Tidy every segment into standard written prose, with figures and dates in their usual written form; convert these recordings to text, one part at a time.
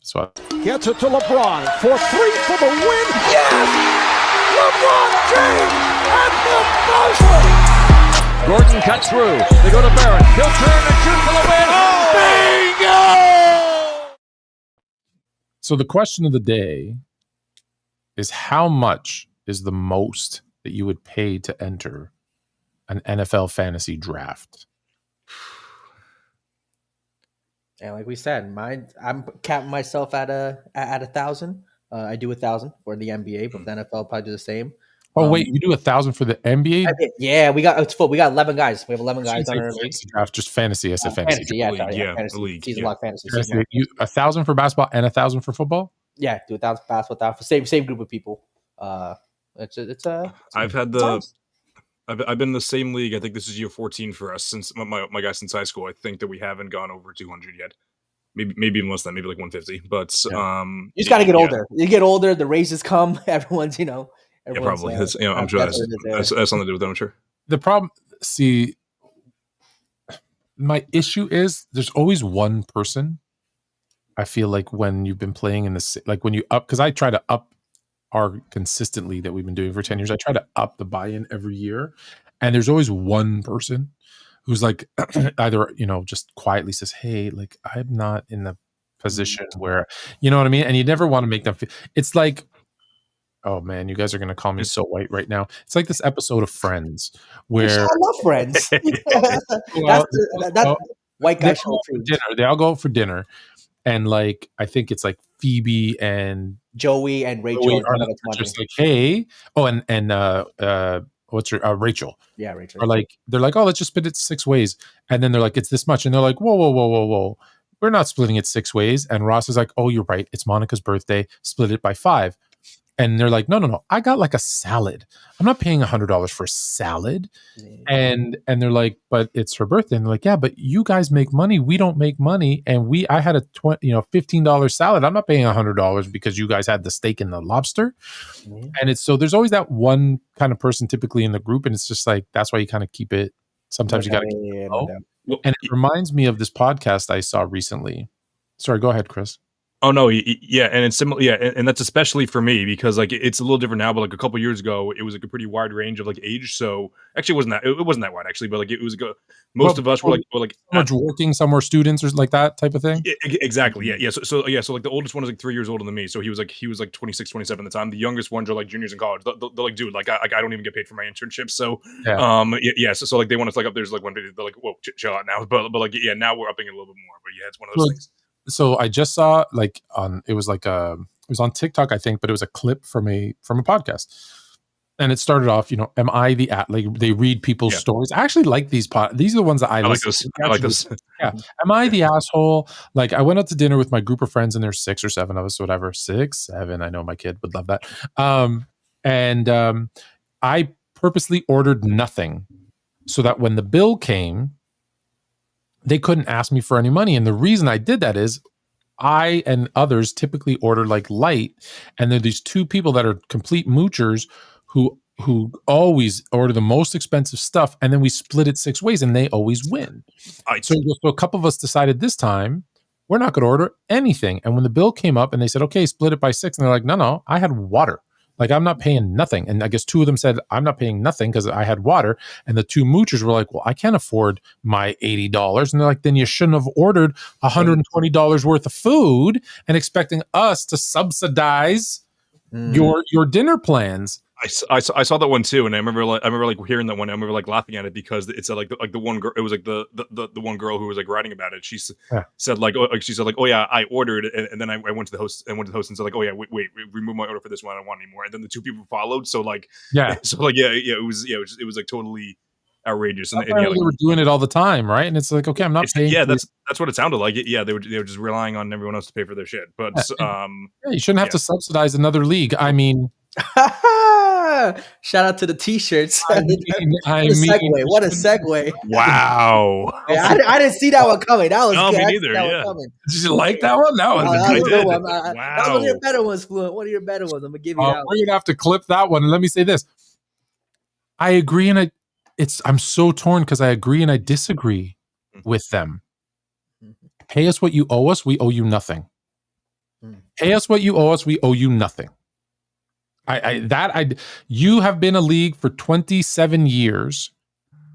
So gets it to LeBron for 3 for the win. Yes! LeBron James at the buzzer! Gordon cuts through. They go to Barrett. He'll turn and shoot for the win. Bingo! So the question of the day is, how much is the most that you would pay to enter an NFL fantasy draft? And like we said, I'm capping myself at 1,000. I do 1,000 for the NBA, but the NFL probably do the same. Oh wait, you do 1,000 for the NBA? Yeah, we got 11 guys. We have 11 guys on our league. Draft, just fantasy. I said fantasy. Fantasy. League. Season block fantasy. 1,000 for basketball and 1,000 for football. Yeah, do 1,000 basketball for same group of people. I've been in the same league. I think this is year 14 for us since my guy since high school. I think that we haven't gone over 200 yet. Maybe even less than that, maybe like 150. But you just got to get older. You get older, the raises come. Everyone's probably. I'm sure that's something to do with that. I'm sure. The problem, my issue is there's always one person. I feel like when you've been playing in this, like when you up, because I try to up our consistently that we've been doing for 10 years. I try to up the buy-in every year, and there's always one person who's like either just quietly says, hey, like I'm not in the position where, you know what I mean, and you never want to make them feel, it's like, oh man, you guys are gonna call me so white right now. It's like this episode of Friends where I love Friends. That's white guy show dinner. They all go out for dinner, and like I think it's like Phoebe and Joey and Rachel are just like, hey, what's her Rachel? Yeah, Rachel. Or like they're like, oh, let's just split it 6 ways, and then they're like, it's this much, and they're like, whoa, we're not splitting it 6 ways. And Ross is like, oh, you're right, it's Monica's birthday, split it by 5. And they're like, no, I got like a salad. I'm not paying $100 for a salad. Yeah. And they're like, but it's her birthday. And they're like, yeah, but you guys make money. We don't make money. And I had a $15 salad. I'm not paying $100 because you guys had the steak and the lobster. Yeah. And it's so there's always that one kind of person typically in the group. And it's just like, that's why you kind of keep it. Sometimes you got to keep it low. And it reminds me of this podcast I saw recently. Sorry, go ahead, Chris. Oh no, yeah, and it's similar, yeah, and that's especially for me because like it's a little different now. But like a couple years ago, it was like a pretty wide range of like age. So actually, it wasn't that wide actually, but like it was most of us were like working, some were students or like that type of thing. Exactly, yeah. So like the oldest one is like 3 years older than me, so he was like 26, 27 at the time. The youngest ones are like juniors in college. They're like, dude, like I don't even get paid for my internship. So so like they want us like up there's like one video. They're like, whoa, chill out now. But like now we're upping it a little bit more. But yeah, it's one of those things. So I just saw it was on TikTok, I think, but it was a clip from a podcast. And it started off, am I the like they read people's stories. I actually like these these are the ones that I listen to. I like this. Yeah. Am I the asshole? Like I went out to dinner with my group of friends and there's 6 or 7 of us, whatever. 6, 7. I know my kid would love that. I purposely ordered nothing so that when the bill came, they couldn't ask me for any money. And the reason I did that is I and others typically order like light. And there are these 2 people that are complete moochers who always order the most expensive stuff. And then we split it 6 ways and they always win. So a couple of us decided this time, we're not going to order anything. And when the bill came up and they said, okay, split it by 6. And they're like, no, I had water. Like, I'm not paying nothing. And I guess 2 of them said, I'm not paying nothing because I had water. And the 2 moochers were like, well, I can't afford my $80. And they're like, then you shouldn't have ordered $120 worth of food and expecting us to subsidize your dinner plans. I saw that one too, and I remember hearing that one. I remember like laughing at it because it's like the one girl. It was like the one girl who was like writing about it. She said like oh yeah, I ordered, and then I went to the host and said like, oh yeah, wait, remove my order for this one. I don't want anymore. And then the 2 people followed. So like it was like totally outrageous. And they were doing it all the time, right? And it's like, okay, I'm not paying. Yeah, that's what it sounded like. Yeah, they were just relying on everyone else to pay for their shit. But you shouldn't have to subsidize another league. I mean. Shout out to the t-shirts. What a segue. Wow. Yeah, I didn't see that one coming. That was good. Me neither. Yeah. Did you like that one? That was a good one. Wow. That was one of your better ones, Fluent. One of your better ones. I'm gonna give you that. We're gonna have to clip that one. And let me say this. I agree and I'm so torn because I agree and I disagree with them. Pay us what you owe us, we owe you nothing. Pay us what you owe us. We owe you nothing. You have been a league for 27 years,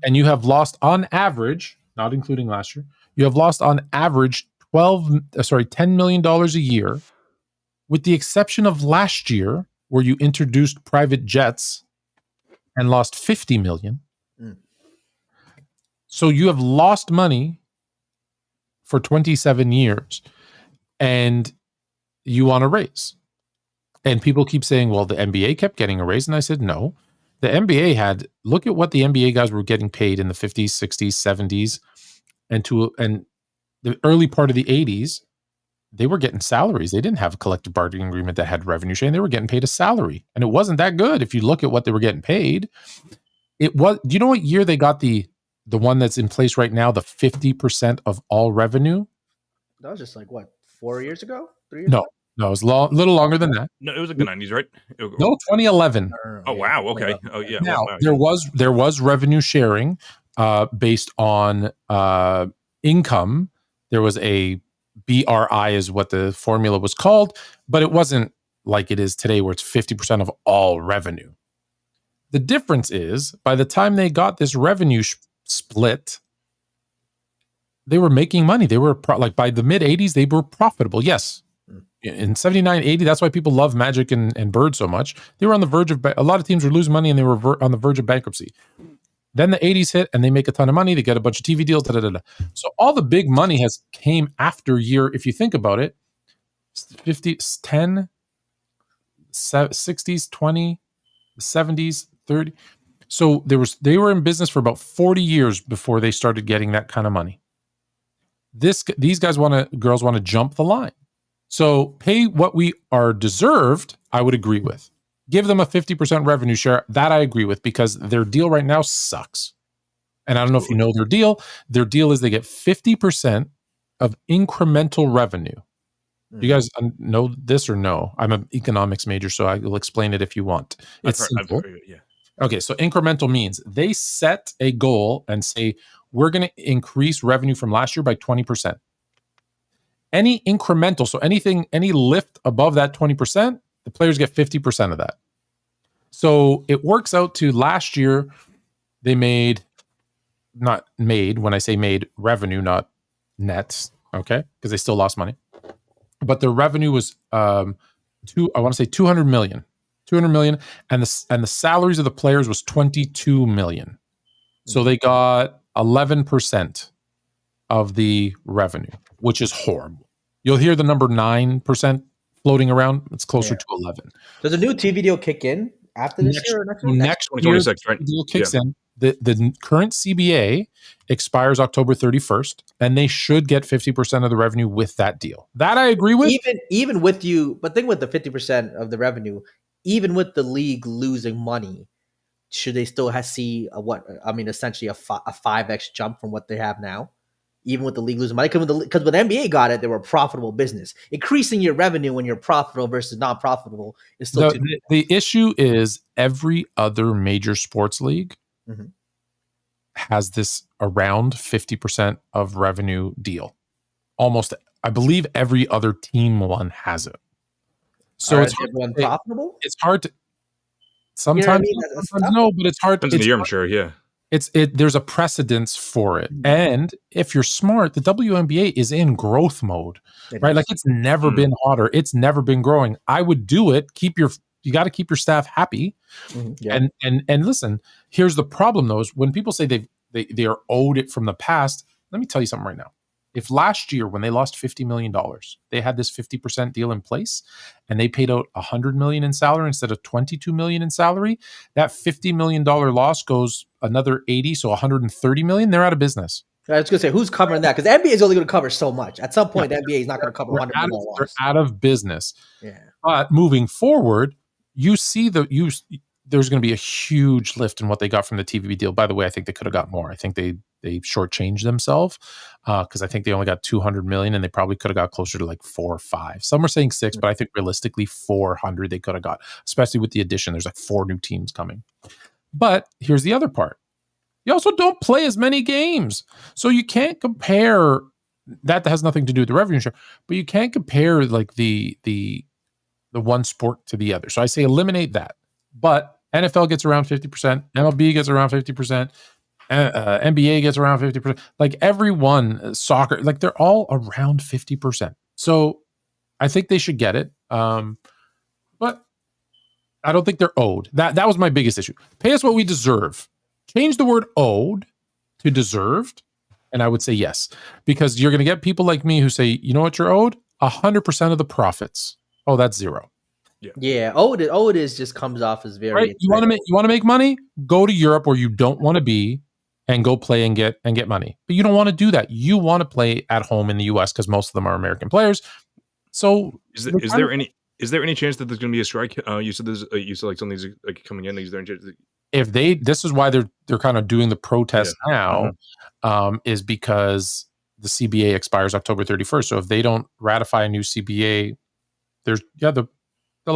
and you have lost on average, not including last year, you have lost on average $10 million a year, with the exception of last year where you introduced private jets and lost 50 million. So you have lost money for 27 years and you want a raise. And people keep saying, well, the NBA kept getting a raise. And I said, no, the NBA look at what the NBA guys were getting paid in the 50s, 60s, 70s, and the early part of the 80s, they were getting salaries. They didn't have a collective bargaining agreement that had revenue sharing. They were getting paid a salary. And it wasn't that good if you look at what they were getting paid. Do you know what year they got the one that's in place right now, the 50% of all revenue? That was just 4 years ago? 3 years ago? No, it was a little longer than that. No, it was like the 90s, right? No, 2011. Oh, wow. Okay. Oh, yeah. Now, wow. there was revenue sharing based on income. There was a BRI is what the formula was called, but it wasn't like it is today where it's 50% of all revenue. The difference is by the time they got this revenue split, they were making money. They were by the mid 80s, they were profitable. Yes. In 79, 80, that's why people love Magic and Bird so much. They were on the verge of, a lot of teams were losing money and they were on the verge of bankruptcy. Then the 80s hit and they make a ton of money. They get a bunch of TV deals. So all the big money came after year, if you think about it, 50, 10, 60s, 20, 70s, 30. So they were in business for about 40 years before they started getting that kind of money. These girls want to jump the line. So pay what we are deserved, I would agree with. Give them a 50% revenue share. That I agree with because their deal right now sucks. And I don't know if you know their deal. Their deal is they get 50% of incremental revenue. You guys know this or no? I'm an economics major, so I will explain it if you want. It's simple. Yeah. Okay, so incremental means they set a goal and say, we're going to increase revenue from last year by 20%. Any incremental, so any lift above that 20%, the players get 50% of that. So it works out to last year, they when I say made, revenue, not nets, okay? Because they still lost money. But the revenue was I want to say 200 million. 200 million, and the salaries of the players was 22 million. So they got 11% of the revenue, which is horrible. You'll hear the number 9% floating around. It's closer to 11. Does a new TV deal kick in after this year or next year? Next 2026, right? Deal kicks in. The current CBA expires October 31st, and they should get 50% of the revenue with that deal. That I agree with. Even with you, but think with the 50% of the revenue, even with the league losing money, should they still essentially a 5x jump from what they have now? Even with the league losing money, because when the NBA got it, they were a profitable business. Increasing your revenue when you're profitable versus not profitable is still the issue is every other major sports league has this around 50% of revenue deal. Almost, I believe every other team one has it. So it's everyone profitable. It's hard to sometimes, sometimes no, but it's hard. Depends on the year, I'm sure. Yeah. There's a precedence for it. And if you're smart, the WNBA is in growth mode, right? Like it's never been hotter. It's never been growing. I would do it. You got to keep your staff happy. And listen, here's the problem though, is when people say they are owed it from the past, let me tell you something right now. If last year when they lost $50 million, they had this 50% deal in place and they paid out $100 million in salary instead of $22 million in salary, that $50 million loss goes another 80, so $130 million. They're out of business. I was going to say, who's covering that? Because the NBA is only going to cover so much. At some point, the NBA is not going to cover $100 million loss. They're out of business. Yeah. But moving forward, you see there's going to be a huge lift in what they got from the TV deal. By the way, I think they could have got more. I think they shortchanged themselves because I think they only got 200 million and they probably could have got closer to like 4 or 5. Some are saying 6, but I think realistically 400 they could have got, especially with the addition. There's like 4 new teams coming. But here's the other part. You also don't play as many games. So you can't compare that has nothing to do with the revenue share. But you can't compare like the one sport to the other. So I say eliminate that. But NFL gets around 50%, MLB gets around 50%, NBA gets around 50%. Like everyone, soccer, like they're all around 50%. So I think they should get it. But I don't think they're owed. That was my biggest issue. Pay us what we deserve. Change the word owed to deserved. And I would say yes, because you're going to get people like me who say, you know what you're owed? 100% of the profits. Oh, that's zero. Yeah. Owed is just comes off as very right. You want to make money? Go to Europe where you don't want to be and go play and get money. But you don't want to do that. You want to play at home in the US because most of them are American players. So is there any chance that there's going to be a strike? You said like something's like coming in. Is there any chance if this is why they're kind of doing the protest now, is because the CBA expires October 31st. So if they don't ratify a new CBA, there'll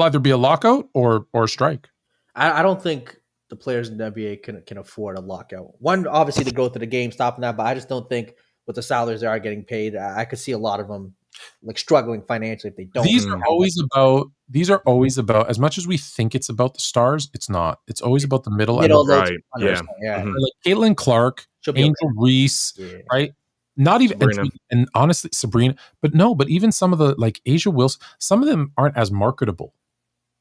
either be a lockout or a strike. I don't think the players in the NBA can afford a lockout. One, obviously the growth of the game stopping that, but I just don't think with the salaries they are getting paid, I could see a lot of them like struggling financially if they don't. These are always about as much as we think it's about the stars, it's not. It's always about the middle and right. Yeah. Like Caitlin Clark, Angel Reese, right? Not even and honestly Sabrina, but even some of the like Asia Wilson, some of them aren't as marketable.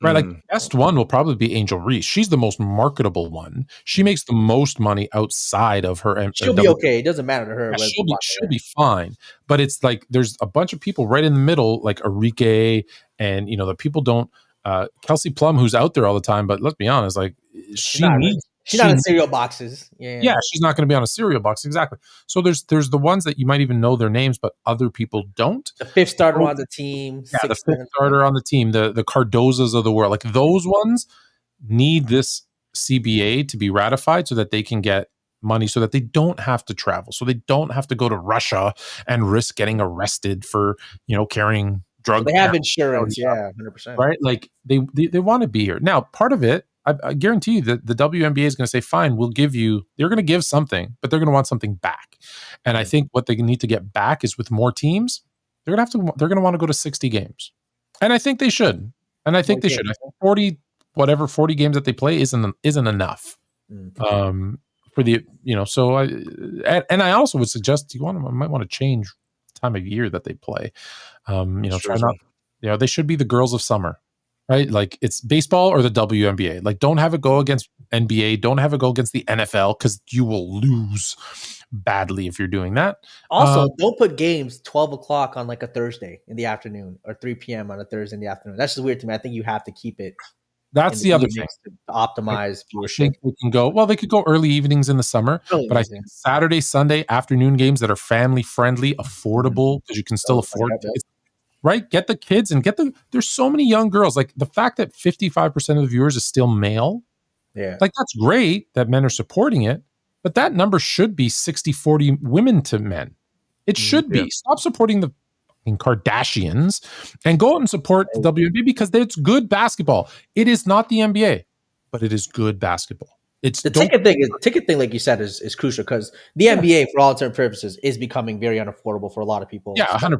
Right, like best one will probably be Angel Reese. She's the most marketable one. She makes the most money outside of her. She'll be okay. It doesn't matter to her. Yeah, she'll be fine. But it's like there's a bunch of people right in the middle, like Arike, and the people don't. Kelsey Plum, who's out there all the time, but let's be honest, like she's not in cereal boxes. Yeah, she's not going to be on a cereal box exactly. So there's the ones that you might even know their names, but other people don't. The fifth starter on the team, the fifth starter on the team, the Cardozas of the world, like those ones need this CBA to be ratified so that they can get money, so that they don't have to travel, so they don't have to go to Russia and risk getting arrested for carrying drugs. So they have insurance, 100%. Right, like they want to be here now. Part of it, I guarantee you that the WNBA is going to say, fine, we'll give you, they're going to give something, but they're going to want something back. And I think what they need to get back is with more teams, they're going to want to go to 60 games. And I think they should. And I think they should. I think 40 games that they play isn't enough. For the, so I also would suggest might want to change the time of year that they play. Try not, they should be the girls of summer. Right? Like it's baseball or the WNBA. Like don't have it go against NBA. Don't have it go against the NFL because you will lose badly if you're doing that. Also, don't put games 12 o'clock on like a Thursday in the afternoon or 3 p.m. on a Thursday in the afternoon. That's just weird to me. I think you have to keep it. That's the other thing. To optimize viewership. They could go early evenings in the summer, but I think Saturday, Sunday afternoon games that are family friendly, affordable, because you can still afford it. Right? Get the kids and there's so many young girls. Like the fact that 55% of the viewers is still male. Yeah. Like that's great that men are supporting it, but that number should be 60-40 women to men. It should be. Stop supporting the Kardashians and go out and support the WNBA because it's good basketball. It is not the NBA, but it is good basketball. It's the ticket thing, like you said, is crucial because the NBA, for all intents and purposes, is becoming very unaffordable for a lot of people. Yeah, 100%.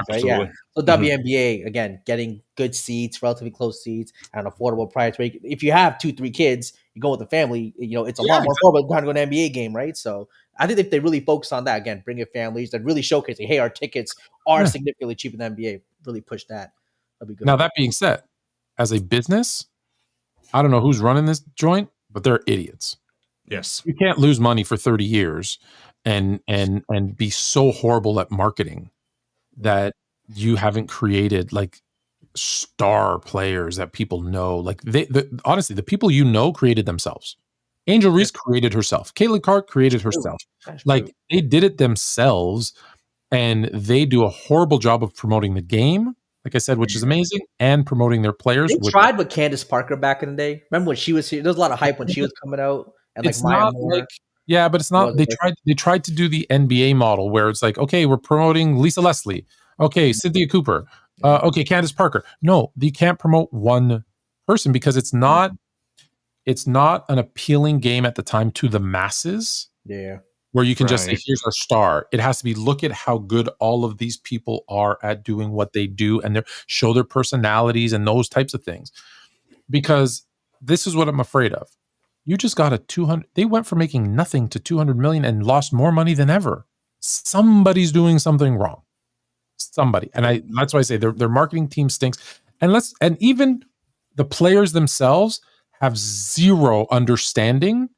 Right? Yeah. So WNBA again, getting good seats, relatively close seats, at an affordable price. If you have 2-3 kids, you go with the family. It's a lot more affordable than going to an NBA game, right? So I think if they really focus on that again, bring in families, that really showcasing, hey, our tickets are significantly cheaper than NBA. Really push that. That'd be good. Now that being said, as a business, I don't know who's running this joint, but they're idiots. Yes. You can't lose money for 30 years and be so horrible at marketing that you haven't created like star players that people know. Like honestly, the people created themselves. Angel Reese created herself. Caitlin Clark created herself. Like they did it themselves, and they do a horrible job of promoting the game. Like I said, which is amazing, and promoting their players. They tried with Candace Parker back in the day. Remember when she was here? There was a lot of hype when she was coming out. And it's not like, but it's not. They tried to do the NBA model where it's like, okay, we're promoting Lisa Leslie. Okay, Cynthia Cooper. Okay, Candace Parker. No, you can't promote one person because it's not an appealing game at the time to the masses. Yeah. where you can just say, Right. here's our star. It has to be, look at how good all of these people are at doing what they do and show their personalities and those types of things. Because this is what I'm afraid of. You just got a 200. They went from making nothing to 200 million and lost more money than ever. Somebody's doing something wrong. Somebody. And that's why I say their marketing team stinks. And even the players themselves have zero understanding.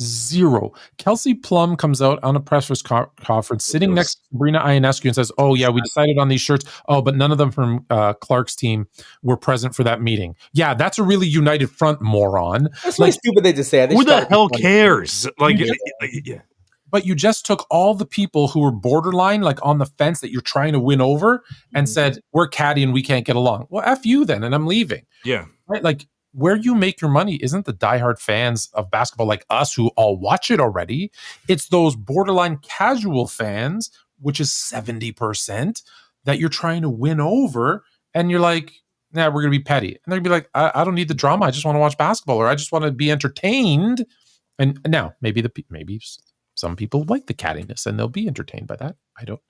Zero. Kelsey Plum comes out on a press conference sitting next to Sabrina Ionescu and says, oh, yeah, we decided on these shirts. Oh, but none of them from Clark's team were present for that meeting. Yeah, that's a really united front, moron. That's really stupid thing to say. Who the hell cares? Yeah. But you just took all the people who were borderline, like on the fence that you're trying to win over and said, we're catty and we can't get along. Well, F you then, and I'm leaving. Yeah. Right? Like, where you make your money isn't the diehard fans of basketball like us who all watch it already. It's those borderline casual fans, which is 70%, that you're trying to win over. And you're like, nah, we're going to be petty. And they're going to be like, I don't need the drama. I just want to watch basketball, or I just want to be entertained. And now maybe some people like the cattiness and they'll be entertained by that. I don't.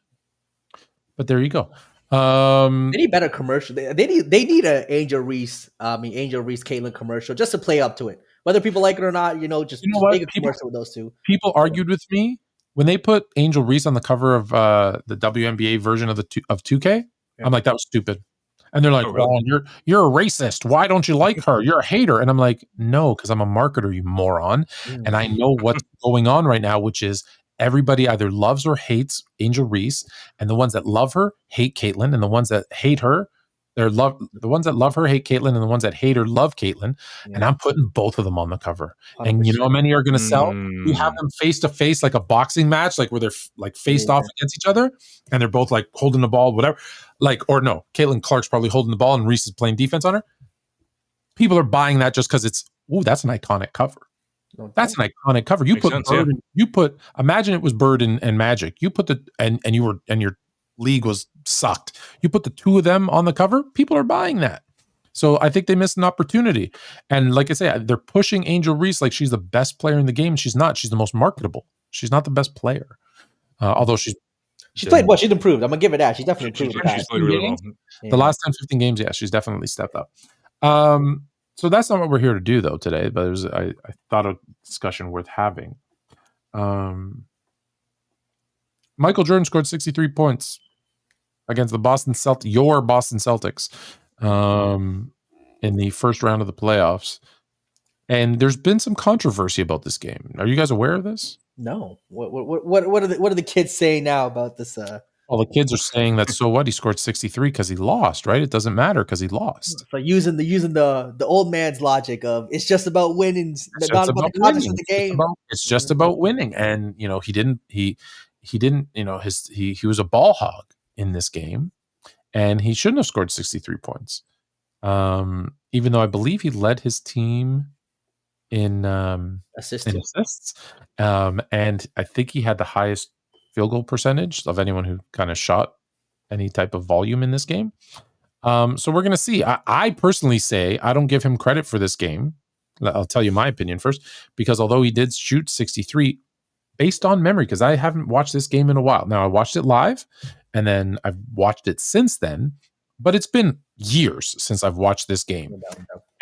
But there you go. They need better commercial. They need an Angel Reese Caitlyn commercial just to play up to it. Whether people like it or not, just make a commercial with those two. People argued with me when they put Angel Reese on the cover of the WNBA version of 2K. Yeah. I'm like, that was stupid. And they're like, oh, really? Well, you're a racist. Why don't you like her? You're a hater. And I'm like, no, because I'm a marketer, you moron. And I know what's going on right now, which is everybody either loves or hates Angel Reese, and the ones that love her hate Caitlyn, and the ones that hate her, the ones that love her hate Caitlyn, and the ones that hate her love Caitlyn. Yeah. And I'm putting both of them on the cover. 100%. And you know how many are going to sell? You have them face to face like a boxing match, like where they're like faced off against each other, and they're both like holding the ball, whatever. Like, or no, Caitlyn Clark's probably holding the ball, and Reese is playing defense on her. People are buying that just because that's an iconic cover. That's an iconic cover. You put Bird, imagine it was Bird and Magic. You put and your league was sucked. You put the two of them on the cover, people are buying that. So I think they missed an opportunity. And like I say, they're pushing Angel Reese like she's the best player in the game. She's not. She's the most marketable. She's not the best player. Although she's played well. She's improved. I'm gonna give her that. She's definitely improved. She's played really well. The last 10, 15 games, yeah, she's definitely stepped up. So that's not what we're here to do, though, today. But I thought a discussion worth having. Michael Jordan scored 63 points against the Boston Celtics, in the first round of the playoffs. And there's been some controversy about this game. Are you guys aware of this? No. What are the kids saying now about this? Well, the kids are saying that, so what? He scored 63 because he lost, right? It doesn't matter because he lost. So using the old man's logic of it's just about winning, not about the context of the game. It's just about winning. And he was a ball hog in this game, and he shouldn't have scored 63 points. Even though I believe he led his team in assists. And I think he had the highest field goal percentage of anyone who kind of shot any type of volume in this game. So we're going to see. I personally say I don't give him credit for this game. I'll tell you my opinion first, because although he did shoot 63 based on memory, because I haven't watched this game in a while. Now I watched it live and then I've watched it since then, but it's been years since I've watched this game.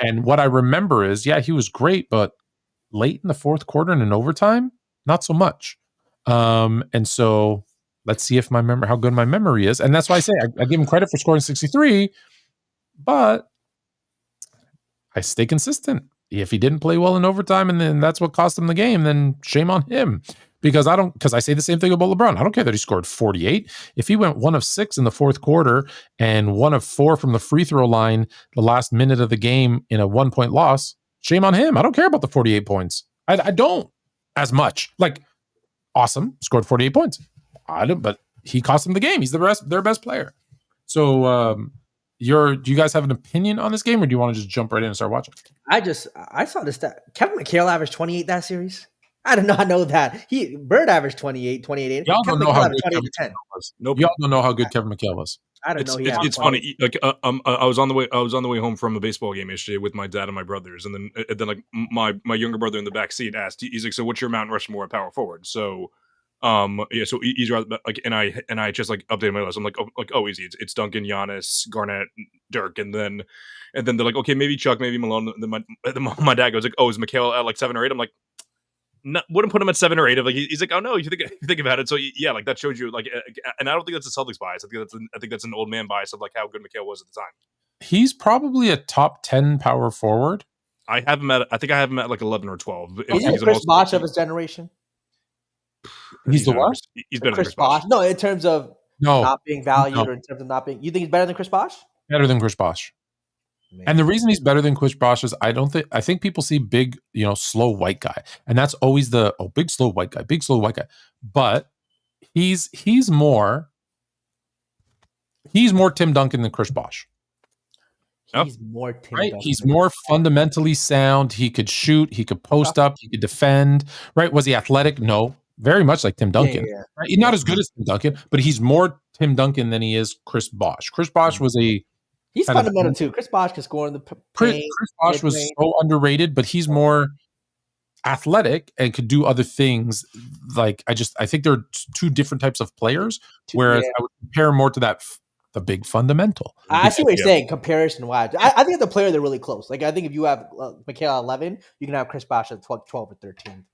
And what I remember is, yeah, he was great, but late in the fourth quarter and in overtime, not so much. And so let's see if how good my memory is. And that's why I say I give him credit for scoring 63, but I stay consistent. If he didn't play well in overtime and then that's what cost him the game, then shame on him. Because I say the same thing about LeBron. I don't care that he scored 48. If he went 1 of 6 in the fourth quarter and 1 of 4 from the free throw line the last minute of the game in a 1-point loss, shame on him. I don't care about the 48 points. I don't as much. Like, awesome, scored 48 points. But he cost them the game. He's their best player. So, do you guys have an opinion on this game, or do you want to just jump right in and start watching? I saw this stat. Kevin McHale averaged 28 that series. I did not know that. Bird averaged 28. Y'all don't know how good Kevin McHale was. Nope. Y'all don't know how good Kevin McHale was. I don't know. He had It's funny. Like I was on the way home from a baseball game yesterday with my dad and my brothers, and then like my younger brother in the back seat asked, he's like, "So what's your Mount Rushmore at power forward?" So yeah, so he's rather like, and I just like updated my list. I'm like, oh, easy. It's Duncan, Giannis, Garnett, Dirk, and then they're like, okay, maybe Chuck, maybe Malone. And then my dad goes like, oh, is Mikhail at like 7 or 8? I'm like, no, wouldn't put him at 7 or 8. Like he's like, oh no, you think about it. So yeah, like that shows you like, and I don't think that's a Celtics bias. I think that's an old man bias of like how good Mikhail was at the time. He's probably a top 10 power forward. I think I have him at like 11 or 12. Is he Chris Bosh of his generation? He's the what? He's better Chris than Chris Bosh. No, in terms of not being valued or in terms of not being. You think he's better than Chris Bosh? Better than Chris Bosh. And the reason he's better than Chris Bosh is I think people see big, slow white guy. And that's always big slow white guy. But he's more Tim Duncan than Chris Bosh. He's more Tim Duncan. He's more fundamentally sound. He could shoot, he could post up, he could defend. Right? Was he athletic? No. Very much like Tim Duncan. Yeah. Right? He's not as good as Tim Duncan, but he's more Tim Duncan than he is Chris Bosh. Chris Bosh was he's fundamental too. Chris Bosh can score in the paint. Chris Bosh was so underrated, but he's more athletic and could do other things. Like I think there are two different types of players. Whereas I would compare more to the big fundamental. I see what you're saying. Comparison wise, I think the player they're really close. Like I think if you have Mikhail at 11, you can have Chris Bosh at 12 or 13.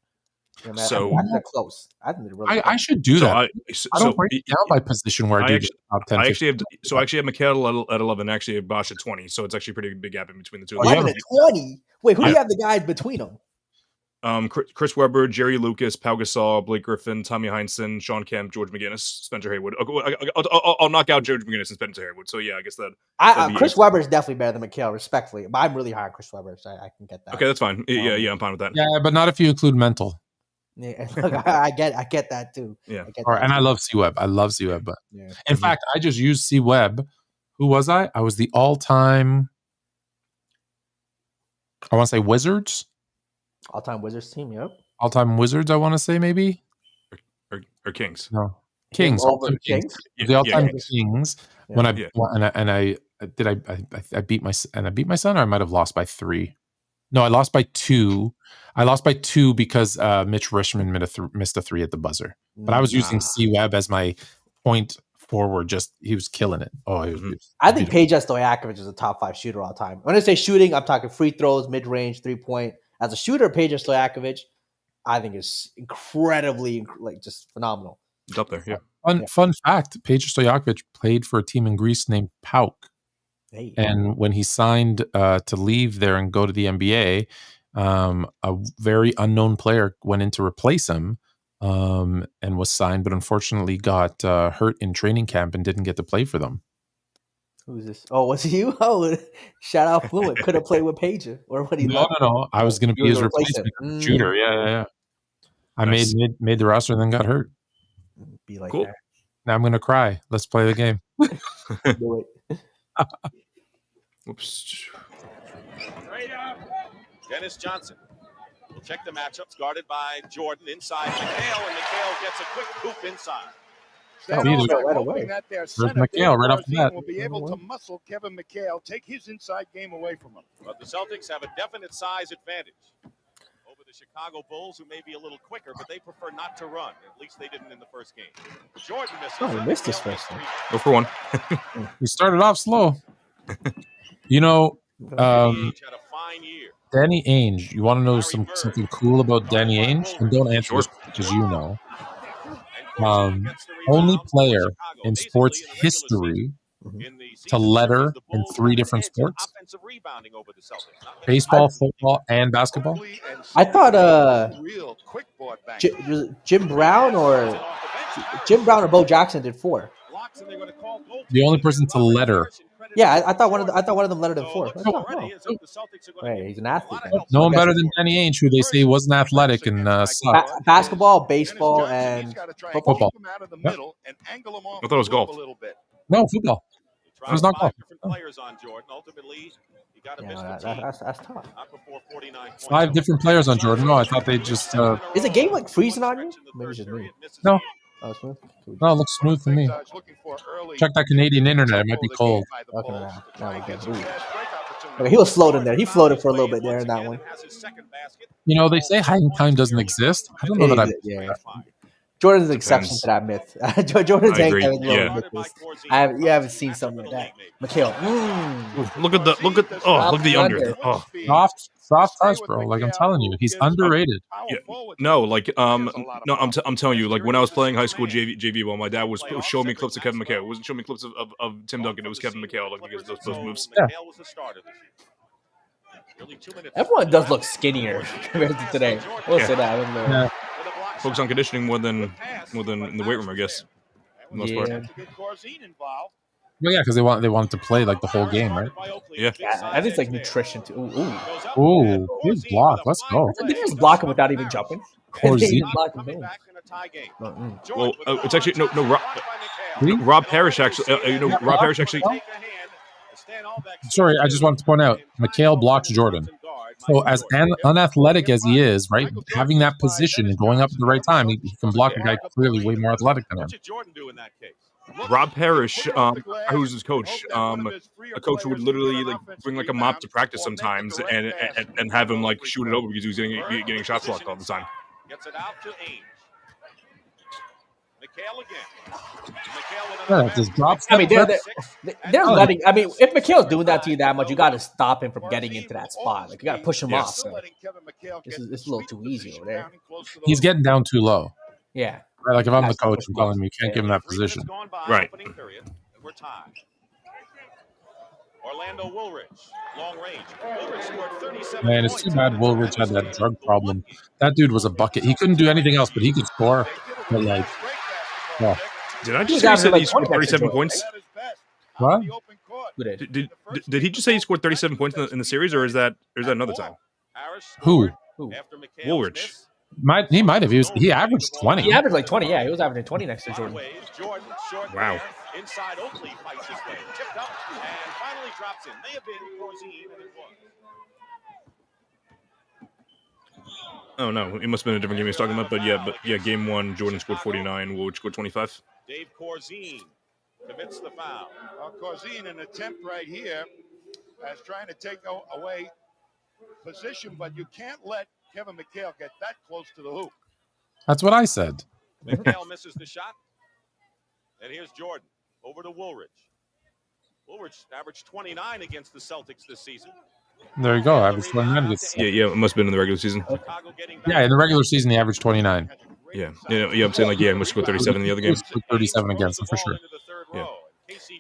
So I think they're close. I think they're really close. I should do that. I don't break it down by position where I do the top 10. I actually have Mikhail at 11. Actually, have Bosh at 20. So it's actually a pretty big gap in between the two. 11 at 20. Wait, who do you have the guys between them? Chris Webber, Jerry Lucas, Pau Gasol, Blake Griffin, Tommy Heinsohn, Sean Kemp, George McGinnis, Spencer Haywood. I'll knock out George McGinnis and Spencer Haywood. So yeah, I guess that. Chris Webber is definitely better than Mikhail, respectfully. But I'm really high on Chris Webber, so I can get that. Okay, that's fine. Yeah, I'm fine with that. Yeah, but not if you include mental. Yeah, look, I get that too. Yeah, I love C-Web. But in fact, I just used C-Web. Who was I? I was the all-time. I want to say Wizards. All-time Wizards team. Yep. All-time Wizards. I want to say maybe. Or Kings. No, Kings. All-time Kings. The all-time Kings. Yeah. When I beat my son, or I might have lost by 3. No, I lost by 2. I lost by 2 because Mitch Richmond missed a 3 at the buzzer. But I was using C-Web as my point forward. He was killing it. Oh, he was I think Peja Stojakovic is a top 5 shooter all time. When I say shooting, I'm talking free throws, mid-range, 3-point. As a shooter, Peja Stojakovic, I think is incredibly, just phenomenal. It's up there, yeah. Fun fact, Peja Stojakovic played for a team in Greece named PAOK. Hey. And when he signed to leave there and go to the NBA, a very unknown player went in to replace him and was signed, but unfortunately got hurt in training camp and didn't get to play for them. Who's this? Oh, was it you? Oh, shout out Fluent. Could have played with Pager or what he. No. I was going to be his replacement shooter. Yeah. I made the roster and then got hurt. Be like cool. that. Now I'm going to cry. Let's play the game. Do it. Oops. Dennis Johnson will check the matchups, guarded by Jordan inside McHale, and McHale gets a quick hoop inside. Right away. Where's McHale right off the bat? Will be able to muscle Kevin McHale, take his inside game away from him. But the Celtics have a definite size advantage over the Chicago Bulls, who may be a little quicker, but they prefer not to run. At least they didn't in the first game. Jordan misses. Oh, he missed his first one. Go for one. He started off slow. Ainge had a fine year. Danny Ainge. You want to know something cool about Danny Ainge? And don't answer this because you know. Only player in sports history to letter in 3 different sports: baseball, football, and basketball. I thought Jim Brown or Bo Jackson did 4. The only person to letter. Yeah, I thought one of them lettered in 4. Hey, he's an athlete. No one better than Danny Ainge, who they say wasn't athletic and sucked. Basketball, baseball, and football. I thought it was golf. No, football. It was not golf. That's tough. 5 different players on Jordan. No, I thought they just. Is the game freezing on you? Maybe it's just me. No, Oh, smooth. No, it looks smooth to me. Check that Canadian internet. It might be cold. Okay, now we're good. Okay, he was floating there. He floated for a little bit there in that one. You know, they say hiding time doesn't exist. I don't know that Yeah. Jordan's an exception to that myth. Jordan's I agree. hang time Yeah. you haven't seen something like that. Mikhail. Look at the under. Oh. Soft touch, bro. Like I'm telling you, he's underrated. Yeah. No, like no, I'm telling you, like when I was playing high school JV ball, my dad was showing me clips of Kevin McHale. It wasn't showing me clips of Tim Duncan. It was Kevin McHale, like because those moves. Yeah. Everyone does look skinnier compared to today. We'll say that. Yeah. Focus on conditioning more than in the weight room, I guess. For the most part. Well, yeah, because they wanted to play like the whole game, right? Yeah. I think it's like nutrition too. Ooh, good block. Let's go. Did he just block him without even jumping? Corzine. Well, it's actually no. Rob Parrish actually. Rob Parrish actually. Sorry, I just wanted to point out, McHale blocks Jordan. So as unathletic as he is, right, having that position and going up at the right time, he can block a guy clearly way more athletic than him. Rob Parrish, who's his coach, a coach who would literally like bring like a mop to practice sometimes and have him like shoot it over because he was getting shots blocked all the time. Gets it out to Ainge. McHale again. Yeah, just drops. I mean, they're letting. I mean, if McHale's doing that to you that much, you got to stop him from getting into that spot. Like you got to push him off. So. This is a little too easy over there. He's getting down too low. Yeah. Right, like if I'm the coach, I'm telling him you can't give him that position. Right. We're tied. Orlando Woolridge, long range. Woolridge scored 37 Man, it's too bad Woolridge had that drug problem. That dude was a bucket. He couldn't do anything else, but he could score. But like, oh. Did I just say he said he scored 37 points? What? Did he just say he scored 37 points in the series, or is that another time? Who? Woolridge. He might have. He averaged 20. He averaged like 20. Yeah, he was averaging 20 next to Jordan. Wow. Inside Oakley fights his way, tipped up, and finally drops in. May have been Corzine, and it was. Oh no, it must have been a different game he was talking about. But yeah, game one, Jordan scored 49, Woolridge scored 25. Dave Corzine commits the foul. Corzine, an attempt right here, as trying to take away position, but you can't let Kevin McHale get that close to the hoop. That's what I said. McHale misses the shot. And here's Jordan over to Woolridge. Woolridge averaged 29 against the Celtics this season. There you go. Average 29 against. Yeah, it must have been in the regular season. Yeah, in the regular season, he averaged 29. Yeah. I'm saying like, he must score 37 in the other game. 37 against him for sure. Yeah.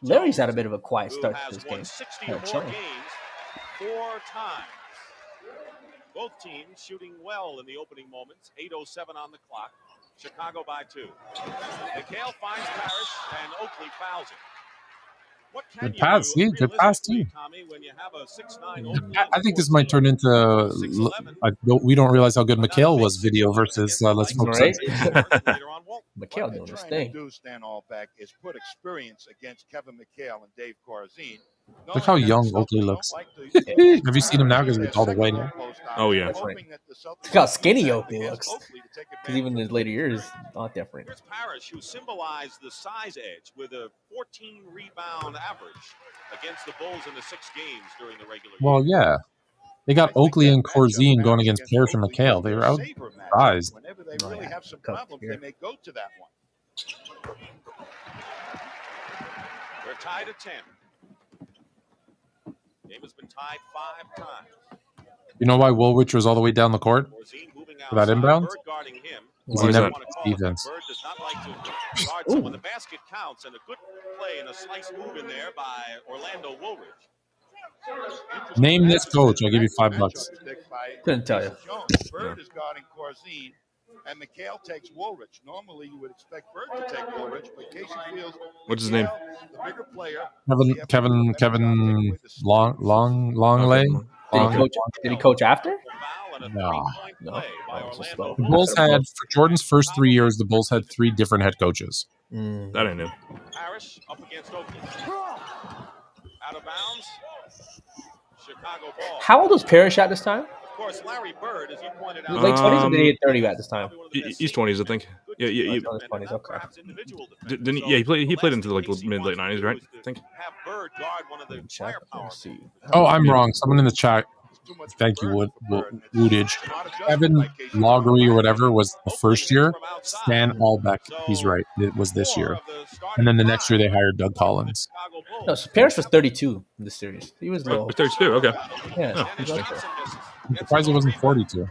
Larry's had a bit of a quiet start to this game. 4 times. Both teams shooting well in the opening moments. 8:07 on the clock. Chicago by 2. McHale finds Parrish, and Oakley fouls him. What can Good pass, you do good pass too. Tommy, when you have a 6'9" I think this might turn into we don't realize how good McHale was video versus let's focus on. McHale doing his thing. Do stand all back is put experience against Kevin McHale and Dave Corzine. Look how young Oakley looks. Have you seen him now? Because he's all the way now. Oh yeah. Look how skinny Oakley looks. Because even in his later years, not different. Here's Parrish, who symbolized the size edge with a 14 rebound average against the Bulls in the 6 games during the regular year. Well, yeah. They got Oakley and Corzine going against Parrish and McHale. They were outsized. Whenever they really have some problems, they may go to that one. We're tied at 10. Game has been tied 5 times. You know why Woolridge was all the way down the court for that inbound? Because he never defense. Bird does not like to guard someone. The basket counts, and a good play and a slice move in there by Orlando Woolridge. Name this coach. I'll give you $5. Couldn't tell you. Bird is guarding Corzine, and McHale takes Woolridge. Normally, you would expect Bird to take Woolridge, but Casey feels what's his name? The bigger player. Kevin Longley. Did he coach after? No. The The Bulls had, for Jordan's first 3 years, the Bulls had 3 different head coaches. That I knew. Parrish up against Oakley. Out of bounds. Chicago ball. How old was Parrish at this time? course, Larry Bird, as you pointed out, Late 20s or did he hit 30 at this time? He's 20s, I think. Yeah, His 20s, okay. Didn't he? Yeah, he played into like mid late 90s, right? I think. Have Bird guard one of the Check. firepower. Let's see. Oh, I'm wrong. Someone in the chat. Thank you, Woodage. Evan Loggery or whatever was the first year. Stan Albeck. He's right. It was this year. And then the next year they hired Doug Collins. No, so Parrish was 32 in this series. He was low. 32. Okay. Yeah. Oh, interesting. I'm surprised it wasn't 42.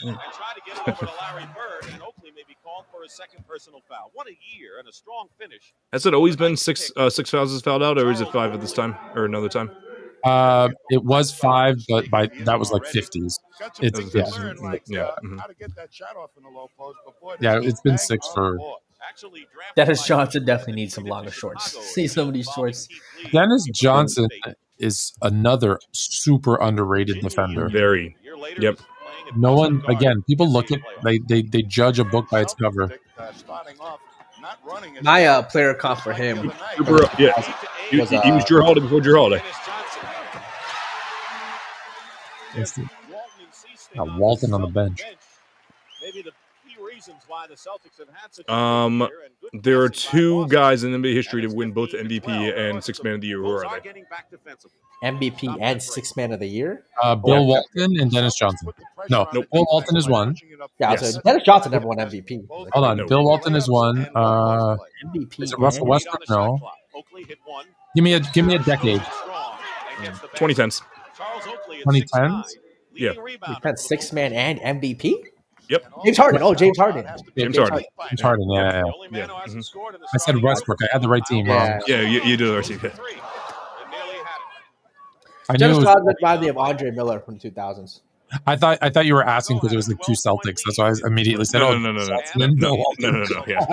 And try to get it over to Larry Bird, and Oakley may be called for his second personal foul. What a year and a strong finish. Has it always been six fouls is fouled out, or is it 5 at this time, or another time? It was 5, but that was like 50s. It's it's been 6 for. Dennis Johnson definitely needs some longer shorts. See some of these shorts. Dennis Johnson is another super underrated defender. Very. Yep. No one, again, people look at they judge a book by its cover. My player comp for him. Yeah. He was Drew Holiday before Drew Holiday. Walton on the bench. There are 2 guys in NBA history to win both MVP and Sixth Man of the Year. Who are they? MVP and Sixth Man of the Year? Bill Walton and Dennis Johnson. No, Nope. Bill Walton is one. Yeah, Yes. so Dennis Johnson never won MVP. Hold on, No. Bill Walton is one. MVP. Is it Russell Westbrook? No. Give me a decade. 2010s. 2010s? Yeah. Defense Sixth Man and MVP? Yep. James Harden. Oh, James Harden. James Harden. James Harden, yeah. I said Westbrook. I had the right team wrong. Yeah, you do the right team. I knew Dennis it was, Johnson reminded me of Andre Miller from the 2000s. I thought you were asking because it was like 2 Celtics. That's why I immediately said, No. Yeah. Yeah.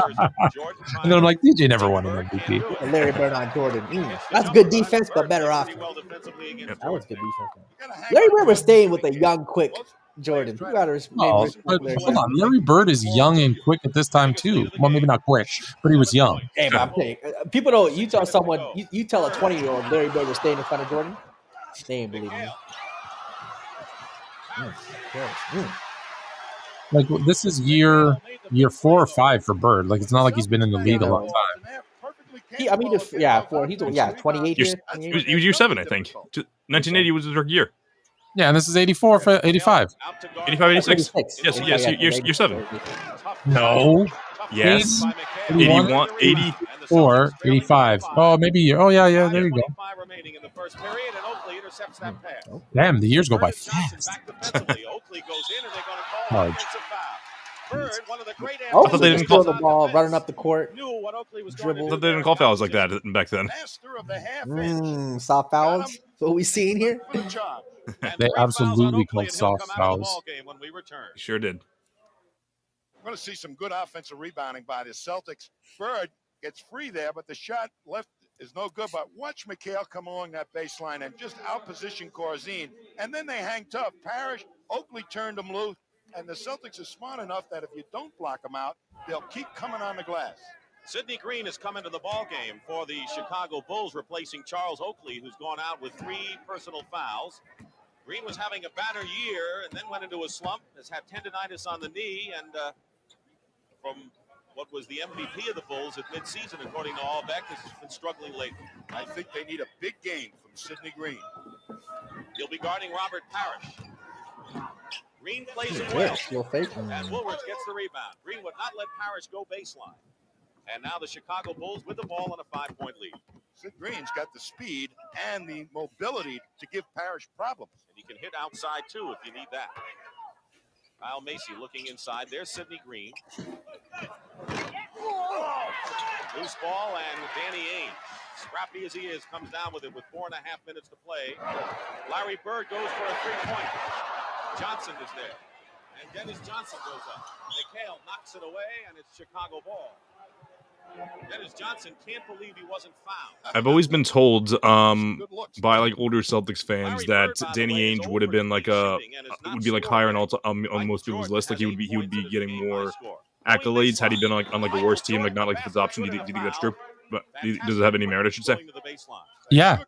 And then I'm like, DJ never won an MVP. And Larry Bird on Jordan. That's good defense, but better offense. That was good defense. Larry Bird was staying with a young, quick Jordan. You gotta Oh, but hold on. Larry Bird is young and quick at this time too. Well, maybe not quick, but he was young. Hey, but I'm saying, people don't. You tell someone, you tell a 20-year-old Larry Bird was staying in front of Jordan. They ain't believing me. Like this is year 4 or 5 for Bird. Like it's not like he's been in the league a long time. He's 28 here. He was year 7, I think. 1980 was his rookie year. Yeah, and this is 84 for 85. 85, 86. Yes, year 7. No. Yes. 81, 80. 4, 85. Oh, maybe. Oh, yeah. There you go. Damn, the years go by fast. Oh, they didn't call the ball, running up the court. I thought they didn't call fouls like that back then. Soft fouls. That's what we seeing here. They absolutely called soft fouls. Sure did. We're going to see some good offensive rebounding by the Celtics. Bird gets free there, but the shot left is no good. But watch McHale come along that baseline and just outposition Corzine. And then they hang tough. Parrish, Oakley turned them loose. And the Celtics are smart enough that if you don't block them out, they'll keep coming on the glass. Sidney Green has come into the ball game for the Chicago Bulls, replacing Charles Oakley, who's gone out with 3 personal fouls. Green was having a banner year and then went into a slump, has had tendonitis on the knee, and from what was the MVP of the Bulls at midseason, according to Albeck, has been struggling lately. I think they need a big game from Sidney Green. He'll be guarding Robert Parrish. Green plays it well, and Woolridge gets the rebound. Green would not let Parrish go baseline. And now the Chicago Bulls with the ball on a 5-point lead. Sid Green's got the speed and the mobility to give Parrish problems. And he can hit outside, too, if you need that. Kyle Macy looking inside. There's Sidney Green. Loose ball, and Danny Ainge, scrappy as he is, comes down with it with 4.5 minutes to play. Larry Bird goes for a 3-point. Johnson is there. And Dennis Johnson goes up. McHale knocks it away, and it's Chicago ball. Dennis Johnson can't believe he wasn't fouled. I've always been told by like older Celtics fans that Danny Ainge would have been like would be like higher on most people's list. Like he would be getting more accolades had he been like on like a worse team, like not like his option. Do you think that's true? But does it have any merit? I should say. Yeah.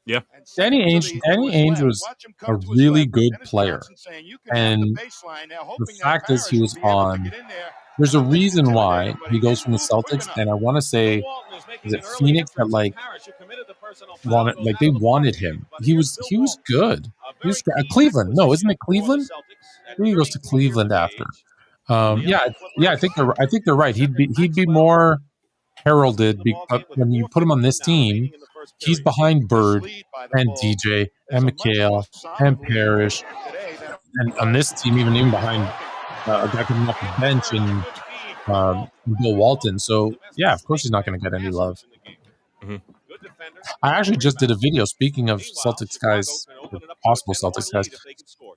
Yeah. And send Danny him to Ainge. the Danny lowest Ainge left. was Watch him a come to his really left. good Dennis player, Johnson saying, you can have the and baseline now, the hoping that fact is Parrish he will was be able to on. get in there. There's a and look reason why intimidating, but he goes didn't from the move quick Celtics, enough. and I want to Bill say, Walton is making is an it early Phoenix that entrance, and like Parrish, who committed the personal foul, wanted, goes like out they of the ball wanted game. him. But He here's was Bill he was Walton, good. a He was very key Cleveland. No, isn't acquisition it for the Cleveland? Celtics at Maybe he goes to 34 years Cleveland of after. age. The Yeah, young yeah. footwork I think they're right. Cedric He'd be Maxwell more heralded. the ball game with When you put him on 4:15 this now team, remaining in the first he's period. behind This Bird lead by the and Bulls DJ is and a much more McHale solid and lead Parrish, today than and on this team, even behind a guy coming off the bench and Bill Walton. So yeah, of course he's not going to get any love. Mhm. Good defender. I actually Good just did a rebounder. video speaking of Meanwhile, Celtics Chicago guys, can or open it up to a possible 10-point Celtics guys. lead if they can score.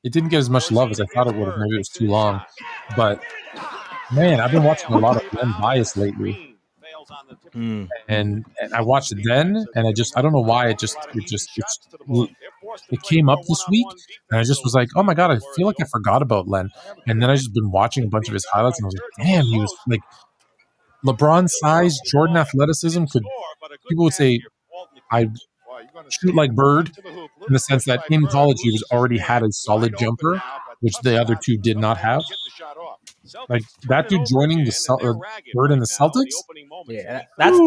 It didn't get as much love as I thought it would have. Maybe it was Takes it too long, inside. but man, I've been watching a lot of Len Rebound. Bias lately, Green fails on the tip. Mm. and I watched it then, and I don't know why it came up this week, and I just was like, oh my god, I feel like I forgot about Len, and then I just been watching a bunch of his highlights, and I was like, damn, he was like LeBron size, Jordan athleticism. People would say I shoot like Bird in the sense that in college he was already had a solid jumper, which the other two did not have. Like that dude joining the Bird in the Celtics. Yeah, that's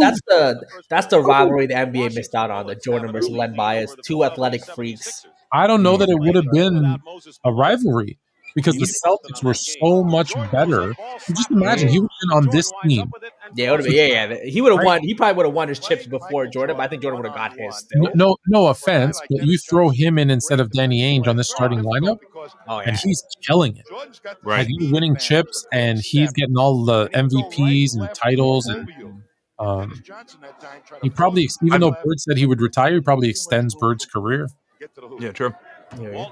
the rivalry the NBA missed out on. The Jordan versus Len Bias, two athletic freaks. I don't know that it would have been a rivalry because the Celtics were so much better. You just imagine he would have been on this team. Yeah, it would have been, yeah. He would have Right? won. He probably would have won his chips before Jordan, but I think Jordan would have got his still. No offense, but you throw him in instead of Danny Ainge on this starting lineup, Oh and yeah, he's killing it. Right. Like he's winning chips, and he's getting all the MVPs and titles, and he probably, even though Bird said he would retire, he probably extends Bird's career. Yeah, true. yeah.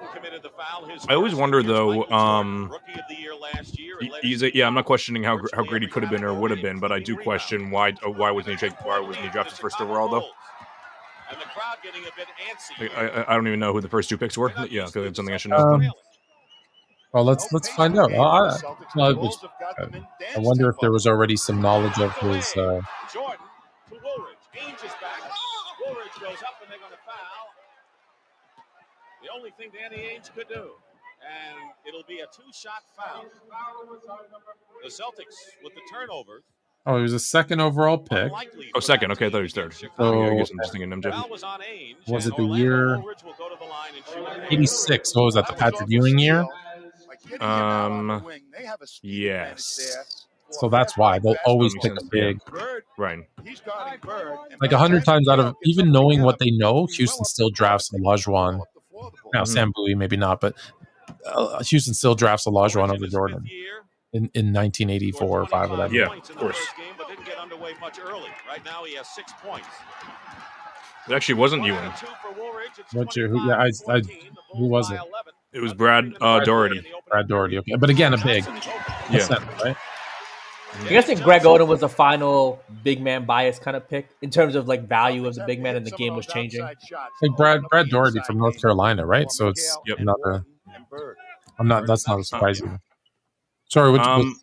I always wonder though. I'm not questioning how great he could have been or would have been, but I do question why wasn't he drafted first overall though? And the crowd getting a bit antsy. I don't even know who the first two picks were. Yeah, I feel like it's something I should know. Well, let's find out. I wonder if there was already some knowledge of his. Jordan to Woolridge. Ainge is back. Woolridge goes up and they're going to foul. The only thing Danny Ainge could do. And it'll be a two-shot foul. The Celtics with the turnover. Oh, he was a second overall pick. Oh, second. Okay, I thought he was third. So, I guess I'm just thinking MJ. Was it the year 86? What was that, the Patrick Ewing year? Yes. So that's why they'll always pick a big. Right. Like 100 times out of, even knowing what they know, Houston still drafts Olajuwon. Now, Sam Bowie, maybe not, but Houston still drafts Olajuwon over Jordan in 1984 or 5 or whatever. Yeah, of course. Right now he has 6 points. It actually wasn't Ewing. What year? Who was it? It was Brad Doherty. Brad Doherty. Okay, but again, a big. Yeah. Center, right? You guys think Greg Oden was the final big man bias kind of pick in terms of like value of the big man and the game was changing? Like Brad Doherty from North Carolina, right? So it's not a. That's not surprising. Sorry, I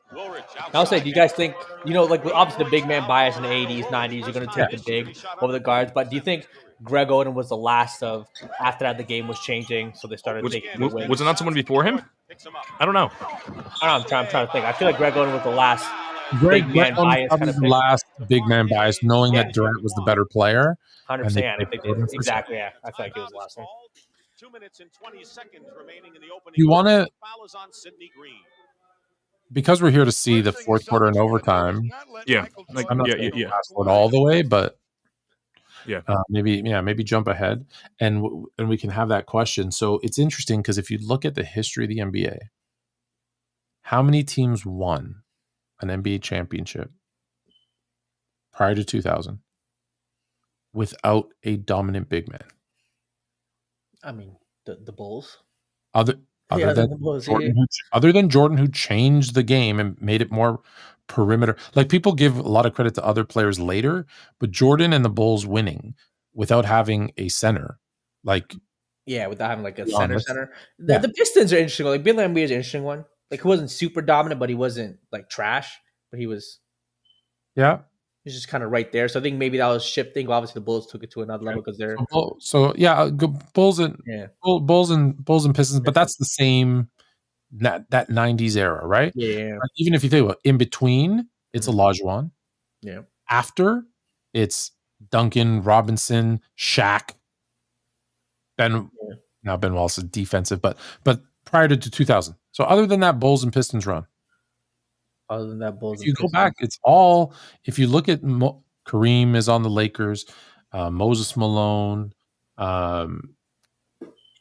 was saying, do you guys think, like obviously the big man bias in the 80s, 90s, you're going to take the big over the guards, but do you think Greg Oden was the last of, after that the game was changing, so they started taking the wings? Was it not someone before him? I don't know. I'm trying to think. I feel like Greg Oden was the last big man bias kind of the pick. last big man bias, knowing that Durant was the better player. 100%. I think exactly, yeah. I feel like he was the last one. 2 minutes and 20 seconds remaining in the opening. You want to, foul is on Sidney Green. because we're here to see the fourth quarter and overtime. Yeah, I'm not saying fast forward all the way, but maybe jump ahead and we can have that question. So it's interesting because if you look at the history of the NBA, how many teams won an NBA championship prior to 2000 without a dominant big man? I mean, the Bulls. Other than Jordan, who changed the game and made it more perimeter. Like people give a lot of credit to other players later, but Jordan and the Bulls winning without having a center, like without having like a center. The Pistons are interesting. Like Bill Laimbeer is an interesting one. Like he wasn't super dominant, but he wasn't like trash. But he was. Yeah. It's just kind of right there. So I think maybe that was shifting. Obviously, the Bulls took it to another level because they're Bulls and yeah. Bulls and Pistons, but that's the same that 90s era, right? Yeah. Like, even if you think about in between, it's Olajuwon. Yeah. After, it's Duncan, Robinson, Shaq. Now Ben Wallace is defensive, but prior to 2000. So other than that, Bulls and Pistons run. Other than that, Bulls. If you go back, it's all. If you look at Kareem is on the Lakers, Moses Malone.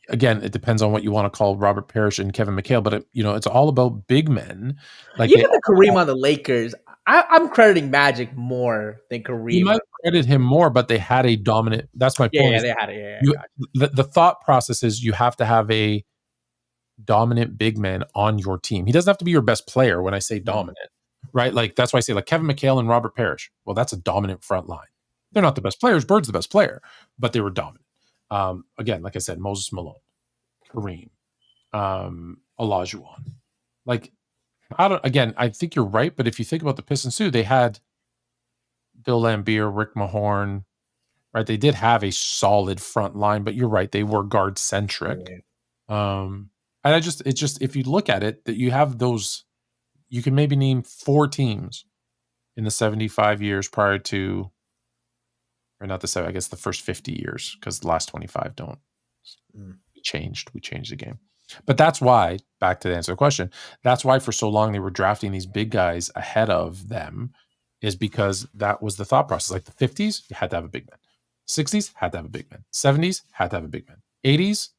Again, it depends on what you want to call Robert Parrish and Kevin McHale, but it's all about big men. Like even the Kareem on the Lakers, I'm crediting Magic more than Kareem. You might credit him more, but they had a dominant. That's my point. Yeah, they had it. The thought process is you have to have a dominant big man on your team. He doesn't have to be your best player when I say dominant, right? Like that's why I say like Kevin McHale and Robert Parrish. Well, that's a dominant front line. They're not the best players. Bird's the best player, but they were dominant. Again, like I said, Moses Malone, Kareem, Olajuwon. Like I think you're right, but if you think about the Pistons too, they had Bill Laimbeer, Rick Mahorn, right? They did have a solid front line, but you're right, they were guard centric. And it's just if you look at it, that you have those, you can maybe name 4 teams in the 75 years prior to, or not the 7, I guess the first 50 years, because the last 25 don't. We changed the game. But that's why, back to the answer to the question, that's why for so long they were drafting these big guys ahead of them, is because that was the thought process. Like the 50s, you had to have a big man. 60s, had to have a big man. 70s, had to have a big man. 80s,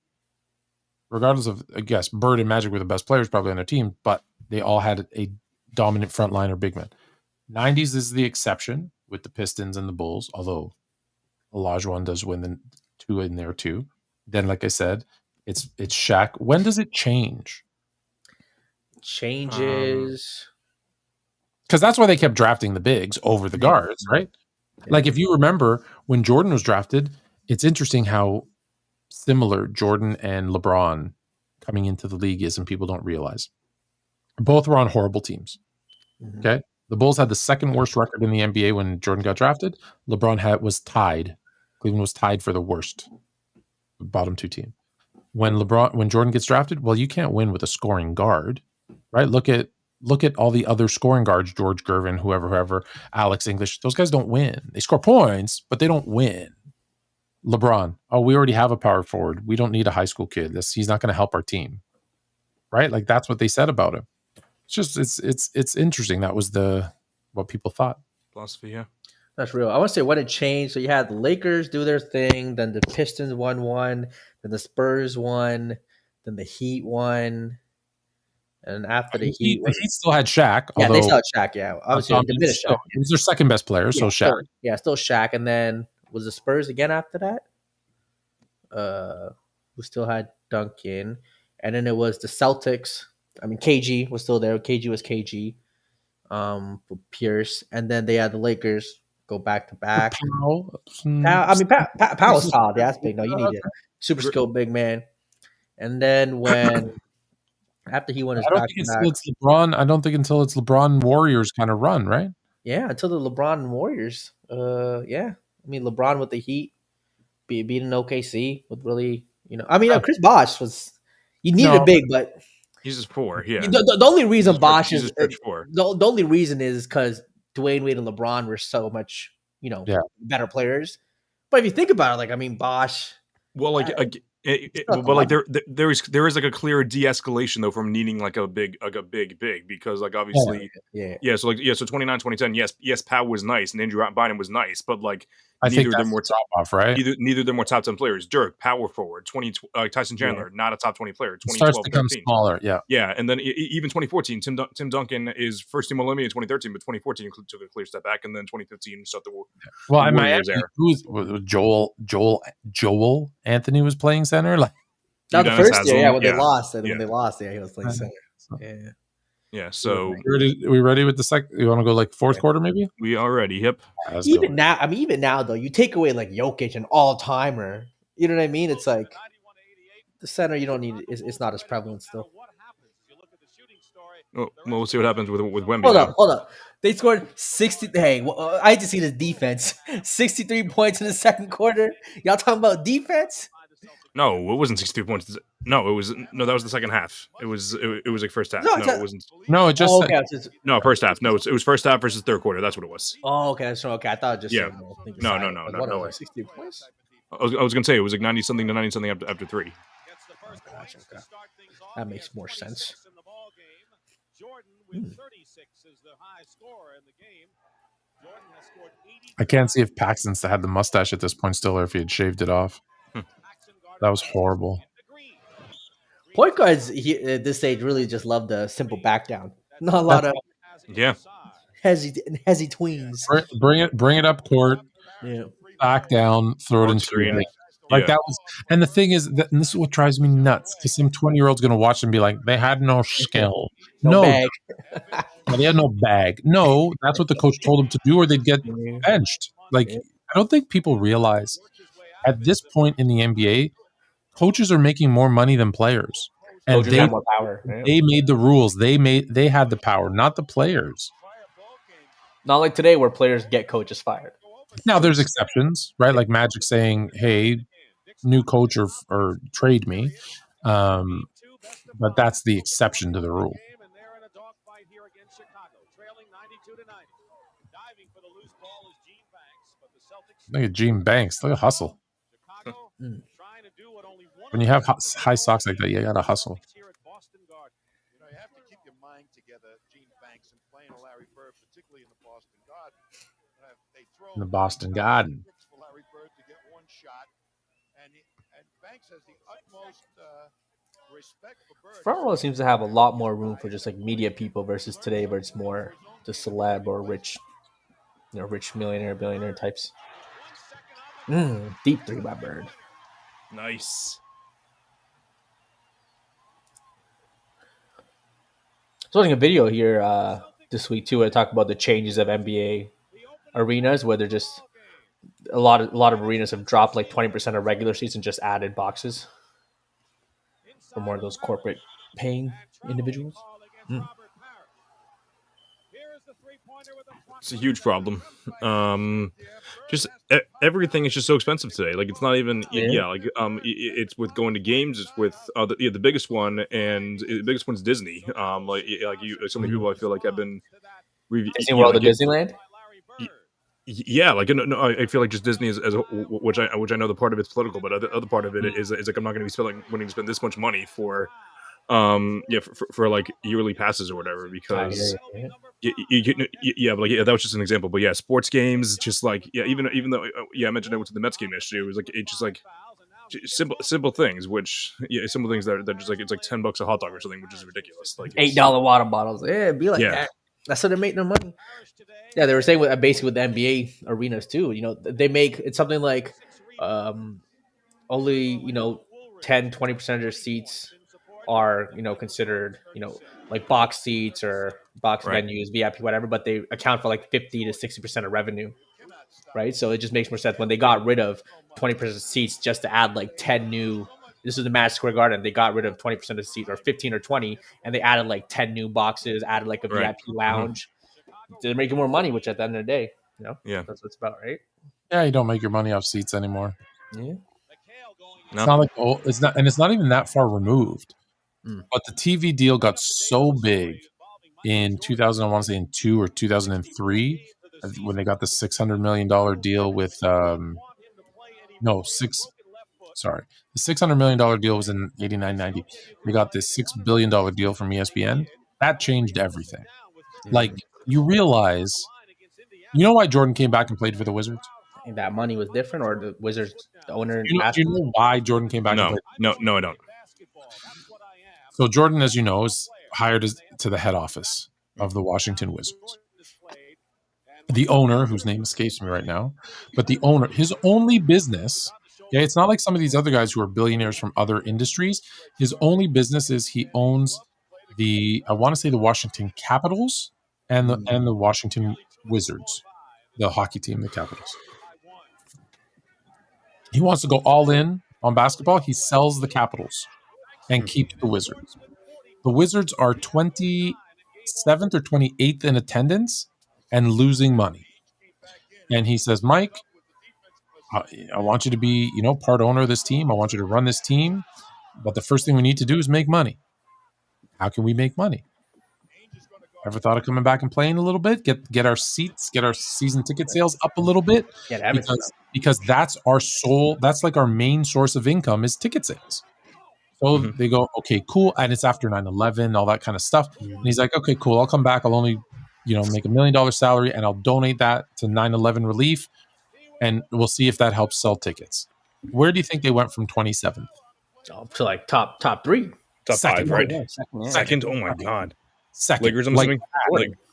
regardless of, I guess, Bird and Magic were the best players probably on their team, but they all had a dominant front line or big man. 90s is the exception with the Pistons and the Bulls, although Olajuwon does win the 2 in there too. Then, like I said, it's Shaq. When does it change? Changes. Because that's why they kept drafting the bigs over the guards, right? Yeah. Like if you remember when Jordan was drafted, it's interesting how similar Jordan and LeBron coming into the league is, and people don't realize. Both were on horrible teams. Okay. The Bulls had the second worst record in the NBA when Jordan got drafted. LeBron was tied. Cleveland was tied for the worst bottom 2 team. When Jordan gets drafted, well, you can't win with a scoring guard, right? Look at all the other scoring guards, George Gervin, whoever, Alex English. Those guys don't win. They score points, but they don't win. LeBron, we already have a power forward. We don't need a high school kid. He's not going to help our team, right? Like that's what they said about him. It's just it's interesting. That was what people thought. Philosophy, yeah. That's real. I want to say when it changed. So you had the Lakers do their thing, then the Pistons won one, then the Spurs won, then the Heat won, and after the Heat still had Shaq. Yeah, they still had Shaq. Yeah, obviously diminished Shaq. He was their second best player, so Shaq. Still Shaq, and then was the Spurs again after that? Who still had Duncan, and then it was the Celtics. I mean, KG was still there. KG was KG. For Pierce, and then they had the Lakers go back to back. Powell was solid. Yeah, that's big. No, you need a super skilled big man. And then when after he won his back to back, it's LeBron. I don't think until it's LeBron Warriors kind of run, right? Yeah, until the LeBron Warriors. Yeah. I mean, LeBron with the Heat beating OKC with really, Chris Bosh was. You needed a big, but he's just poor. Yeah. The only reason Bosh is the only reason is because Dwayne Wade and LeBron were so much, better players. But if you think about it, Bosh. Well, there is like a clear de-escalation though from needing like a big because like obviously so 29, 2010 yes Powell was nice and Andrew Bynum was nice, but like neither of them were top off, right? Neither of them were top 10 players. Dirk, power forward, Tyson Chandler, not a top 20 player. 2012, starts to become smaller, and then even 2014, Tim Duncan is first team All-NBA in 2013, but 2014 took a clear step back, and then 2015 started the Warriors era. Joel Anthony was playing center, like not the first year, when they lost, and when they lost, he was playing center. Yeah, so we ready with the second? You want to go like fourth quarter, maybe? We are ready. Yep. Even now, though, you take away like Jokic, an all timer. You know what I mean? It's like the center you don't need. It's not as prevalent still. Well, we'll see what happens with Wemby. Hold up. They scored 60. Hey, I hate to see this defense. 63 points in the second quarter. Y'all talking about defense? No, it wasn't 62 points. No, that was the second half. It was like first half. No, No, it wasn't. No, it just okay. No, first half. No, it was first half versus third quarter. That's what it was. Oh, okay. That's okay. I thought it just Yeah. said, No way. 60 points. I was gonna say it was like 90 something to 90 something after 3. Gotcha, okay. That makes more sense. I can't see if Paxton had the mustache at this point still, or if he had shaved it off. That was horrible. Point guards at this stage really just love the simple back down. Not a lot of hezzy tweens. Bring it up court. Yeah. Back down, throw it into screen. Like that was, and the thing is that, and this is what drives me nuts, because some 20-year-old's going to watch and be like, they had no skill, no bag. They had no bag. No, that's what the coach told them to do, or they'd get benched. Like, I don't think people realize at this point in the NBA, coaches are making more money than players, and Coaches have more power. They made the rules. They had the power, not the players. Not like today, where players get coaches fired. Now there's exceptions, right? Like Magic saying, "Hey, new coach or trade me," but that's the exception to the rule. Look at Gene Banks. Look at hustle. When you have high socks like that, you gotta hustle. You have to keep your mind together, Gene Banks, and playing a Larry Bird, particularly in the Boston Garden. They throw In the Boston Garden. For Larry Bird to get one shot, and Banks has the utmost respect for Bird. Front row seems to have a lot more room for just like media people versus today, where it's more the celeb or rich, rich millionaire, billionaire types. Deep three by Bird. Nice. So watching a video here this week too, where I talk about the changes of NBA arenas, where they're just a lot of arenas have dropped like 20% of regular seats and just added boxes for more of those corporate paying individuals. It's a huge problem. Just everything is just so expensive today. Like it's not even it's with going to games. It's with the biggest one, and the biggest one's Disney. So many people I feel like have been Disney World or Disneyland. Yeah, like no, I feel like just Disney is which I know the part of it's political, but other part of it is like I'm not going to be willing to spend this much money for for like yearly passes or whatever, because that was just an example. But yeah, sports games, just like even though I mentioned I went to the Mets game yesterday, it was like it's just like simple things, which simple things that just like it's like $10 a hot dog or something, which is ridiculous. Like $8 water bottles, it'd be like that. That's how they make their money. Yeah, they were saying basically with the NBA arenas too. They make it's something like only 10-20% of their seats are considered like box seats or box venues, VIP, whatever, but they account for like 50 to 60% of revenue, right? So it just makes more sense when they got rid of 20% of seats just to add like 10 new. This is the Madison Square Garden. They got rid of 20% of the seats, or 15 or 20, and they added like 10 new boxes, added like a VIP lounge. They're making more money, which at the end of the day, that's what it's about, right? Yeah, you don't make your money off seats anymore. Yeah. It's not like it's not even that far removed. But the TV deal got so big in 2000, I want to say in 2 or 2003, when they got the $600 million deal with the $600 million deal was in 89-90. They got this $6 billion deal from ESPN. That changed everything. Like, you realize, why Jordan came back and played for the Wizards? And that money was different, or the Wizards, the owner? Do you know why Jordan came back? No, I don't. So Jordan, as you know, is hired to the head office of the Washington Wizards. The owner, whose name escapes me right now, but the owner, his only business, it's not like some of these other guys who are billionaires from other industries. His only business is he owns the Washington Capitals and the Washington Wizards, the hockey team, the Capitals. He wants to go all in on basketball. He sells the Capitals and keeps the Wizards. The Wizards are 20 27th or 28th in attendance and losing money. And he says, Mike, I want you to be, part owner of this team. I want you to run this team. But the first thing we need to do is make money. How can we make money? Ever thought of coming back and playing a little bit? Get our seats, get our season ticket sales up a little bit? Because that's our sole, that's like our main source of income is ticket sales. So they go, okay, cool. And it's after 9/11, all that kind of stuff. And he's like, okay, cool. I'll come back. I'll only, make $1 million salary and I'll donate that to 9/11 relief. And we'll see if that helps sell tickets. Where do you think they went from 27th? To like top 3. Top Second, 5, right? Yeah. Second. Oh my God. Second. Lakers, I'm assuming.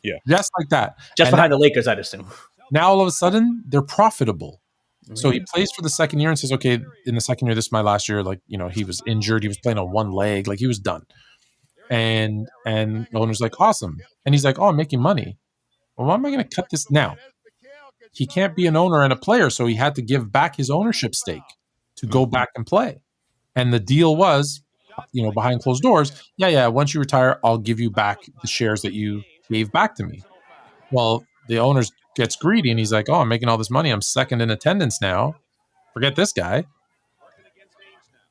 Yeah. Just like that. Just behind the Lakers, I'd assume. Now all of a sudden they're profitable. So he plays for the second year and says, okay, in the second year, this is my last year. He was injured. He was playing on one leg. He was done. And the owner's like, awesome. And he's like, oh, I'm making money. Well, why am I going to cut this now? He can't be an owner and a player. So he had to give back his ownership stake to go back and play. And the deal was, behind closed doors. Yeah. Once you retire, I'll give you back the shares that you gave back to me. Well, the owner gets greedy and he's like, oh, I'm making all this money. I'm second in attendance now. Forget this guy.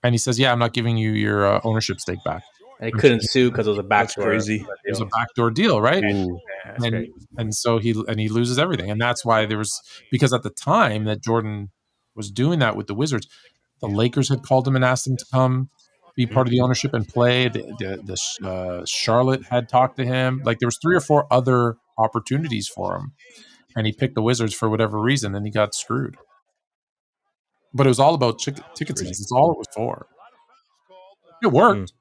And he says, yeah, I'm not giving you your ownership stake back. And he couldn't sue because it was a backdoor. Crazy. It was a backdoor deal, right? Yeah, and so he loses everything. And that's why because at the time that Jordan was doing that with the Wizards, the Lakers had called him and asked him to come be part of the ownership and play. The Charlotte had talked to him. There was 3 or 4 other opportunities for him. And he picked the Wizards for whatever reason, and he got screwed. But it was all about ticket sales. That's all it was for. It worked.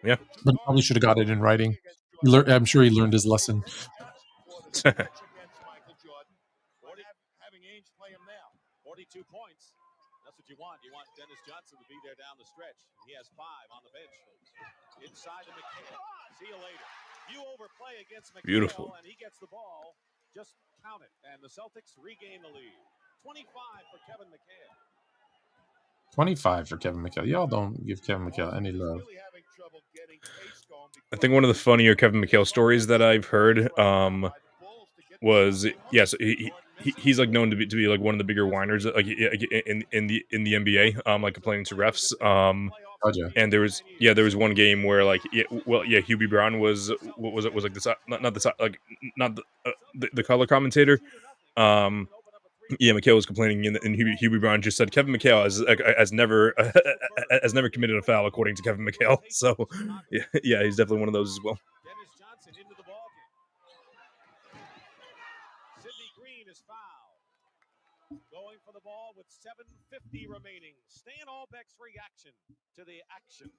Yeah. But he probably should have got it in writing. I'm sure he learned his lesson. Having Ainge play him now. 42 points. That's what you want. You want Dennis Johnson to be there down the stretch. He has 5 on the bench. Inside the McHale. See you later. You overplay against McHale. Beautiful. And he gets the ball. Just count it. And the Celtics regain the lead. 25 for Kevin McHale. 25 for Kevin McHale. Y'all don't give Kevin McHale any love. I think one of the funnier Kevin McHale stories that I've heard was he's known to be one of the bigger whiners in the NBA, complaining to refs. And there was one game where Hubie Brown was the color commentator. McHale was complaining, and Hubie Brown just said Kevin McHale has never committed a foul according to Kevin McHale. So yeah, he's definitely one of those as well. Dennis Johnson into the ball game. Sidney Green is fouled. Going for the ball with 7:50 remaining. Stan Albeck's reaction to the action.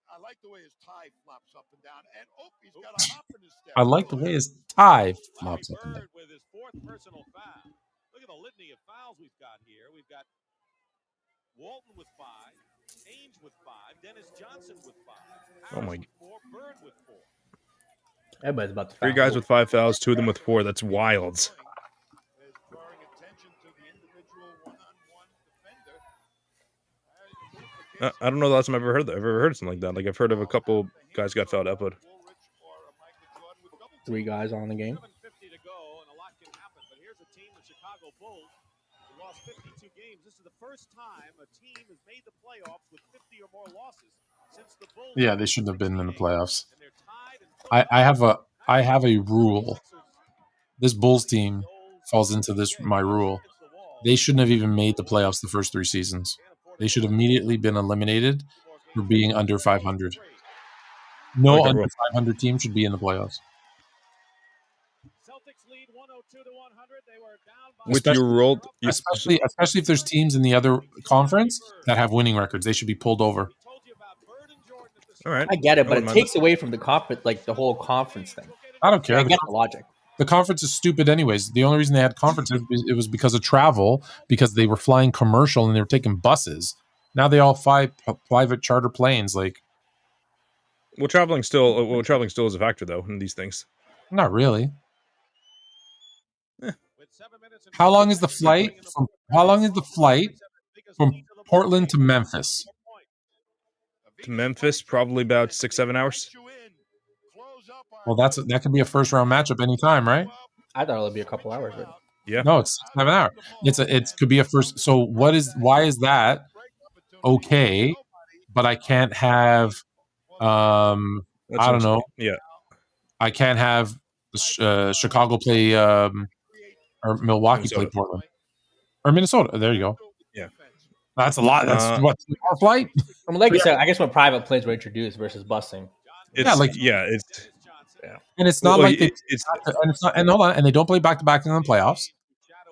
I like the way his tie flops up and down, and he's got a hop in his step. I like the way his tie flops up and down. With his 4th personal foul. Look at the litany of fouls we've got here. We've got Walton with 5, Ainge with 5, Dennis Johnson with 5, Harris with 4, Bird with 4. Everybody's about to 3 guys with 5 fouls, 2 of them with 4. That's wild. Drawing attention to the individual one-on-one defender. I don't know the last time I've ever heard something like that. I've heard of a couple guys got fouled out, but 3 guys on the game. 7:50 to go, and a lot can happen. But here's a team, the Chicago Bulls, who lost 52 games. This is the first time a team has made the playoffs with 50 or more losses since the Bulls. Yeah, they shouldn't have been in the playoffs. I have a rule. This Bulls team falls into my rule. They shouldn't have even made the playoffs the first 3 seasons. They should have immediately been eliminated for being under 500. No under 500 team should be in the playoffs. Celtics lead 102 to 100. They were down by with your roll, especially if there's teams in the other conference that have winning records, they should be pulled over. All right, I get it, but it takes away from the conference, the whole conference thing. I don't care. I get the logic. The conference is stupid anyways. The only reason they had conferences, it was because of travel, because they were flying commercial and they were taking buses. Now they all fly private charter planes. Traveling still is a factor though in these things. Not really. How long is the flight from Portland to Memphis? to Memphis, probably about 6-7 hours. Well, that could be a first round matchup anytime, right? I thought it would be a couple hours, but Yeah. No, it's 6-7 hours. It could be a first. So why is that okay? But I can't have I don't know. Yeah. I can't have Chicago play or Milwaukee play Minnesota. Portland or Minnesota. There you go. Yeah. That's a lot. That's what 2-hour flight. I mean, like you said, I guess when private planes were introduced versus busing. It's, and it's not like and hold on, and they don't play back to back in the playoffs,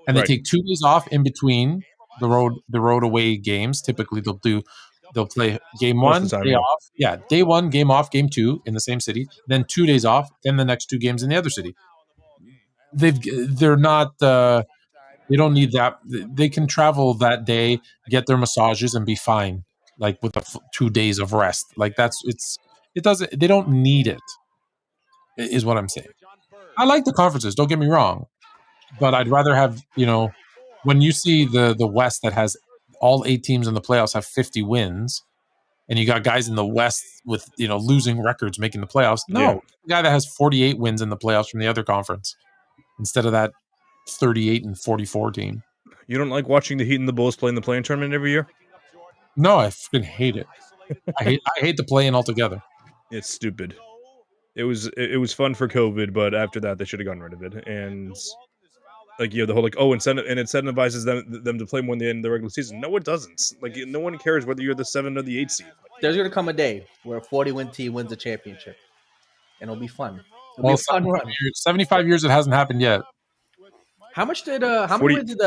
and they take 2 days off in between the road away games. Typically, they'll play game one, day off. Yeah, day one, game off, game two in the same city, then 2 days off, then the next 2 games in the other city. They're not. They don't need that. They can travel that day, get their massages, and be fine. Like with the 2 days of rest. Like it doesn't. They don't need it. Is what I'm saying. I like the conferences. Don't get me wrong, but I'd rather have when you see the West that has all 8 teams in the playoffs have 50 wins, and you got guys in the West with losing records making the playoffs. No, the guy that has 48 wins in the playoffs from the other conference instead of that 38 and 44 team. You don't like watching the Heat and the Bulls play in the play-in tournament every year? No, I freaking hate it. I hate the play-in altogether. It's stupid. It was fun for COVID, but after that they should have gotten rid of it. And the whole incentivizes them to play more in the end of the regular season. No, it doesn't. Like no one cares whether you're the 7 or the 8 seed. There's gonna come a day where a 40-win team wins a championship, and it'll be fun. It'll be a fun run. 75 years it hasn't happened yet. How much did how many wins did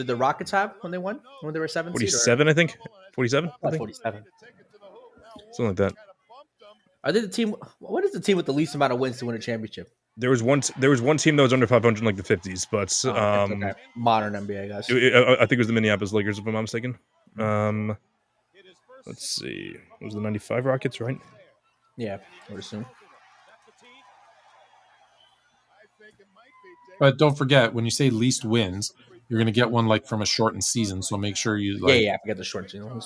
the Rockets have when they won? When they were 7 seed? 47, I think. 47. I think. 47. Something like that. Are they the team? What is the team with the least amount of wins to win a championship? There was one team that was under 500 in like the 50s, but okay. Modern NBA guys. I think it was the Minneapolis Lakers, if I'm not mistaken. Let's see. It was the 95 Rockets, right? Yeah, I would assume. But don't forget, when you say least wins, you're going to get one like from a shortened season. So make sure you I forget the shortened season.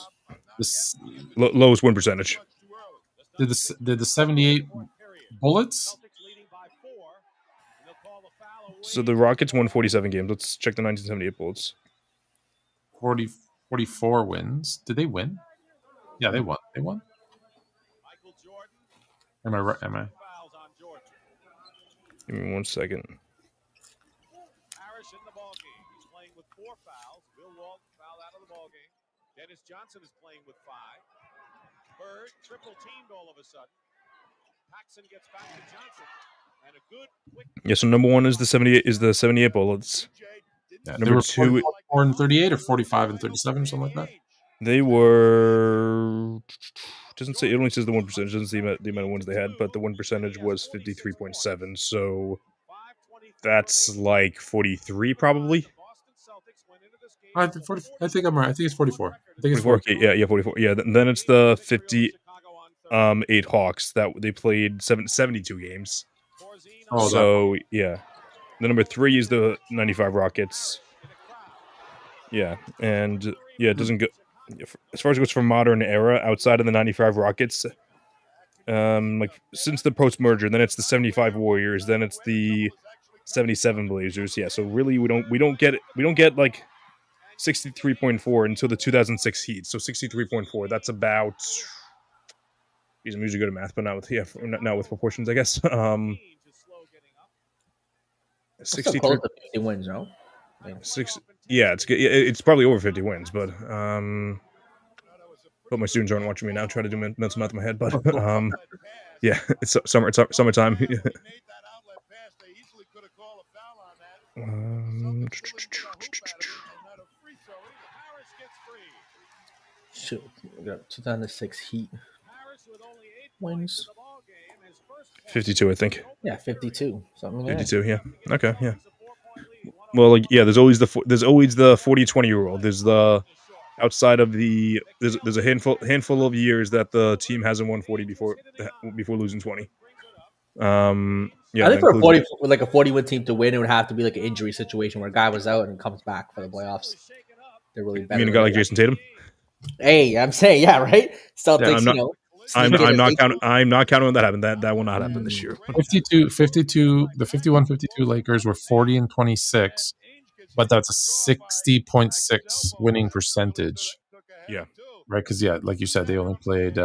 This lowest win percentage. Did the 78 Bullets? So the Rockets won 47 games. Let's check the 1978 Bullets. 44 wins. Did they win? Yeah, they won. They won. Am I right? Am I? Give me 1 second. In the ball game. He's playing with 4 fouls. Bill Walton fouled out of the ball game. Dennis Johnson is playing with 5. Bird triple teamed all of a sudden. Paxson gets back to Johnson. And a good quick. Yeah, so number 1 is the 78 Bullets. Yeah, number 2 4 and 38 or 45 and 37 or something like that. They were doesn't say, it only says the 1%, doesn't say the amount of wins they had, but the win percentage was 53.7, so that's like 43 probably. I think I'm right. I think it's 44. I think it's 44. Okay, yeah, 44. Yeah, then it's the 58 Hawks that they played 72 games. Oh, so yeah, the number 3 is the 95 Rockets. Yeah, and yeah, it doesn't go as far as it goes for modern era outside of the 95 Rockets. Like since the post merger, then it's the 75 Warriors, then it's the 77 Blazers. Yeah, so really we don't get like 63.4 until the 2006 Heat. So 63.4. That's about. I'm usually good at math, but not with proportions, I guess. 63 50 wins, no? Yeah, it's probably over 50 wins, but hope my students aren't watching me now. Try to do mental math in my head, but yeah, it's summertime. Shoot, we got 2006 Heat wins. 52, I think. Yeah, 52. Something like 52, yeah. Okay, yeah. Well, like, yeah, there's always the 40-20 rule. There's the outside of the there's a handful of years that the team hasn't won 40 before losing 20. Yeah, I think for a 40-win team to win, it would have to be like an injury situation where a guy was out and comes back for the playoffs. They're really better. You mean a guy like Jason Tatum? Hey, I'm saying, yeah, right? Celtics, I'm not counting. I'm not counting on that happening. That will not happen this year. 52. The 51-52 Lakers were 40-26, but that's a 60.6 winning percentage. Yeah. Right, because like you said, they only played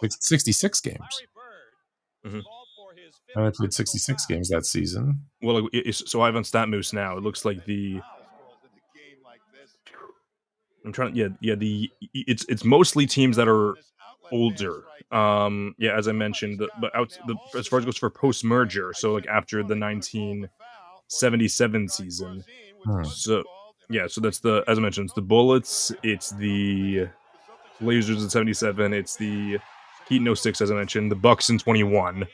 66 games. Mhm. I only played 66 games that season. Well, so I have on StatMoose now. It looks like I'm trying. Yeah. It's mostly teams that are older. Yeah, as I mentioned, but as far as it goes for post merger, so like after the 1977 season. So yeah, so that's as I mentioned, it's the Bullets, it's the Blazers in 77, it's the Heat in 06, as I mentioned, the Bucks in 21,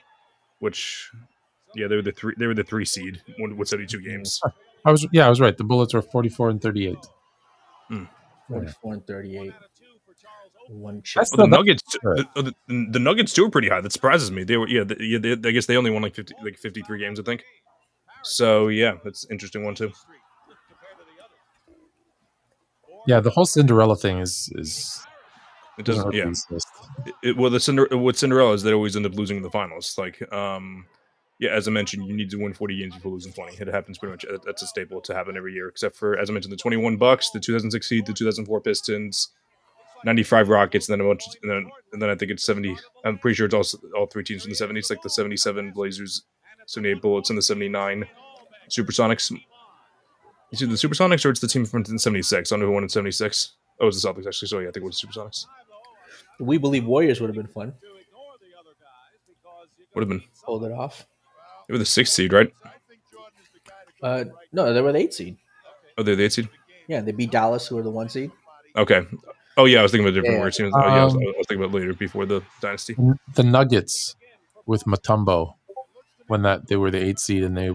which they were the 3 seed with 72 games. I was right. The Bullets were 44-38. 44-38. One chip. That's The Nuggets, the Nuggets too are pretty high. That surprises me. They were I guess they only won like 53 games, I think. So yeah, that's an interesting one too. Yeah, the whole Cinderella thing is it doesn't. Yeah, with Cinderella is they always end up losing in the finals. Like, yeah, as I mentioned, you need to win 40 games before losing 20. It happens pretty much. That's a staple to happen every year, except for, as I mentioned, the 21 Bucks, the 2006 Heat, the 2004 Pistons, 95 Rockets, and then and then I think it's 70. I'm pretty sure it's also all 3 teams from the 70s, like the 77 Blazers, 78 Bullets, and the 79 Supersonics. You see the Supersonics, or it's the team from 76? I don't know who won in 76. Oh, it was the Celtics, actually. So yeah, I think it was the Supersonics. We Believe Warriors would have been fun. Would have been. Hold it off. They were the 6th seed, right? No, they were the 8th seed. Oh, they're the 8th seed? Yeah, they beat Dallas, who were the 1 seed. Okay. Oh, yeah, I was thinking about different Warriors teams. I was thinking about later, before the dynasty. The Nuggets with Mutombo, when they were the 8th seed, and they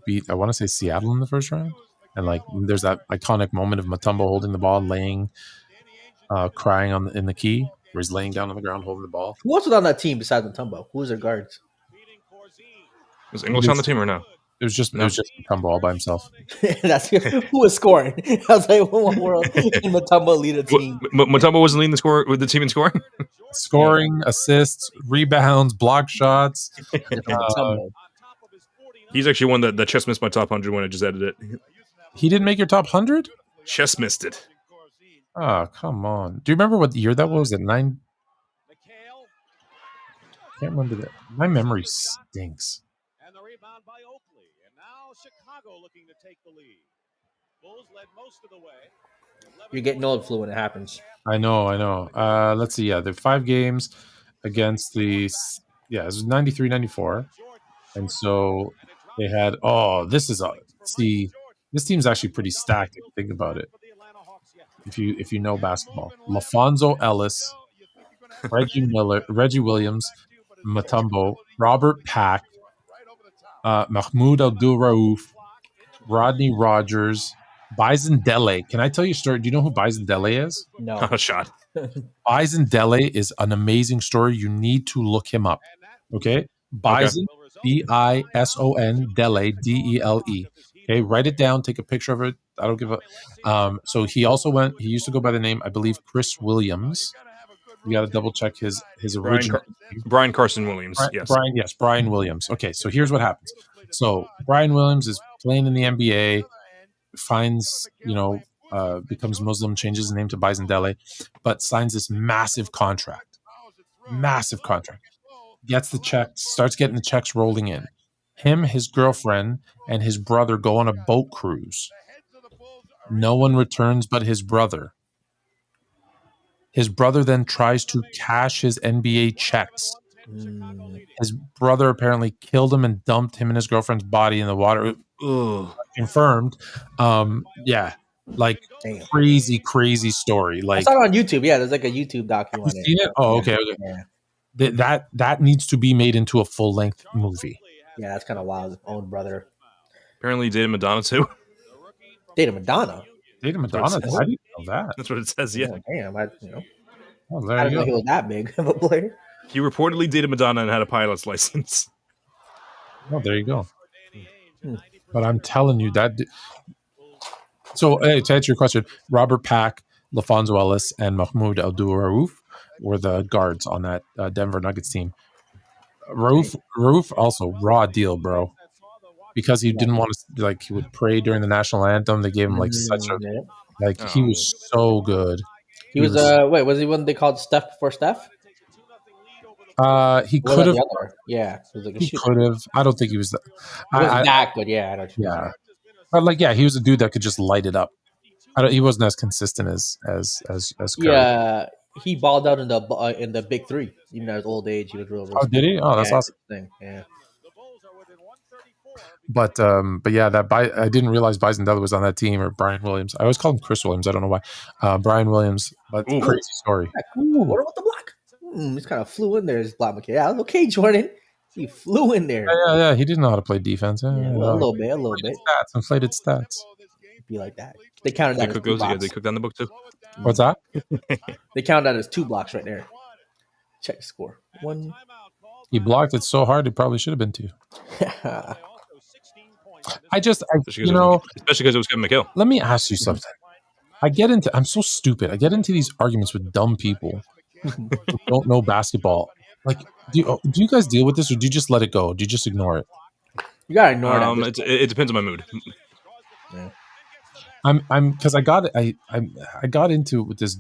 beat, I want to say, Seattle in the first round. And like, there's that iconic moment of Mutombo holding the ball, crying in the key, where he's laying down on the ground holding the ball. Who else was on that team besides Mutombo? Who was their guards? Was English on the team or no? It was just Mutombo all by himself. That's who was scoring. I was like, what world can Mutombo lead a team? Mutombo wasn't leading the team in scoring? Scoring, assists, rebounds, block shots. He's actually one that Chess missed my top 100 when I just added it. He didn't make your top 100? Chess missed it. Oh, come on. Do you remember what year that was? At 9? Can't remember that. My memory stinks. And the rebound by Oakley. And now Chicago looking to take the lead. Bulls led most of the way. You're getting old, Flu, when it happens. I know. Let's see. Yeah, there are 5 games against the... Yeah, it was 93-94. And so they had... Oh, this team's actually pretty stacked if you think about it. If you know basketball. LaFonso Ellis, Reggie Williams, Mutombo, Robert Pack, Mahmoud Abdul-Rauf, Rodney Rogers, Bison Dele. Can I tell you a story? Do you know who Bison Dele is? No. Not a shot. Bison Dele is an amazing story. You need to look him up. Okay? Bison, Bison, Dele, Dele. Okay, write it down. Take a picture of it. I don't give a. So he used to go by the name, I believe, Chris Williams. You got to double check his original. Brian Carson Williams. Brian Williams. Okay, so here's what happens. So Brian Williams is playing in the NBA, finds, becomes Muslim, changes his name to Bison Dele, but signs this massive contract. Gets the checks, starts getting the checks rolling in. Him, his girlfriend, and his brother go on a boat cruise. No one returns but his brother. His brother then tries to cash his NBA checks. His brother apparently killed him and dumped him and his girlfriend's body in the water. Confirmed. Crazy story. Like, I saw it on YouTube. Yeah, there's like a YouTube documentary. You seen it? Oh, okay. Yeah. That needs to be made into a full-length movie. Yeah, that's kind of wild. His own brother. Apparently dated Madonna too. Dated Madonna? Dated Madonna? I didn't know that. That's what it says, yeah. Damn, I there didn't know he was that big of a player. He reportedly dated Madonna and had a pilot's license. Oh, there you go. But I'm telling you that... So, to answer your question, Robert Pack, LaFonso Ellis, and Mahmoud Abdul-Rauf were the guards on that Denver Nuggets team. Roof also raw deal, bro. Because he didn't want to, like, he would pray during the national anthem. They gave him like such a he was so good. He was was he one they called Steph before Steph? He could have. Yeah, he was like he could have. I don't think he was. That good. Yeah, I don't. Yeah, but like, yeah, he was a dude that could just light it up. He wasn't as consistent as Curry. Yeah, he balled out in the big three. Even at his old age, he was real. Oh, did he? Oh, that's awesome. Yeah. But yeah, I didn't realize Bison Dele was on that team, or Brian Williams. I always call him Chris Williams. I don't know why. Brian Williams, but crazy story. What about the block? He's kind of flew in there. His block. Yeah, okay, Jordan. He flew in there. Yeah. He didn't know how to play defense. A little bit. Inflated stats. Be like that. They counted that. They cooked down the book too. What's that? They counted that as 2 blocks right there. Check the score. 1. He blocked it so hard, it probably should have been 2. especially because it was Kevin McHale. Let me ask you something. I'm so stupid. I get into these arguments with dumb people who don't know basketball. Like, do you guys deal with this, or do you just let it go? Do you just ignore it? You gotta ignore it. It depends on my mood. Yeah. I'm because I got into with this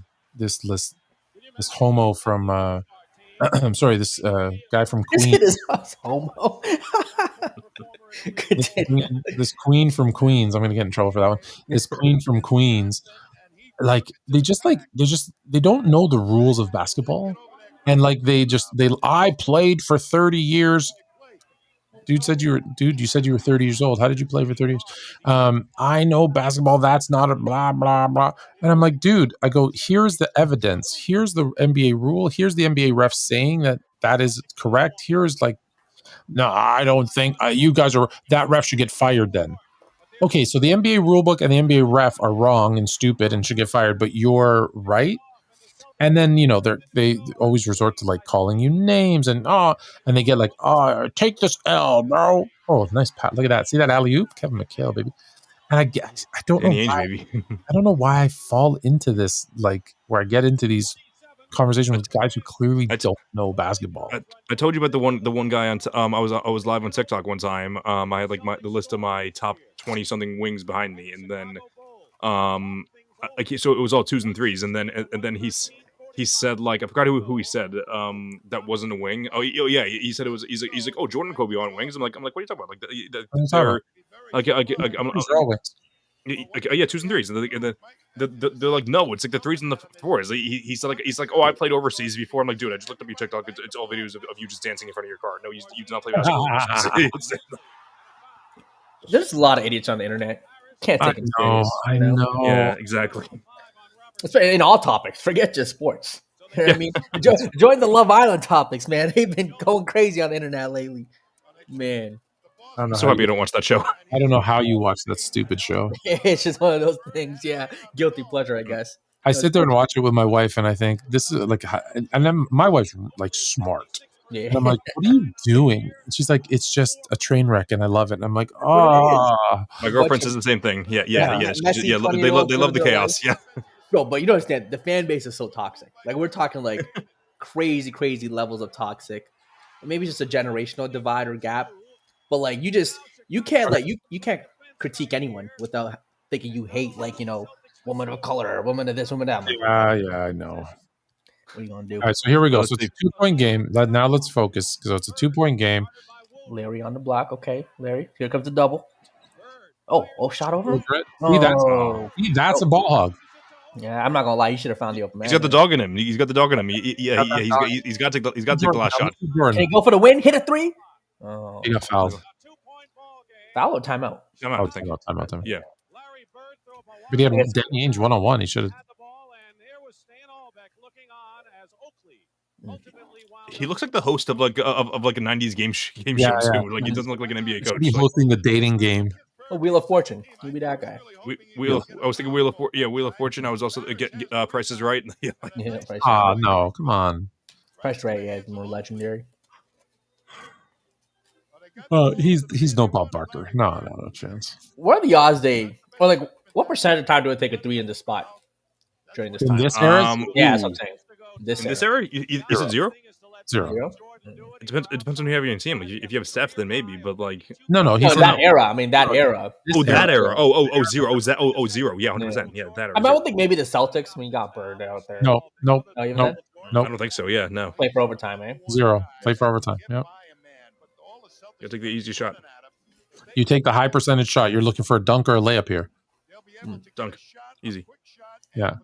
homo from I'm sorry, this guy from Queens. This homo. This queen from Queens. I'm gonna get in trouble for that one. This queen from Queens, like they don't know the rules of basketball, and like I played for 30 years. You said you were 30 years old. How did you play for 30 years? I know basketball. That's not a blah, blah, blah. And I'm like, dude, I go, here's the evidence. Here's the NBA rule. Here's the NBA ref saying that is correct. Here's like, no, I don't think you guys are, that ref should get fired then. Okay, so the NBA rulebook and the NBA ref are wrong and stupid and should get fired, but you're right. And then, they always resort to like calling you names and they get like, take this L, bro. Oh, nice pat. Look at that. See that alley-oop? Kevin McHale, baby. And I don't know why, I don't know why I fall into this, like where I get into these conversations with guys who clearly don't know basketball. I told you about the one guy on I was live on TikTok one time. I had like the list of my top 20 something wings behind me, and then so it was all 2s and 3s, and then he said, like, I forgot who he said that wasn't a wing. Oh yeah, he said it was. He's like, oh, Jordan and Kobe on wings. I'm like, what are you talking about? Like, yeah, 2s and 3s, and they're like, no, it's like the 3s and the 4s. He's like, oh, I played overseas before. I'm like, dude, I just looked up your TikTok. It's all videos of you just dancing in front of your car. No, you do not play basketball. There's a lot of idiots on the internet. Can't take it serious. I know. Yeah, exactly. In all topics, forget just sports. You know what I mean? Join the Love Island topics, man. They've been going crazy on the internet lately, man. I'm so happy you don't watch that show. I don't know how you watch that stupid show. It's just one of those things. Yeah, guilty pleasure, I guess. I sit there and watch it with my wife, and I think this is like, and then my wife's like smart. Yeah. And I'm like, what are you doing? And she's like, it's just a train wreck, and I love it. And I'm like, oh. My girlfriend says the same thing. Yeah. They love the chaos. Yeah. Bro, but you don't understand. The fan base is so toxic. Like, we're talking like crazy levels of toxic. Maybe just a generational divide or gap. But like, you can't critique anyone without thinking you hate, like, woman of color, woman of this, woman of that. Yeah, I know. What are you gonna do? All right, so here we go. So it's a 2-point game. Now let's focus, because it's a 2-point game. Larry on the block. Okay, Larry. Here comes the double. Oh, shot over. That's a ball hog. Yeah, I'm not gonna lie. You should have found the open man. He's got the dog in him. He's got the dog in him. He's got to take the last shot. Can he go for the win? Hit a 3. Oh, he got fouled. Foul or timeout? Timeout. Yeah. But he had Danny Ainge 1-on-1. He should have. He looks like the host of like a '90s game show too. Like, he doesn't look like an NBA coach. He's hosting the dating game. Wheel of Fortune. He'll be that guy. I was thinking Wheel of Fortune. I was also get Price is Right. Yeah, Price is Right. No, come on. Price is Right. Yeah, is more legendary. He's no Bob Barker. No chance. What are the odds or like what percentage of time do it take a 3 in this spot during this time? In this era? Yeah, that's what I'm saying. This In this era. era, is it zero? Zero. It depends on who you have in your team. Like, if you have Steph, then maybe. But like, No, he No, said that era. I mean, that era. that era. Zero. Oh, is that? Oh, zero. Yeah, 100%. Yeah, that era. I mean, I don't think maybe the Celtics. I mean, got burned out there. Nope. Not even Nope. then? I don't think so. Yeah, no. Play for overtime, eh? Zero. Play for overtime. Yep. You take the easy shot. You take the high percentage shot. You're looking for a dunk or a layup here. Dunk. Easy. Yeah.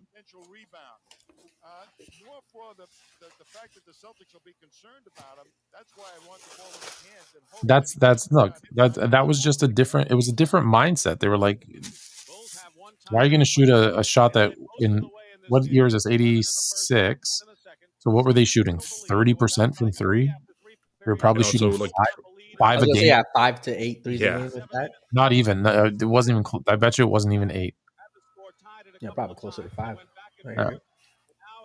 More for the fact that the Celtics will be concerned about him. That's why I want the ball in his hands. And That's look, that was just a different, it was a different mindset. They were like, why are you going to shoot a shot that in what year is this? 86. So what were they shooting? 30% from three? They were probably shooting like five a game. Yeah, 5 to 8 threes a game with that. Not even. It wasn't even close. I bet you it wasn't even 8. Yeah, probably closer to 5. Now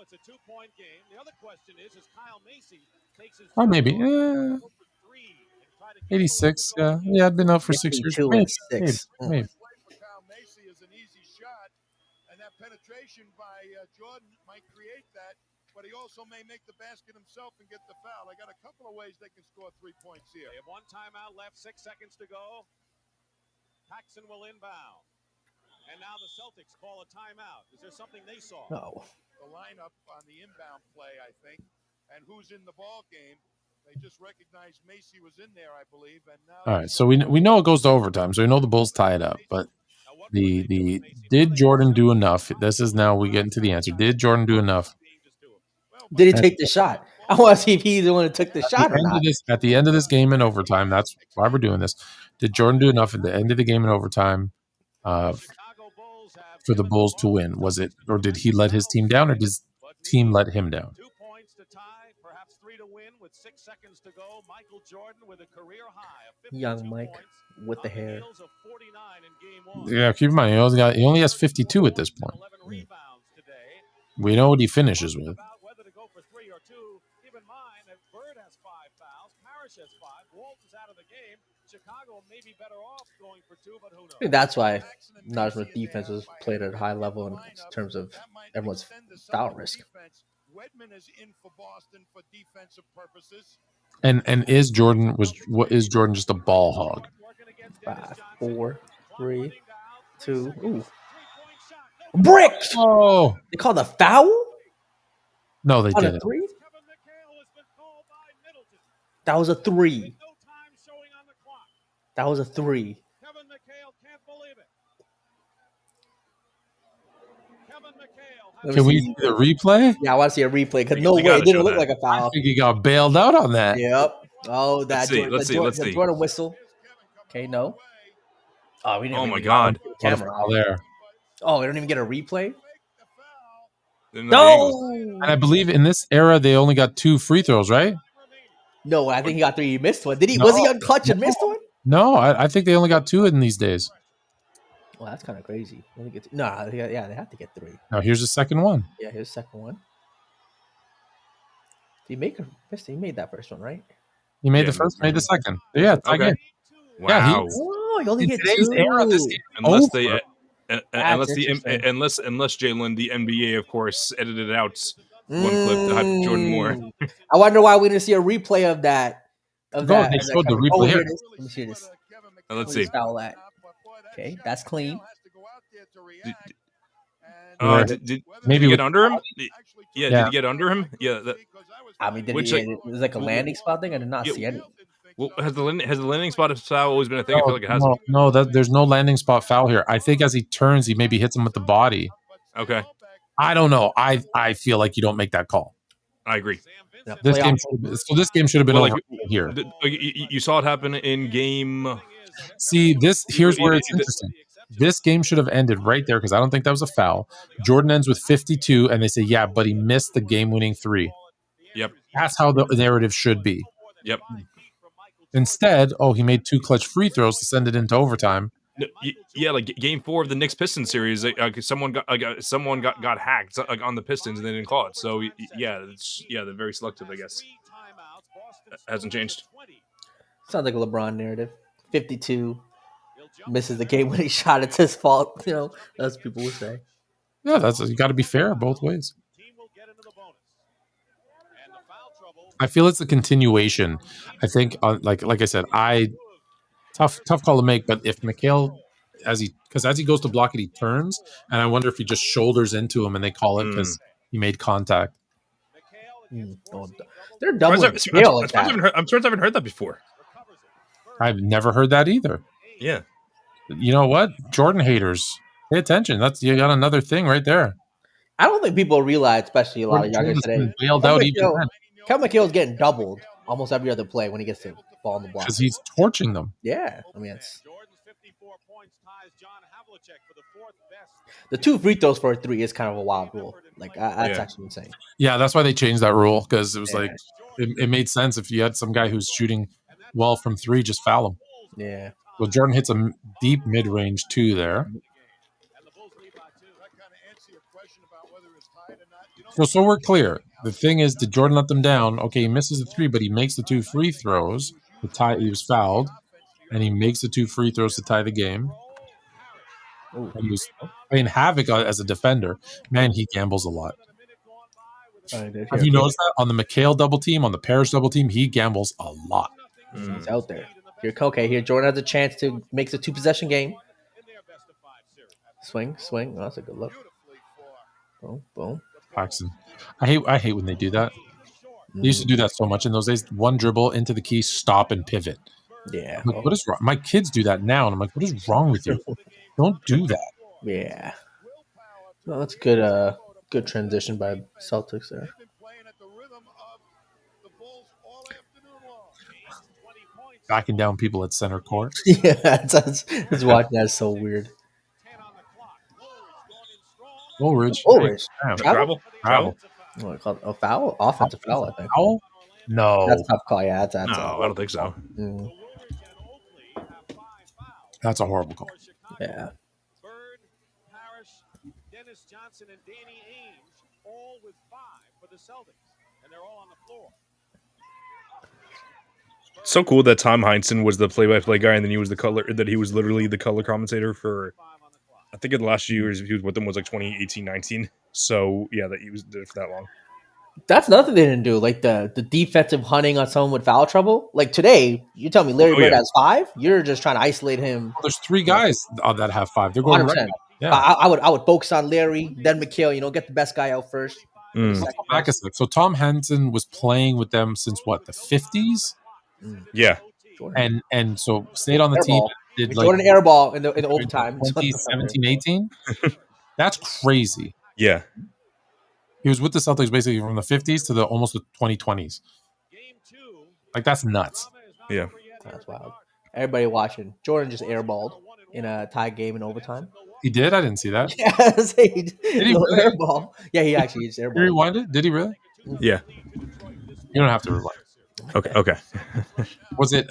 it's a 2-point game. The other question is Kyle Macy takes his maybe 86. Yeah, I'd been out for 6 years. Maybe. Kyle Macy is an easy shot, and that penetration by Jordan might create that, but he also may make the basket himself and get the foul. I got a couple of ways they can score 3 points here. They have one timeout left, 6 seconds to go. Paxson will inbound. And now the Celtics call a timeout. Is there something they saw? No. The lineup on the inbound play, I think, and who's in the ball game. They just recognized Macy was in there, I believe, and now. All right, so we know it goes to overtime, so we know the Bulls tie it up. But the did Jordan do enough? This is now we get into the answer. Did Jordan do enough? Did he take the shot? I want to see if he's the one who took the shot or not. At the end of this game in overtime, that's why we're doing this. Did Jordan do enough at the end of the game in overtime for the Bulls to win? Was it, or did he let his team down, or did his team let him down? 2 points to tie, perhaps 3 to win with 6 seconds to go. Michael Jordan with a career high of 52 Young Mike points with the hair. of 49 in game 1. Yeah, keep in mind he only has 52 at this point. 11 rebounds today. We know what he finishes with. About whether to go for 3 or 2. Keep in mind that Bird has 5 fouls, Parrish has 5, Walton's out of the game. Chicago may be better off going for 2, but who knows? I think that's why Najma's defense was played at a high level in terms of everyone's foul risk. Wedman is in for Boston for defensive purposes. And is Jordan just a ball hog? 5, 4, 3, 2. Ooh. Brick! Oh They called a foul? no, they On a didn't. 3? That was a 3. That was a 3. Kevin McHale can't believe it. Kevin McHale. Can we see the replay? Yeah, I want to see a replay because no way, it didn't look like a I foul. think he got bailed out on that. Yep. Oh, that Let's see. Jordan whistle. Okay, no. Oh, we didn't. Oh my God. Camera All there. Oh, we don't even get a replay. No. And I believe in this era they only got 2 free throws, right? No, I think he got 3. He missed one. Did he? No. Was he on clutch and missed one? No, I think they only got 2 in these days. Well, that's kind of crazy. They have to get 3. Now here's the second one. Yeah, here's the second one. Did he make he made that first one, right? He made the first, made the second. Yeah, it's Okay. again. Wow. Yeah, Oh, you only in get today's 2. era, this game unless over. they unless interesting. Jalen, the NBA, of course, edited out one clip to hype Jordan more. I wonder why we didn't see a replay of that. They showed the replay here. Let me see this. Let's see. Foul that. Okay, that's clean. Did Maybe he with- get under him? Yeah, did he get under him? Yeah. I mean, Which, it was like a landing spot thing. I did not see anything. Well, has the landing spot foul always been a thing? I feel like it hasn't. No, there's no landing spot foul here. I think as he turns, he maybe hits him with the body. Okay, I don't know. I feel like you don't make that call. I agree. Yeah, This game should have been Well, over here. You saw it happen in game. See, here's where it's interesting. This game should have ended right there because I don't think that was a foul. Jordan ends with 52, and they say, yeah, but he missed the game-winning 3. Yep. That's how the narrative should be. Yep. Instead, he made 2 clutch free throws to send it into overtime. Yeah, like game 4 of the Knicks Pistons series, someone got hacked on the Pistons and they didn't call it. So they're very selective, I guess. Hasn't changed. Sounds like a LeBron narrative. 52 misses the game when he shot. It's his fault. You know, that's what people would say. Yeah, you got to be fair both ways. I feel it's a continuation. I think, like I said, tough call to make. But if Mikhail, as he goes to block it, he turns, and I wonder if he just shoulders into him, and they call it because he made contact. Oh, they're doubling Mikhail like that. I'm surprised I haven't heard that before. I've never heard that either. Yeah. You know what, Jordan haters, pay attention. You got another thing right there. I don't think people realize, especially a lot of youngers today. Kel McHale's getting doubled almost every other play when he gets the ball in the block because he's torching them. Yeah, I mean it's the 2 free throws for a 3 is kind of a wild rule. Like that's actually insane. Yeah, that's why they changed that rule because it was like it made sense if you had some guy who's shooting well from 3, just foul him. Yeah. Well, Jordan hits a deep mid-range 2 there. So we're clear. The thing is, did Jordan let them down? Okay, he misses the 3, but he makes the 2 free throws to tie. He was fouled, and he makes the 2 free throws to tie the game. He was playing havoc as a defender. Man, he gambles a lot. Have you noticed that on the Mikhail double team, on the Parrish double team, he gambles a lot. He's out there. Here Jordan has a chance to make the 2-possession game. Swing. Oh, that's a good look. Boom. Paxson. I hate when they do that. They used to do that so much in those days. 1 dribble into the key, stop and pivot. Yeah. I'm like, what is wrong? My kids do that now, and I'm like, what is wrong with you? Don't do that. Yeah. No, that's good. Good transition by Celtics there. Backing down people at center court. Yeah, that's watching that is so weird. Woolridge. Travel. What, called a foul? Offensive foul, I think. Foul? No. That's a tough call. Yeah, that's no, I don't think so. That's a horrible call. Yeah. Bird, Parrish, Dennis Johnson, and Danny Ainge, all with 5 for the Celtics, and they're all on the floor. So cool that Tom Heinsohn was the play-by-play guy, and then he was literally the color commentator for, I think in the last few years he was with them was like 2018-19. So yeah, that he was there for that long. That's another thing they didn't do, like the defensive hunting on someone with foul trouble. Like today, you tell me Larry Bird has 5. You're just trying to isolate him. Well, there's 3 guys that have 5. They're going right now. Yeah. I would focus on Larry, then Mikhail. Get the best guy out first. Back a sec. So Tom Henson was playing with them since what, the 50s? Yeah. And so stayed on the team. Did Jordan airball in the overtime. 2017, 18? That's crazy. Yeah. He was with the Celtics basically from the 50s to almost the 2020s. Like, that's nuts. Yeah. That's wild. Everybody watching. Jordan just airballed in a tie game in overtime. He did? I didn't see that. Yes, did he really? Airball. Yeah, he actually just airballed. Did he rewind it? Did he really? Yeah. You don't have to rewind. Okay. Was it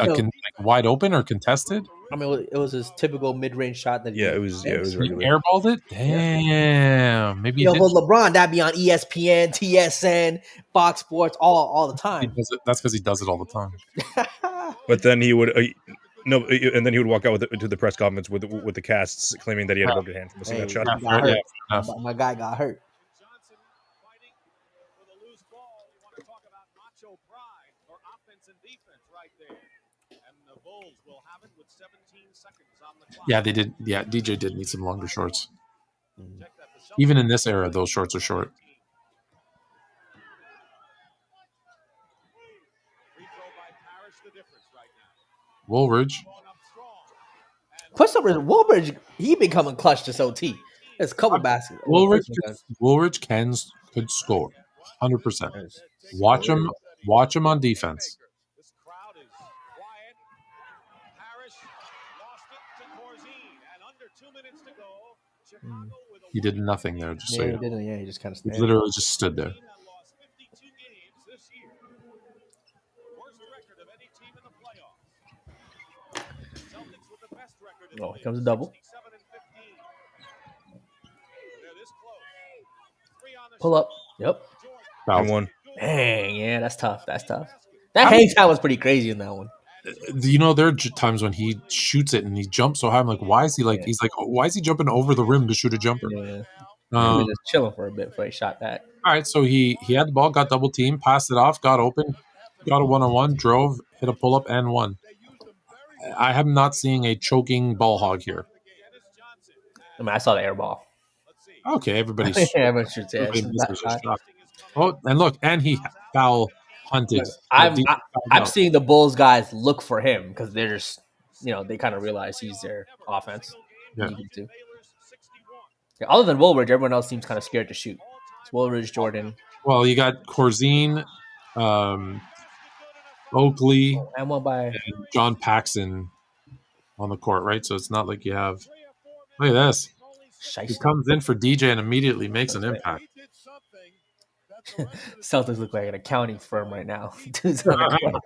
wide open or contested? I mean, it was his typical mid-range shot that. It was. He airballed it. Damn. Maybe. But LeBron, that'd be on ESPN, TSN, Fox Sports, all the time. That's because he does it all the time. But then he would. And then he would walk out to the press conference with the casts claiming that he had a broken hand from missing that shot. My guy got hurt. Johnson fighting with a loose ball. You want to talk about macho pride or offense and defense right there. And the Bulls will have it with 17 seconds on the clock. Yeah, they did. Yeah, DJ did need some longer shorts. Even in this era, those shorts are short. Woolridge. Woolridge, he becoming clutch to OT. There's a couple baskets. Woolridge could score 100%. Watch him on defense. This crowd is quiet. Parrish lost it to Corzine, and under 2 minutes to go, Chicago with a He did nothing there. Just he didn't. Yeah, he just kind of he literally just stood there. lost 52 games this year. Worst record of any team in the playoffs. Celtics with the best record in here comes a double. 67 and 15. They're this close. 3 on the Pull up. Yep. Foul one. Dang, yeah, that's tough. That hang time was pretty crazy in that one. There are times when he shoots it and he jumps so high. I'm like, why is he he's like, why is he jumping over the rim to shoot a jumper? Yeah. He was just chilling for a bit before he shot that. All right, so he had the ball, got double teamed, passed it off, got open, Got a one-on-one, drove, hit a pull-up, and won. I am not seeing a choking ball hog here. I mean, I saw the air ball. Okay, everybody's Everyone shoots it. everybody misses a shot. Oh, and look, and he foul hunted. I'm seeing the Bulls guys look for him because they're just, they kind of realize he's their offense. Yeah. Yeah, other than Woolridge, everyone else seems kind of scared to shoot. It's Woolridge, Jordan. Well, you got Corzine, Oakley, and one by John Paxson on the court, right? So it's not like you have. Look at this. He comes in for DJ and immediately makes an impact. Celtics look like an accounting firm right now. Dude's on the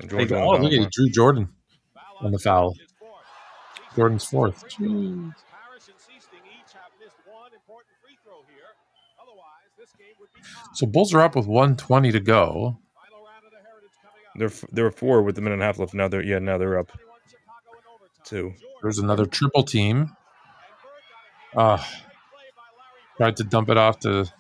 look at Drew Jordan on the foul. Jordan's fourth. Jeez. So Bulls are up with 1:20 to go. There were 4 with a minute and a half left. Now they're up 2. There's another triple team. Tried to dump it off to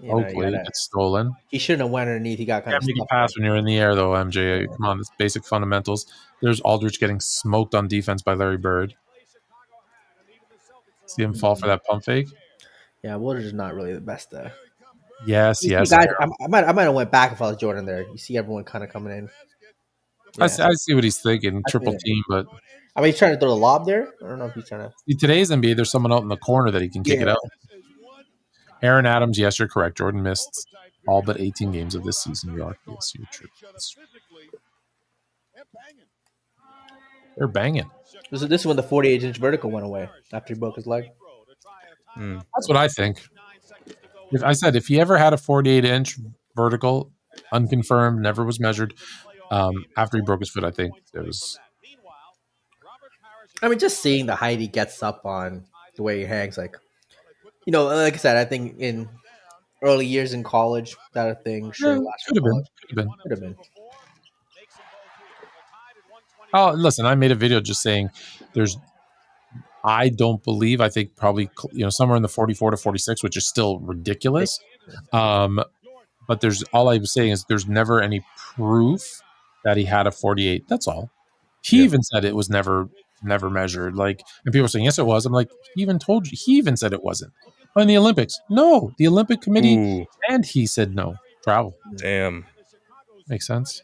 Oakley. It's stolen. He shouldn't have went underneath. He got kind of make a pass when you're in the air, though, MJ. Come on, it's basic fundamentals. There's Aldridge getting smoked on defense by Larry Bird. See him fall for that pump fake? Yeah, Woolridge is not really the best there. Yes. Guys, I might have went back if I was Jordan there. You see everyone kind of coming in. Yeah. I see what he's thinking. Triple team, but I mean, he's trying to throw the lob there. I don't know if he's trying to. See, today's NBA, there's someone out in the corner that he can kick it out. Aaron Adams, yes, you're correct. Jordan missed all but 18 games of this season. Yes, you're true. They're banging. This is when the 48-inch vertical went away after he broke his leg. That's what I think. If he ever had a 48-inch vertical, unconfirmed, never was measured, after he broke his foot, I think it was. I mean, just seeing the height he gets up on, the way he hangs, like I said, I think in early years in college, that a thing Could have been. Oh, listen, I made a video just saying I think probably, somewhere in the 44 to 46, which is still ridiculous. But all I was saying is there's never any proof that he had a 48. That's all. He even said it was never measured. Like, and people are saying, yes, it was. I'm like, he even said it wasn't. In the Olympics, no. The Olympic Committee and he said no. Travel. Damn. Makes sense.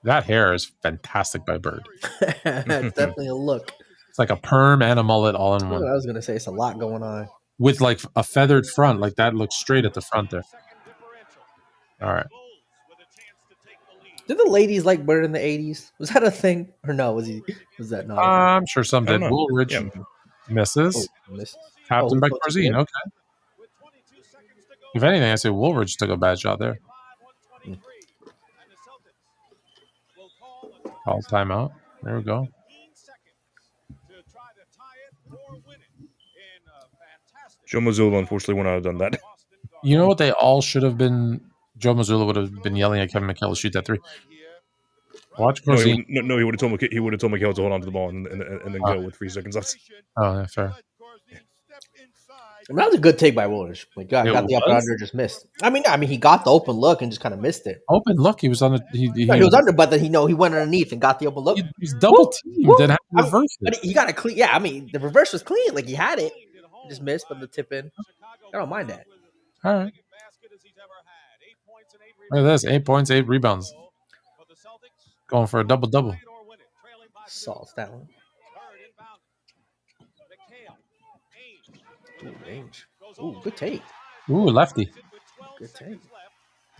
That hair is fantastic by Bird. It's definitely a look. It's like a perm and a mullet all in one. I was going to say it's a lot going on. With like a feathered front, like that looks straight at the front there. All right. Did the ladies like Bird in the 80s? Was that a thing? Or no, was that not? I'm sure some did. Woolridge misses. Captain by Corzine. Okay. If anything, I say Woolridge took a bad shot there. Call timeout. There we go. Joe Mazzulla, unfortunately, would not have done that. You know what they all should have been? Joe Mazzulla would have been yelling at Kevin McHale to shoot that three. Watch Corzine. No, he would have told McHale to hold on to the ball and then go with 3 seconds left. Oh, yeah, fair. I mean, that was a good take by Woolridge. Like, got the upper under, just missed. I mean, he got the open look and just kind of missed it. Open look, he was on it. He was under, but then he went underneath and got the open look. He's double teamed. Then had to reverse it. But he got it clean. Yeah, I mean, the reverse was clean. Like, he had it, he just missed, but the tip in. I don't mind that. All right. Look at this: 8 points, 8 rebounds. Going for a double-double. Salts that one. Ooh, range. Ooh, good take. Ooh, lefty. Good take.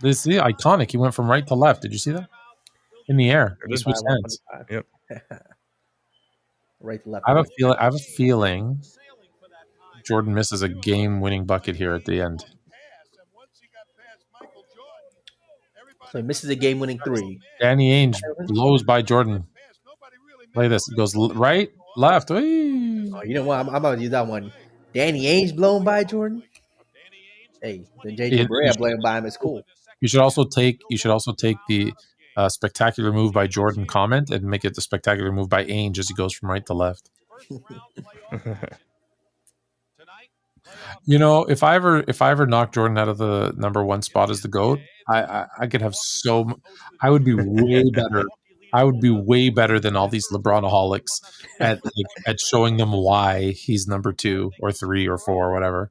This is iconic. He went from right to left. Did you see that? In the air. He switched hands. Yep. Right to left. I have a feeling Jordan misses a game-winning bucket here at the end. So he misses a game-winning 3. Danny Ainge blows by Jordan. Play this. It goes right, left. Whee! Oh, you know what? I'm about to use that one. Danny Ainge blown by Jordan. Hey, the JJ Barea blown by him is cool. You should also take the spectacular move by Jordan comment and make it the spectacular move by Ainge as he goes from right to left. You know, if I ever knock Jordan out of the number one spot as the GOAT, I could have I would be way better. I would be way better than all these LeBronaholics at showing them why he's number 2 or 3 or 4 or whatever.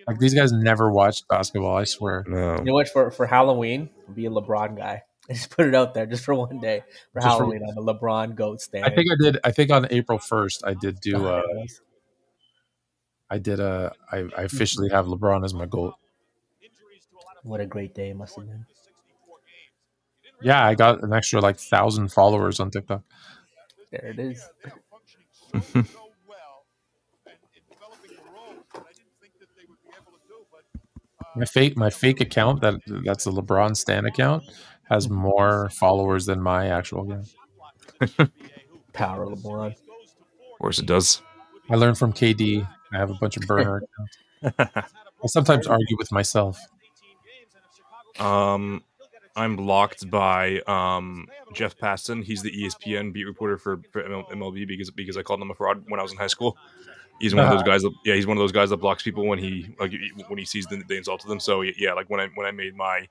Like these guys never watched basketball, I swear. No. You know what? For Halloween, I'll be a LeBron guy. Just put it out there, just for one day. For Just for- Halloween, I'm a LeBron GOAT stan. I think on April 1st I did do I officially have LeBron as my GOAT. What a great day it must have been. Yeah, I got an extra like 1,000 followers on TikTok. There it is. My fake account that's a LeBron Stan account has more followers than my actual account. Power of LeBron. Of course it does. I learned from KD. I have a bunch of burner accounts. I sometimes argue with myself. I'm blocked by Jeff Paston. He's the ESPN beat reporter for MLB because I called him a fraud when I was in high school. He's one of those guys. He's one of those guys that blocks people when he sees they insulted them. So yeah, like when I made my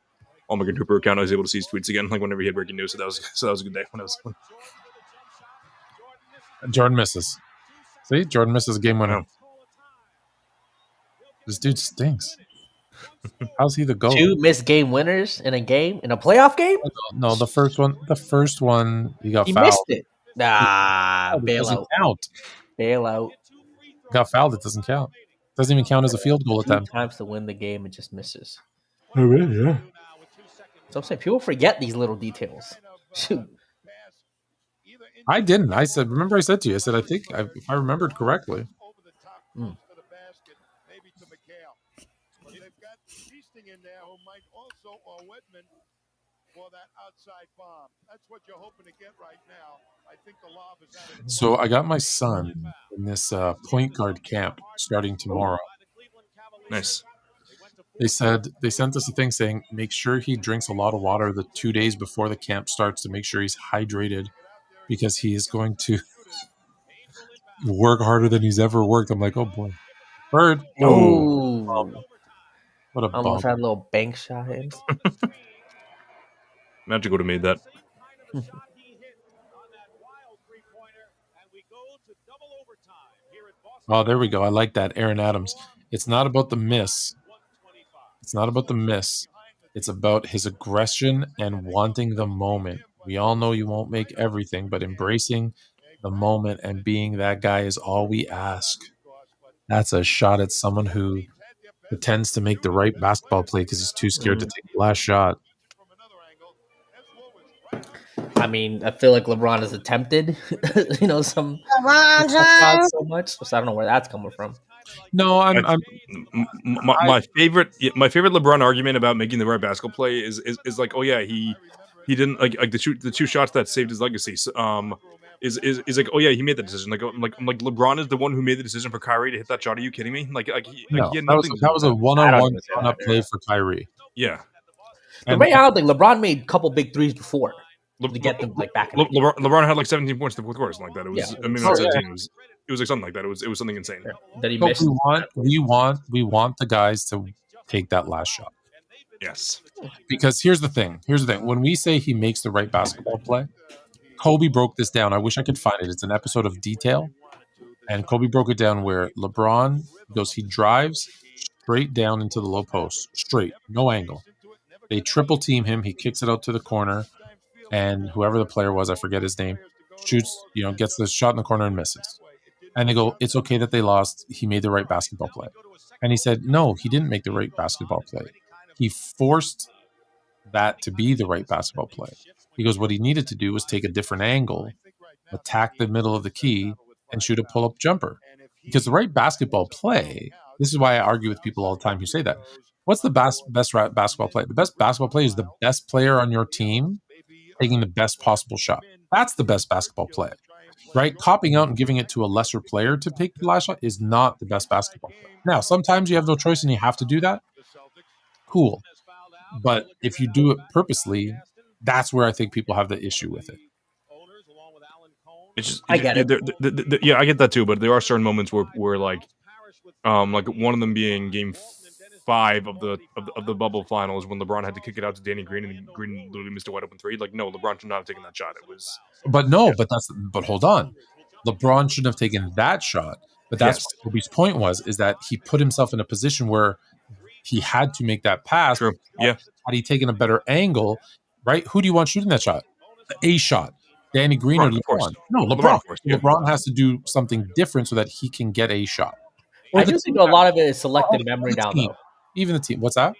Megan Hooper account, I was able to see his tweets again. Like whenever he had breaking news, so that was a good day. Jordan misses. See, Jordan misses a game winner. Wow. This dude stinks. How's he the GOAT? 2 missed game winners in a playoff game? No, the first one he got He fouled. missed it. Nah, It bail doesn't out. count. Bail out. Got fouled. It doesn't count. Doesn't even count as a field goal 2 attempt. times to win the game and just misses. Oh, really? Yeah. So I'm saying people forget these little details. Shoot. I didn't. I said to you. I said, if I remembered correctly. Mm. So I got my son in this point guard camp starting tomorrow. Nice. They sent us a thing saying make sure he drinks a lot of water the 2 days before the camp starts to make sure he's hydrated because he is going to work harder than he's ever worked. I'm like, oh boy, Bird. Oh, what a almost bump. had a little bank shot in. Magic would have made that. Oh, there we go. I like that, Aaron Adams. It's not about the miss. It's not about the miss. It's about his aggression and wanting the moment. We all know you won't make everything, but embracing the moment and being that guy is all we ask. That's a shot at someone who pretends to make the right basketball play because he's too scared to take the last shot. I mean, I feel like LeBron has attempted, some shots so much. So I don't know where that's coming from. No, my favorite LeBron argument about making the right basketball play is like, oh yeah, he didn't like the two shots that saved his legacy. Is like, oh yeah, he made the decision. Like LeBron is the one who made the decision for Kyrie to hit that shot. Are you kidding me? That was a one-on-one run-up play for Kyrie. Yeah. I don't think LeBron made a couple big threes before to get them like back. LeBron had like 17 points in the fourth quarter, something like that. It was, Yeah. I mean, not 17. It was like something like that. It was something insane. That he But missed. we want the guys to take that last shot. Yes. Because here's the thing. When we say he makes the right basketball play, Kobe broke this down. I wish I could find it. It's an episode of Detail. And Kobe broke it down where LeBron goes, he drives straight down into the low post. Straight. No angle. They triple team him. He kicks it out to the corner. And whoever the player was, I forget his name, shoots, gets the shot in the corner and misses. And they go, it's okay that they lost. He made the right basketball play. And he said, no, he didn't make the right basketball play. He forced that to be the right basketball play. He goes, what he needed to do was take a different angle, attack the middle of the key, and shoot a pull-up jumper. Because the right basketball play, this is why I argue with people all the time who say that. What's the best basketball play? The best basketball play is the best player on your team taking the best possible shot. That's the best basketball play. Right? Copping out and giving it to a lesser player to take the last shot is not the best basketball play. Now, sometimes you have no choice and you have to do that. Cool. But if you do it purposely, that's where I think people have the issue with it. It's just, I get it. Yeah, I get that too. But there are certain moments where like Like one of them being Game 5 of the bubble finals when LeBron had to kick it out to Danny Green and Green literally missed a wide open three. Like, no, LeBron should not have taken that shot. It was, But no, but hold on. LeBron shouldn't have taken that shot. But that's Yes. what Kobe's point is that he put himself in a position where he had to make that pass. True. Yeah. Had he taken a better angle, right? Who do you want shooting that shot? A shot. Danny Green or LeBron, of course. LeBron? No, LeBron. LeBron, of course, yeah. LeBron has to do something different so that he can get a shot. I do think a lot of it is selective memory now, team. though. Even the team. What's that?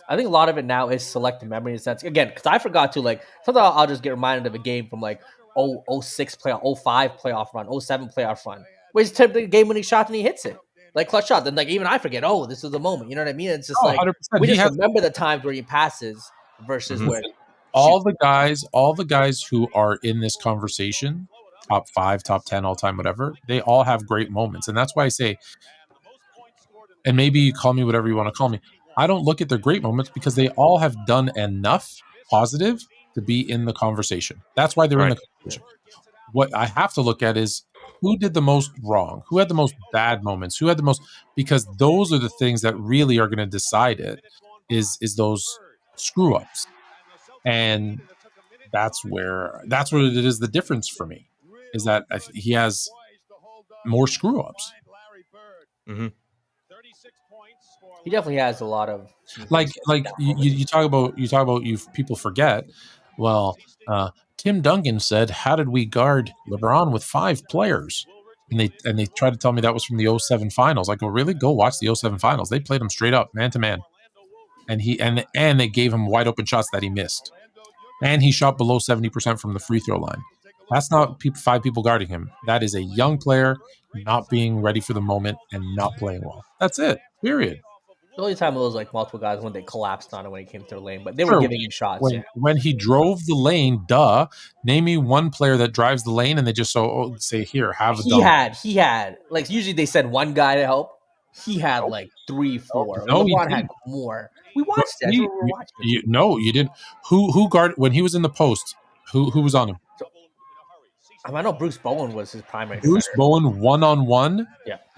I think a lot of it now is selective memory in a sense. Again, because I forgot to, like, sometimes I'll just get reminded of a game from, like, 06 playoff, 05 playoff run, 07 playoff run, where he's typically game-winning shot and he hits it. Like, clutch shot. Then, like, even I forget, this is the moment. You know what I mean? It's just 100%. We just remember the times where he passes versus where all the guys who are in this conversation, top 5, top 10 all time, whatever, they all have great moments. And that's why I say, and maybe you call me whatever you want to call me, I don't look at their great moments because they all have done enough positive to be in the conversation. That's why they're in the conversation. What I have to look at is who did the most wrong, who had the most bad moments, who had the most, because those are the things that really are going to decide it, is those screw ups. And that's what it is. The difference for me is that he has more screw ups. Mm-hmm. He definitely has a lot of you talk about you people forget. Well, Tim Duncan said, "How did we guard LeBron with 5 players?" And they tried to tell me that was from the 07 finals. I go, really? Go watch the 07 finals. They played him straight up, man to man, and they gave him wide open shots that he missed, and he shot below 70% from the free throw line. That's not 5 people guarding him. That is a young player not being ready for the moment and not playing well. That's it. Period. The only time it was like multiple guys when they collapsed on it when he came to the lane, but they were giving him shots. When he drove the lane, name me one player that drives the lane and they just say, here, have a dunk. He had like usually they said one guy to help. He had like 3, 4. No, LeBron had more. We watched that. We were watching. No, you didn't. Who guarded when he was in the post? Who was on him? I know Bruce Bowen was his primary. Bruce Bowen 1-on-1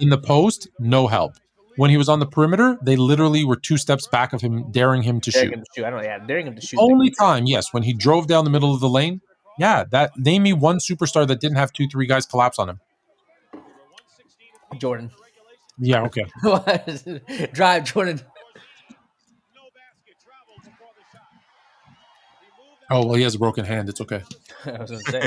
in the post, no help. When he was on the perimeter, they literally were 2 steps back of him, daring him to shoot. Daring him to shoot. Only time, yes, when he drove down the middle of the lane. Yeah, name me one superstar that didn't have 2-3 guys collapse on him. Jordan. Yeah, okay. Drive Jordan. Oh, well, he has a broken hand. It's okay. I was going to say.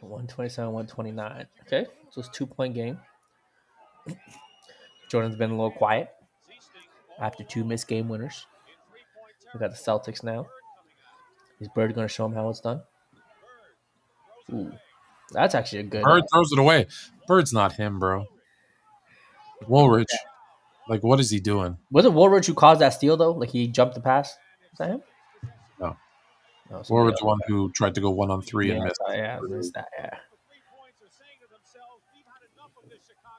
127, 129. Okay, so it's 2-point game. Jordan's been a little quiet after 2 missed game winners. We got the Celtics now. Is Bird going to show him how it's done? Ooh, that's actually a good. Bird throws it away. Bird's not him, bro. Woolridge. Like, what is he doing? Was it Woolridge who caused that steal, though? Like, he jumped the pass? Is that him? No. Woolridge the one who tried to go 1-on-3 and missed. I missed that, yeah.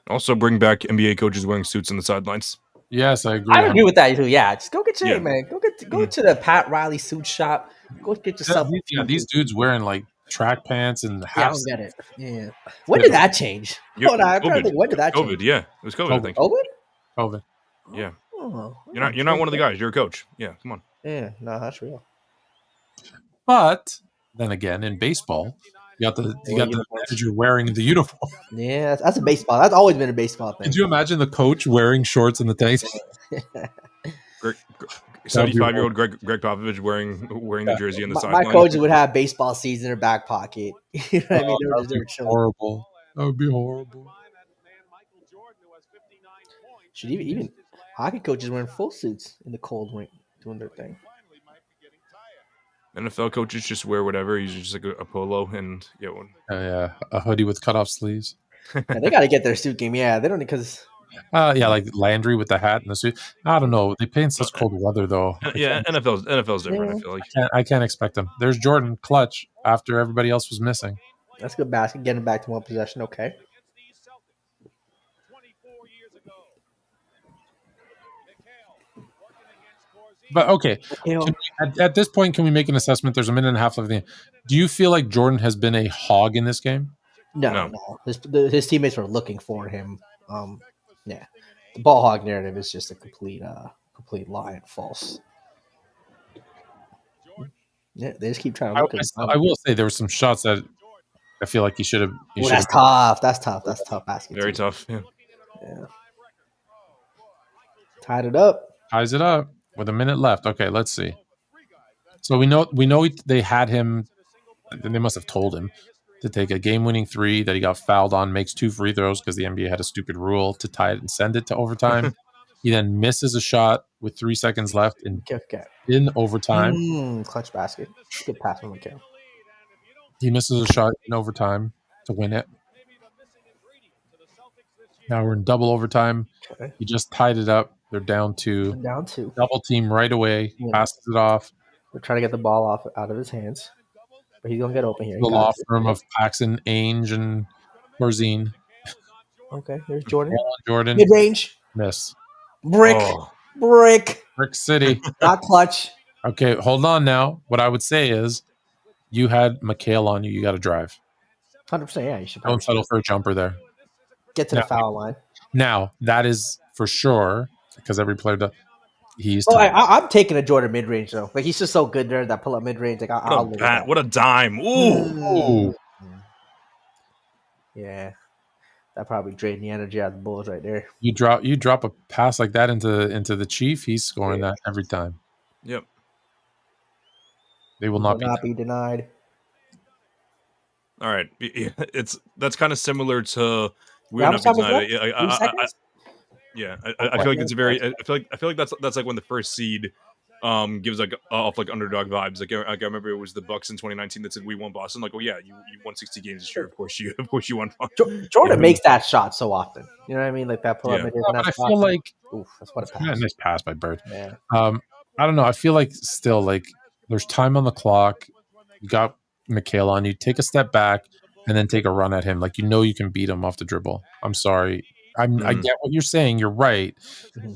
Also bring back NBA coaches wearing suits on the sidelines. Yes, I agree. I agree with that, too. Yeah, just go get your man. Go to the Pat Riley suit shop. Go get yourself. These dudes wearing, like, track pants and half. Yeah, I don't get it. Yeah. When did that change? When did that change? COVID, yeah. It was COVID, I think. COVID? Yeah. Oh, you're not one of the guys. You're a coach. Yeah, come on. Yeah, no, that's real. But then again, in baseball, you got the manager wearing the uniform. Yeah, that's a baseball. That's always been a baseball thing. Could you imagine the coach wearing shorts and the tanks? 75-year-old Greg Popovich wearing the jersey on the sideline. My coaches would have baseball seeds in their back pocket. You know what I mean? That would be horrible. That would be horrible. Should even hockey coaches wearing full suits in the cold doing their thing. NFL coaches just wear whatever. Usually just like a polo and a hoodie with cutoff sleeves. They got to get their suit game. Yeah, they don't because. Like Landry with the hat and the suit. I don't know. They play in such cold weather, though. Yeah, NFL's different. I feel like I can't expect them. There's Jordan clutch after everybody else was missing. That's good basket. Getting back to one possession. Okay. But okay, McHale. at this point, can we make an assessment? There's a minute and a half left. Do you feel like Jordan has been a hog in this game? No. No. His teammates were looking for him. Yeah, the ball hog narrative is just a complete lie and false. Yeah, they just keep trying to look at him. I will say there were some shots that I feel like he should have. Oh, that's tough. That's tough basket. Very too. tough. Yeah. Yeah. Tied it up. Ties it up with a minute left. Okay, let's see. So we know they had him. They must have told him to take a game-winning three that he got fouled on, makes 2 free throws because the NBA had a stupid rule to tie it and send it to overtime. He then misses a shot with 3 seconds left in overtime. Clutch basket. Good pass from McHale. He misses a shot in overtime to win it. Now we're in double overtime. Okay. He just tied it up. They're down 2. Down 2. Double team right away. Yeah. Passes it off. We're trying to get the ball out of his hands. But he's going to get open here. The law firm of Paxson, Ainge, and Corzine. Okay, there's Jordan. Jordan. Mid-range. Miss. Brick. Oh. Brick. Brick City. Not clutch. Okay, hold on now. What I would say is you had McHale on you. You got to drive. 100%, yeah. You should Don't settle for a jumper there. get to the foul line. Now, that is for sure because every player does. He's I'm taking a Jordan mid-range, though. Like, he's just so good there, that pull-up mid-range. Like, I'll look at that. What a dime. Ooh. Yeah. That probably drained the energy out of the Bulls right there. You drop a pass like that into the Chief, he's scoring that every time. Yep. They will not be denied. All right. That's kind of similar to How much time was left? 3 seconds? Yeah, I feel like it's very. I feel like that's like when the first seed gives like off like underdog vibes. Like I remember it was the Bucks in 2019 that said we won Boston. Like, oh yeah, you won 60 games this year. Of course you won. Jordan makes that shot so often. You know what I mean? Like that pull up. Yeah. I feel like that's what a pass. Nice pass by Bird. Yeah. I don't know. I feel like still like there's time on the clock. You got McHale on you. Take a step back and then take a run at him. Like you can beat him off the dribble. I'm sorry. I get what you're saying. You're right. Mm-hmm.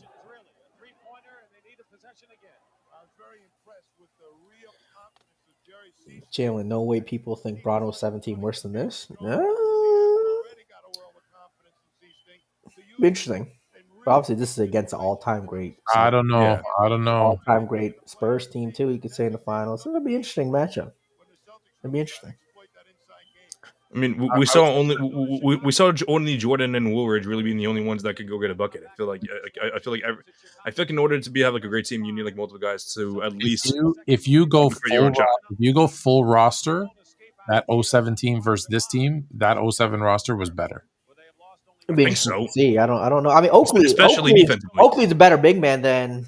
Jalen, no way people think Bronno's 17 worse than this. Interesting. But obviously, this is against an all-time great. So, I don't know. Yeah. I don't know. All-time great Spurs team, too, you could say in the finals. So it'll be an interesting matchup. It'll be interesting. I mean, we saw only Jordan and Woolridge really being the only ones that could go get a bucket. I feel like in order to have like a great team, you need like multiple guys to at least. If you go full roster, that 07 team versus this team, that 07 roster was better. I think so. See, I don't know. I mean, Oakley, especially defensively. Oakley's a better big man than.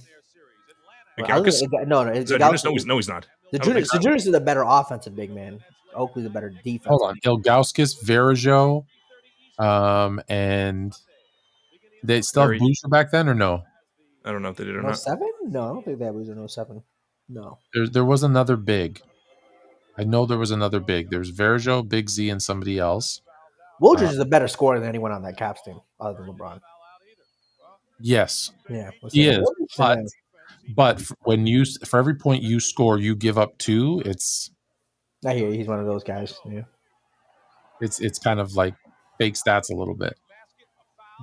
No, he's not. Zajunas is a better offensive big man. Oakley's a better defense. Hold on, Ilgauskas, Verajou, and they still have Boucher back then or no? I don't know if they did or not. 07? No, I don't think they had Boucher in 07. No. There was another big. I know there was another big. There's Verajou, Big Z, and somebody else. Woolridge is a better scorer than anyone on that Caps team other than LeBron. Yes. Yeah. He is. But for every point you score, you give up 2. It's. I hear he's one of those guys. Yeah. It's kind of like fake stats a little bit.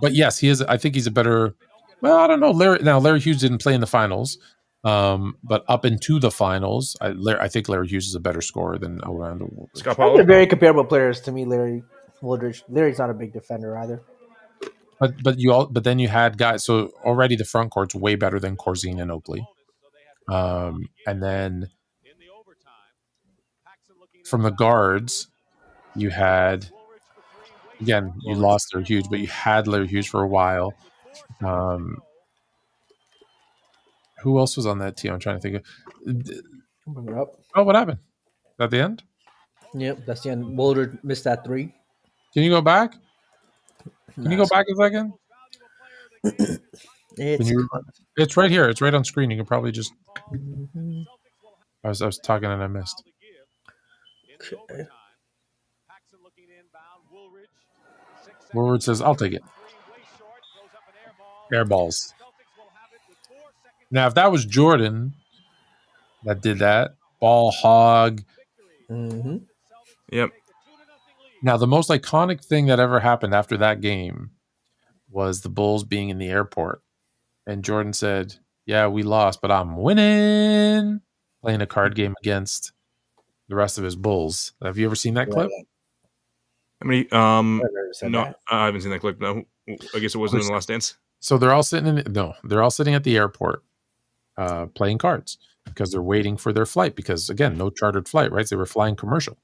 But yes, he is. I think he's a better. Well, I don't know. Larry Hughes didn't play in the finals, but up into the finals, I think Larry Hughes is a better scorer than Orlando Woolridge. They're very comparable players to me. Larry Woolridge. Larry's not a big defender either. But then you had guys. So already the front court's way better than Corzine and Oakley, and then. From the guards, you had again. You lost Larry Hughes, but you had Larry Hughes for a while. Who else was on that team? I'm trying to think of. Oh, what happened? Is that the end? Yep, that's the end. Woolridge missed that 3. Can you go back? Can you go back a second? It's right here. It's right on screen. You can probably just. I was talking and I missed. Okay. Woolridge says, "I'll take it." Air balls. Now, if that was Jordan that did that, ball hog. Mm-hmm. Yep. Now, the most iconic thing that ever happened after that game was the Bulls being in the airport. And Jordan said, "Yeah, we lost, but I'm winning." Playing a card game against the rest of his Bulls. Have you ever seen that clip? How many? Never said No, that. I haven't seen that clip. No, I guess it wasn't in the Last Dance. So they're all sitting they're all sitting at the airport playing cards because they're waiting for their flight because, again, no chartered flight, right? They were flying commercial.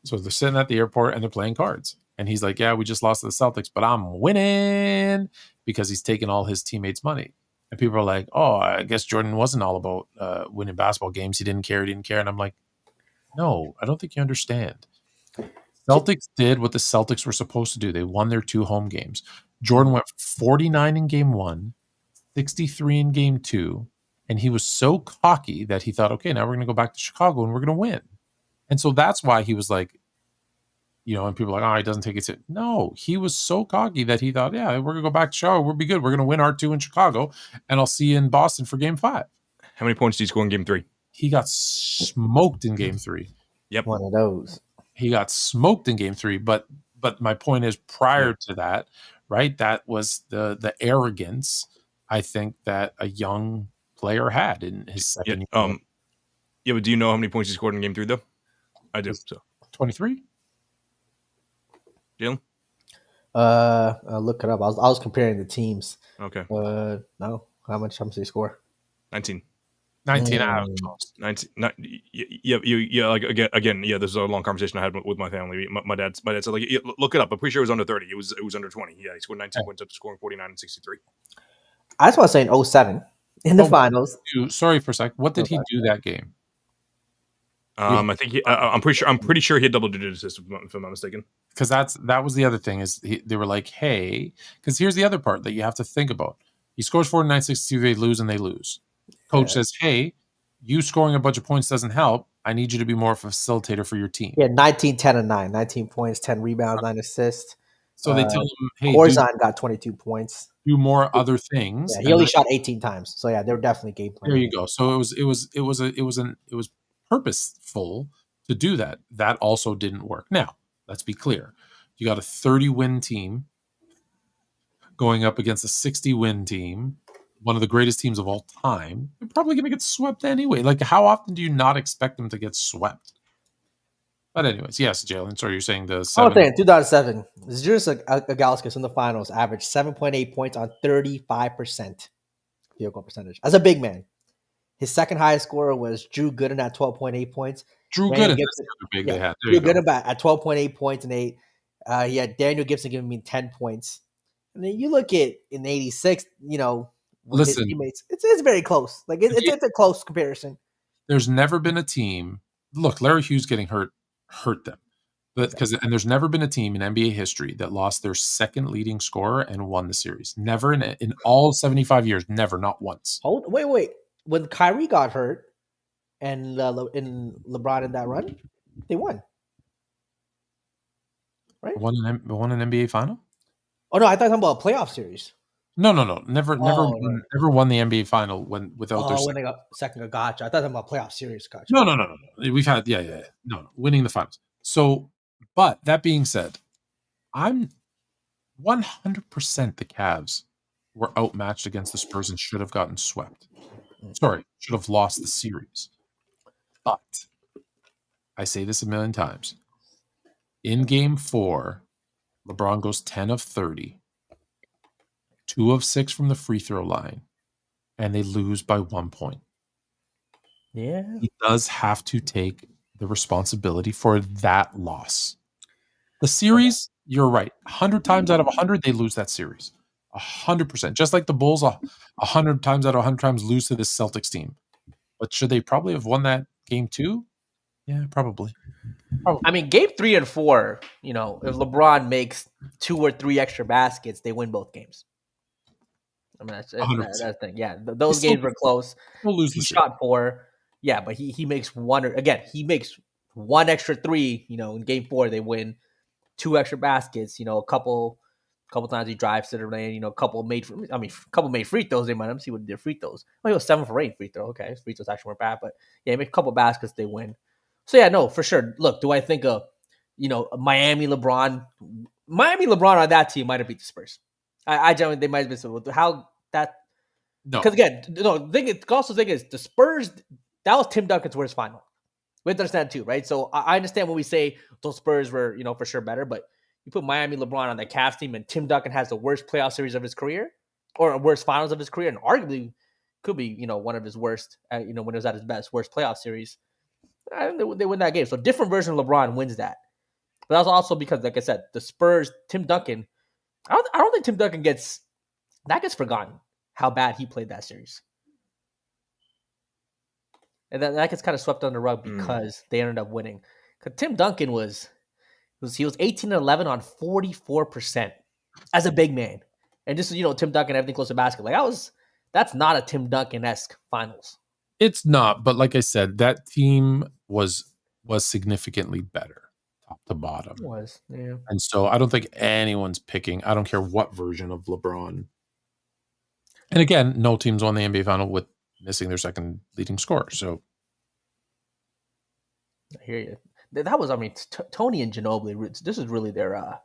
So they're sitting at the airport and they're playing cards. And he's like, "Yeah, we just lost to the Celtics, but I'm winning," because he's taking all his teammates' money. And people are like, "Oh, I guess Jordan wasn't all about winning basketball games. He didn't care. And I'm like, no, I don't think you understand. Celtics did what the Celtics were supposed to do. They won their 2 home games. Jordan went 49 in game 1, 63 in game 2, and he was so cocky that he thought, okay, now we're going to go back to Chicago and we're going to win. And so that's why he was like, and people are like, oh, he doesn't take it. No, he was so cocky that he thought, yeah, we're going to go back to Chicago. We'll be good. We're going to win our 2 in Chicago, and I'll see you in Boston for game 5. How many points did he score in game 3? He got smoked in game 3. Yep. One of those. He got smoked in game 3, but my point is, prior to that, right, that was the arrogance, I think, that a young player had in his second year. Yeah, but do you know how many points he scored in game 3, though? I do. So 23. Jalen? I'll look it up. I was comparing the teams. Okay. No. How much did he score? 19. 19 out of 19. Yeah. Like again. Yeah, this is a long conversation I had with my family. My dad said, like, yeah, look it up. I'm pretty sure it was under 30. It was under 20. Yeah, he scored 19 points up to scoring 49 and 63. I just want to say in 07 in the finals. Sorry for a sec. What did he do that game? I think I'm pretty sure he had double-digit assists, if I'm not mistaken. Because that was the other thing is they were like, hey, because here's the other part that you have to think about. He scores 49, 62, they lose, and they lose. Coach says, hey, you scoring a bunch of points doesn't help. I need you to be more of a facilitator for your team. Yeah, 19, 10, and 9. 19 points, 10 rebounds, 9 assists. So they tell him, hey, Corzine got 22 points. Do more other things. Yeah, he only shot 18 times. So yeah, they were definitely game plan. There you go. So it was purposeful to do that. That also didn't work. Now, let's be clear. You got a 30-win team going up against a 60-win team, one of the greatest teams of all time. They're probably going to get swept anyway. Like, how often do you not expect them to get swept? But anyways, yes, Jalen. Sorry, you're saying the 7. In 2007, Zydrunas Ilgauskas in the finals averaged 7.8 points on 35% field goal percentage. As a big man, his second highest scorer was Drew Gooden at 12.8 points. Drew Gooden, that's the other big they had. Drew Gooden at 12.8 points and 8. He had Daniel Gibson giving me 10 points. And then you look at in '86, with his teammates, it's very close. Like it's a close comparison. There's never been a team. Look, Larry Hughes getting hurt them, but and there's never been a team in NBA history that lost their second leading scorer and won the series. Never in all 75 years. Never, not once. Wait. When Kyrie got hurt and LeBron in that run, they won. Right? Won an NBA final? Oh no, I thought you were talking about a playoff series. No. Never won the NBA final without their when they got second. Gotcha. I thought you were talking about playoff series. Gotcha. No. We've had no winning the finals. So, but that being said, I'm 100% the Cavs were outmatched against the Spurs and should have gotten swept. Sorry, should have lost the series. But I say this a million times. In game 4, LeBron goes 10 of 30, 2 of 6 from the free throw line, and they lose by 1 point. Yeah. He does have to take the responsibility for that loss. The series, you're right. 100 times out of 100, they lose that series. 100%. Just like the Bulls, 100 times out of 100 times lose to this Celtics team. But should they probably have won that game 2? Yeah, probably. I mean, game 3 and 4, if LeBron makes 2 or 3 extra baskets, they win both games. I mean, that's the thing. Yeah, those games were close. He shot 4. Yeah, but he makes one. He makes 1 extra 3. In game 4, they win 2 extra baskets. A couple A couple times he drives to the lane. A couple made free throws. They might. Let me see what he did free throws. Well, he was 7 for 8 free throw. Okay, his free throws actually weren't bad, but yeah, he made a couple baskets. They win. So yeah, no, for sure. Look, do I think Miami LeBron on that team might have beat the Spurs? I genuinely they might have been how that. No, because again, also think is the Spurs. That was Tim Duncan's worst final. We have to understand too, right? So I understand when we say those Spurs were, for sure better, but you put Miami LeBron on the Cavs team, and Tim Duncan has the worst playoff series of his career, or worst finals of his career, and arguably could be, one of his worst, when he was at his best, worst playoff series. I think they win that game. So different version of LeBron wins that. But that's also because, like I said, the Spurs, Tim Duncan. I don't think Tim Duncan gets forgotten how bad he played that series. And that gets kind of swept under the rug because they ended up winning. Because Tim Duncan was 18-11 on 44% as a big man. And this is, Tim Duncan, everything close to basket. That's not a Tim Duncan-esque finals. It's not, but like I said, that team was significantly better, top to bottom. It was, yeah. And so I don't think anyone's picking. I don't care what version of LeBron. And again, no teams won the NBA final with missing their second leading scorer. So I hear you. That was, Tony and Ginobili. This is really their. I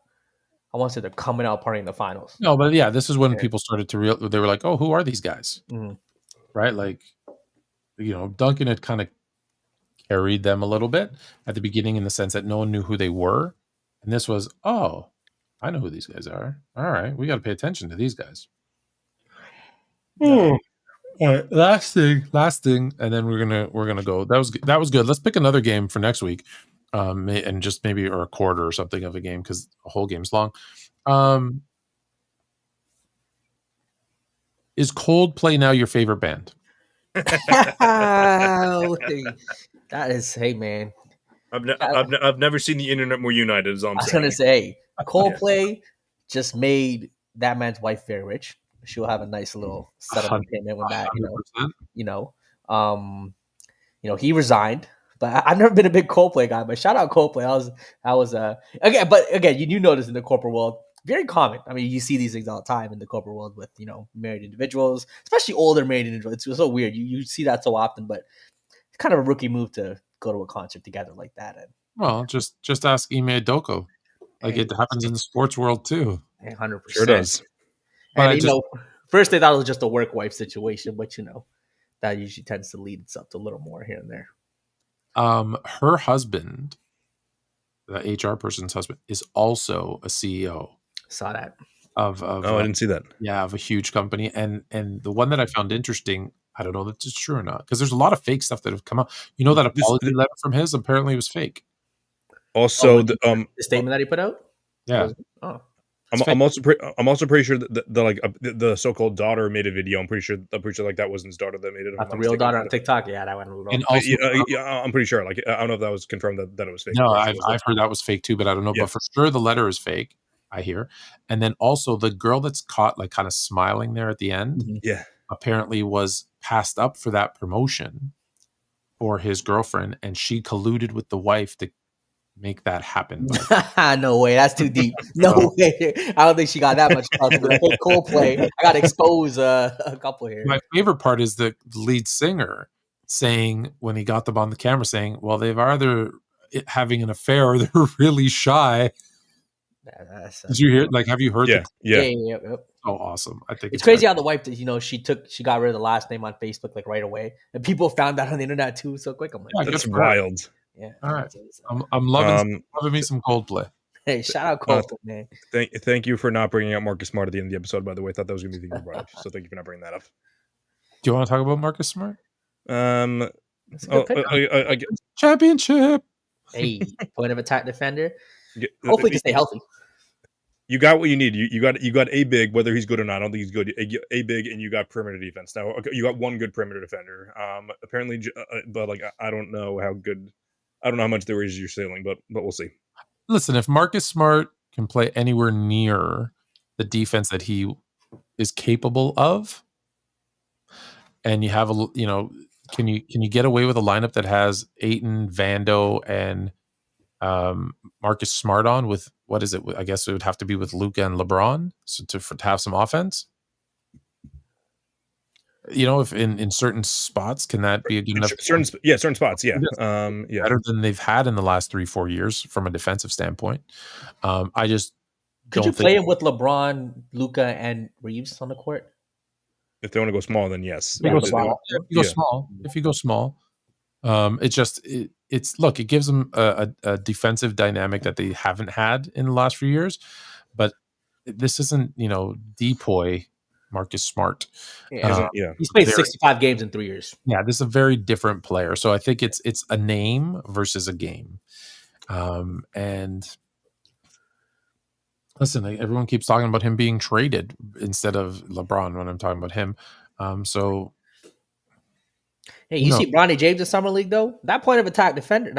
want to say they're coming out party in the finals. No, but yeah, this is when people started to they were like, "Oh, who are these guys?" Right? Like, Duncan had kind of carried them a little bit at the beginning in the sense that no one knew who they were, and this was, "Oh, I know who these guys are. All right, we got to pay attention to these guys." All right, last thing, and then we're gonna go. That was good. Let's pick another game for next week, and just maybe or a quarter or something of a game because a whole game's long. Is Coldplay now your favorite band? That is, hey man. I've never seen the internet more united. As I was gonna say, Coldplay just made that man's wife very rich. She'll have a nice little settlement payment with that. 100%. He resigned, but I've never been a big Coldplay guy. But shout out Coldplay. I was again, you notice in the corporate world, very common. You see these things all the time in the corporate world with married individuals, especially older married individuals. It's so weird. You see that so often, but it's kind of a rookie move to go to a concert together like that. And well, just ask Ime Doko. It happens in the sports world too. 100%. Sure does. And first they thought it was just a work wife situation, but that usually tends to lead itself to a little more here and there. Her husband, the HR person's husband, is also a CEO. Saw that. I didn't see that. Yeah, of a huge company. And the one that I found interesting, I don't know if it's true or not, because there's a lot of fake stuff that have come out. That apology letter from his apparently was fake. Also, the statement that he put out. Yeah. I'm also pretty sure that the so-called daughter made a video. I'm pretty sure like that wasn't his daughter that made it. Not the real daughter on TikTok. Yeah, that went wrong. And also, I'm pretty sure. I don't know if that was confirmed that it was fake. No, I've heard that was fake too, but I don't know. Yeah. But for sure, the letter is fake. I hear, and then also the girl that's caught kind of smiling there at the end. Yeah, apparently was passed up for that promotion for his girlfriend, and she colluded with the wife to make that happen. No way, that's too deep. No way. I don't think she got that much trust. Hey, Coldplay, I got to expose a couple here. My favorite part is the lead singer saying when he got them on the camera, saying, "Well, they've either having an affair or they're really shy." Did you hear? Have you heard? Yeah, yeah. Oh, awesome! I think it's crazy how the wife, she got rid of the last name on Facebook right away, and people found that on the internet too so quick. I'm like, that's wild. Yeah. All right. I'm loving me some Coldplay. Hey, shout out Coldplay, man. Thank you for not bringing up Marcus Smart at the end of the episode. By the way, I thought that was going to be the thing you brought up. So thank you for not bringing that up. Do you want to talk about Marcus Smart? Championship. Hey, point of attack defender. Hopefully, to stay healthy. You got what you need. You got a big, whether he's good or not. I don't think he's good. A big, and you got perimeter defense. Now you got one good perimeter defender. Apparently, but I don't know how good. I don't know how much there is your ceiling, but we'll see. Listen, if Marcus Smart can play anywhere near the defense that he is capable of, and you have can you get away with a lineup that has Ayton, Vando, and Marcus Smart on with what is it? I guess it would have to be with Luka and LeBron to have some offense. If in certain spots, can that be a good enough? Certain spots, yeah. Better than they've had in the last 3-4 years from a defensive standpoint. I just could you play him with LeBron, Luka, and Reeves on the court? If they want to go small, then yes. If you go small, it gives them a defensive dynamic that they haven't had in the last few years. But this isn't Depoy, Marcus Smart. He's played 65 games in 3 years. Yeah, this is a very different player. So I think it's a name versus a game. And listen, everyone keeps talking about him being traded instead of LeBron when I'm talking about him. Hey, you see Bronny James in Summer League though? That point of attack defender,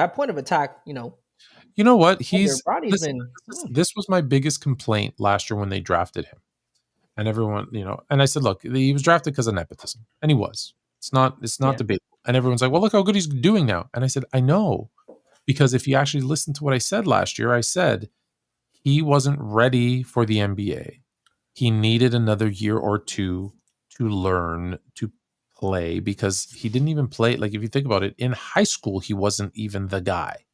you know what? This was my biggest complaint last year when they drafted him. And everyone, and I said, look, he was drafted because of nepotism. And he was. It's not debatable. And everyone's like, well, look how good he's doing now. And I said, I know. Because if you actually listen to what I said last year, I said he wasn't ready for the NBA. He needed another year or two to learn to play because he didn't even play. Like, if you think about it, in high school, he wasn't even the guy.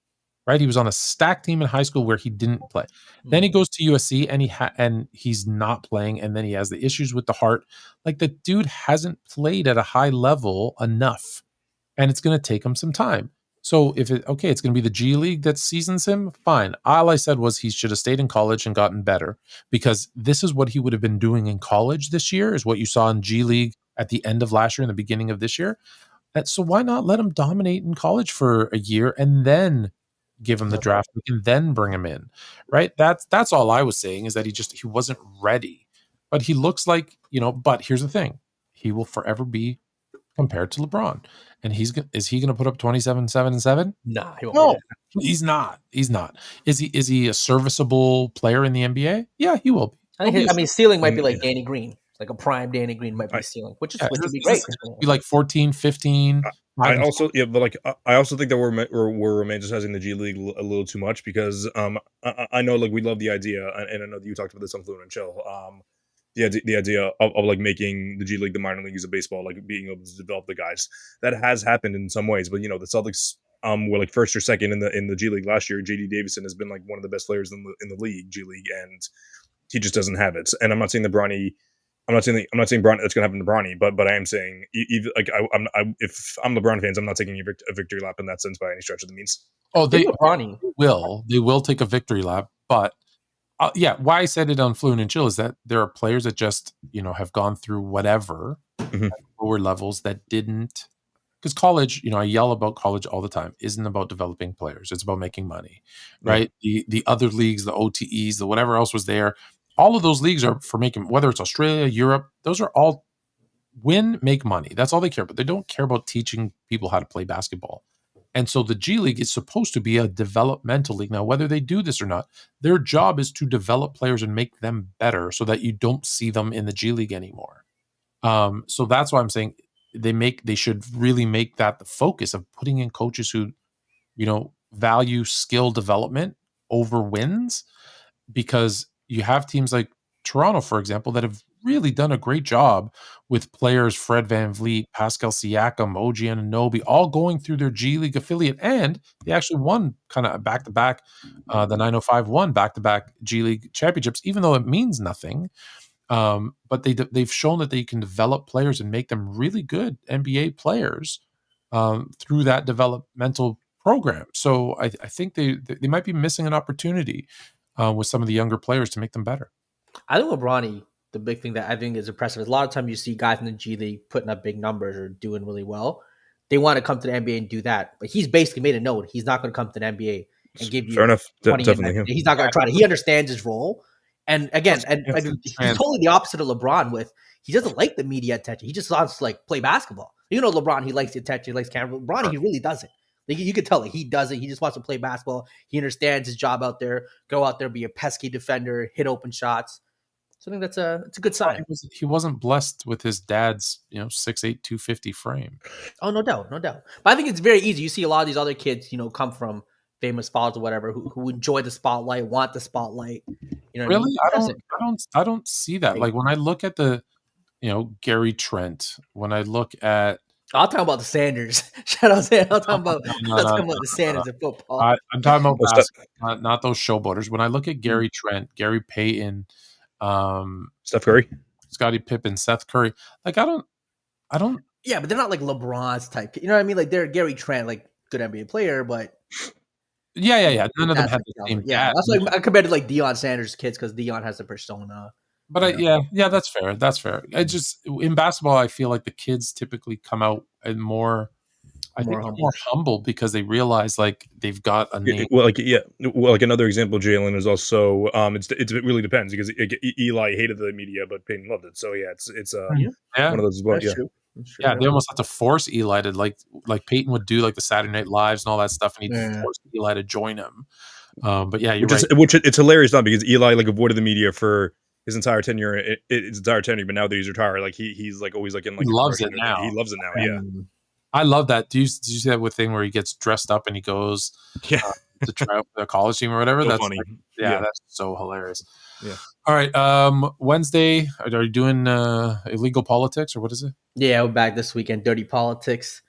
Right, he was on a stacked team in high school where he didn't play. Then he goes to USC and he's not playing, and then he has the issues with the heart. Like, the dude hasn't played at a high level enough, and it's going to take him some time. So it's going to be the G League that seasons him. Fine. All I said was he should have stayed in college and gotten better because this is what he would have been doing in college this year. Is what you saw in G League at the end of last year and the beginning of this year. So why not let him dominate in college for a year and then give him the draft and then bring him in, right? That's all I was saying is that he wasn't ready, but he looks like, but here's the thing. He will forever be compared to LeBron. And is he going to put up 27, 7, and 7? Nah, he won't. No, he's not. He's not. Is he a serviceable player in the NBA? Yeah, he will be. I mean, ceiling might be like Danny Green. Like a prime Danny Green might be ceiling, which would be great. Be like 14, 15. I also think that we're romanticizing the G League a little too much because I know we love the idea, and I know that you talked about this on Fluent and Chill. The idea of making the G League the minor leagues of baseball, being able to develop the guys. That has happened in some ways, but the Celtics were first or second in the G League last year. JD Davison has been one of the best players in the league, G League, and he just doesn't have it. And I'm not saying that Bronny. I'm not saying Bronny, that's going to happen to Bronny, but I am saying if I'm LeBron fans, I'm not taking a victory lap in that sense by any stretch of the means. Oh, they will take a victory lap, but why I said it on Fluent and Chill is that there are players that just have gone through whatever at lower levels that didn't. Because college, I yell about college all the time, isn't about developing players. It's about making money, right? Yeah. The other leagues, the OTEs, the whatever else was there. All of those leagues are for making, whether it's Australia, Europe, those are all make money. That's all they care about. They don't care about teaching people how to play basketball. And so the G League is supposed to be a developmental league. Now, whether they do this or not, their job is to develop players and make them better so that you don't see them in the G League anymore. So that's why I'm saying they should really make that the focus of putting in coaches who, value skill development over wins, because you have teams like Toronto, for example, that have really done a great job with players Fred VanVleet, Pascal Siakam, OG Anunoby, all going through their G League affiliate, and they actually won kind of back-to-back, the 905 won back-to-back G League championships, even though it means nothing. But they've shown that they can develop players and make them really good NBA players through that developmental program. So I think they might be missing an opportunity with some of the younger players to make them better. I think with Bronny, the big thing that I think is impressive is a lot of times you see guys in the G League putting up big numbers or doing really well. They want to come to the NBA and do that. But he's basically made a note. He's not going to come to the NBA and give you fair enough. 20 Definitely. He's not going to try to. He understands his role. And again, he's totally the opposite of LeBron he doesn't like the media attention. He just wants to play basketball. LeBron, he likes the attention, he likes camera. Bronny, he really doesn't. You can tell he doesn't. He just wants to play basketball. He understands his job out there. Go out there, be a pesky defender, hit open shots. So I think it's a good sign. He wasn't blessed with his dad's 6'8", 250 frame. Oh, no doubt. But I think it's very easy. You see a lot of these other kids, come from famous followers or whatever who enjoy the spotlight, want the spotlight. You know, Really? what I mean? I don't see that. Like when I look at the, Gary Trent, when I look at, I'll talk about the Sanders. Shout out Sanders. I'll talk about the Sanders in football. I'm talking about basketball, not those showboaters. When I look at Gary Trent, Gary Payton, Steph Curry, Scottie Pippen, Seth Curry, like I don't. Yeah, but they're not like LeBron's type. You know what I mean? Like they're Gary Trent, like good NBA player, but yeah. None of them have the same. Yeah, that's like I compared to like Deion Sanders' kids because Deion has the persona. But that's fair. That's fair. I just in basketball, I feel like the kids typically come out and more humble because they realize like they've got a name. Well, like another example, Jalen is also it really depends because Eli hated the media, but Peyton loved it. So it's one of those as well. That's true. Yeah, they almost have to force Eli to like Peyton would do like the Saturday Night Lives and all that stuff, and he'd force Eli to join him. But yeah, you're right. Which it's hilarious now because Eli like avoided the media for his entire tenure, but now that he's retired, like he's like always like in like he loves it now. He loves it now. Yeah, I love that. Did you see that thing where he gets dressed up and he goes to try out for the college team or whatever? So that's funny. That's so hilarious. Yeah. All right. Wednesday, are you doing illegal politics or what is it? Yeah, we're back this weekend. Dirty politics.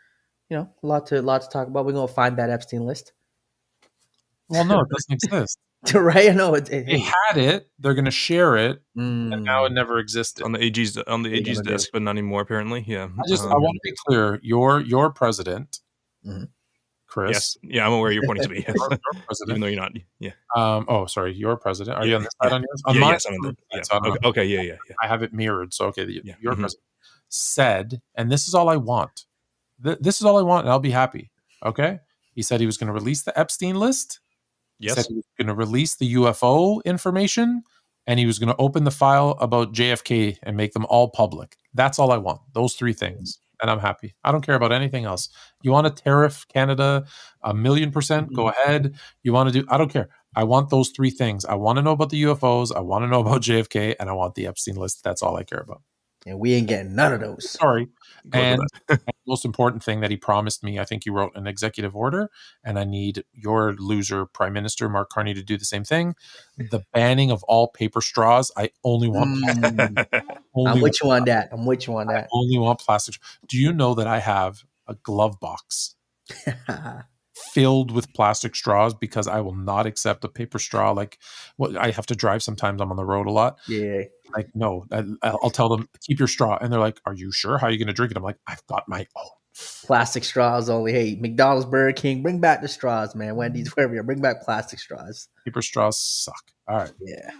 A lot to talk about. We're gonna find that Epstein list. Well, no, it doesn't exist. Right? I know they had it. They're going to share it, and now it never existed on the AG's desk, but not anymore. Apparently, yeah. I want to be clear. Your president, Chris. Yes, yeah, I'm aware you're pointing to me. Your president, even though you're not. Yeah. Oh, sorry. Your president. Are you on this side on yours? On yes, I'm on the. Okay. Yeah. I have it mirrored. So your president said, and this is all I want. This is all I want, and I'll be happy. Okay. He said he was going to release the Epstein list. Yes. He said he was going to release the UFO information, and he was going to open the file about JFK and make them all public. That's all I want. Those three things. And I'm happy. I don't care about anything else. You want to tariff Canada 1,000,000%? Go ahead. You want to do, I don't care. I want those three things. I want to know about the UFOs. I want to know about JFK, and I want the Epstein list. That's all I care about. And we ain't getting none of those. Sorry. And the most important thing that he promised me, I think he wrote an executive order, and I need your loser Prime Minister, Mark Carney, to do the same thing. The banning of all paper straws. I only want I'm with you on that. I only want plastic. Do you know that I have a glove box filled with plastic straws because I will not accept a paper straw? Like, I have to drive sometimes. I'm on the road a lot. Yeah. Like, no, I'll tell them, keep your straw. And they're like, are you sure? How are you going to drink it? I'm like, I've got my own. Plastic straws only. Hey, McDonald's, Burger King, bring back the straws, man. Wendy's, wherever you are, bring back plastic straws. Paper straws suck. All right. Yeah.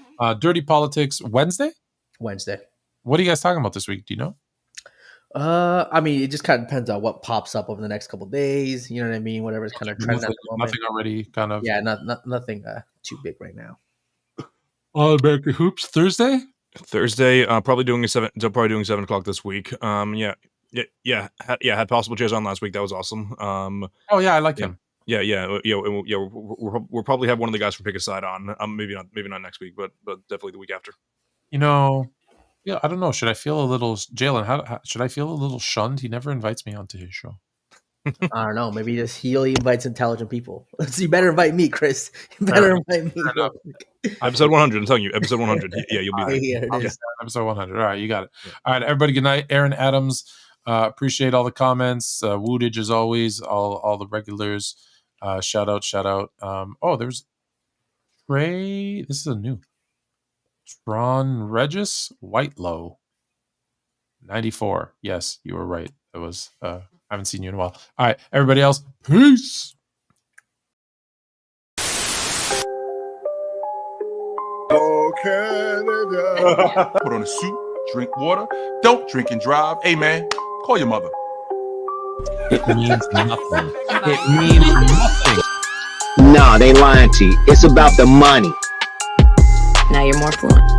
Dirty politics Wednesday. What are you guys talking about this week? Do you know? I mean, it just kind of depends on what pops up over the next couple of days. You know what I mean? Whatever's kind of trending at the moment. Nothing already kind of. Yeah, nothing too big right now. All American Hoops Thursday, probably doing 7 o'clock this week. Had Possible Chairs on last week. That was awesome. Oh yeah, I like him. Yeah. We'll probably have one of the guys from Pick a Side on. Maybe not next week, but definitely the week after. Yeah, I don't know. Should I feel a little, Jalen? How should I feel a little shunned? He never invites me onto his show. I don't know. Maybe he only invites intelligent people. So you better invite me, Chris. You better invite me. Episode 100. I'm telling you, episode 100. Yeah, you'll be there. Here it is. Episode 100. All right, you got it. All right, everybody. Good night. Aaron Adams. Appreciate all the comments. Wootage as always. All the regulars. Shout out. There's Trey. This is a new. Ron Regis Whitelow. 94. Yes, you were right. It was. I haven't seen you in a while. All right, everybody else. Peace. Oh, Canada. Put on a suit, drink water, don't drink and drive. Hey, man, call your mother. It means nothing. It means nothing. Nah, they lying to you. It's about the money. Now you're more fluent.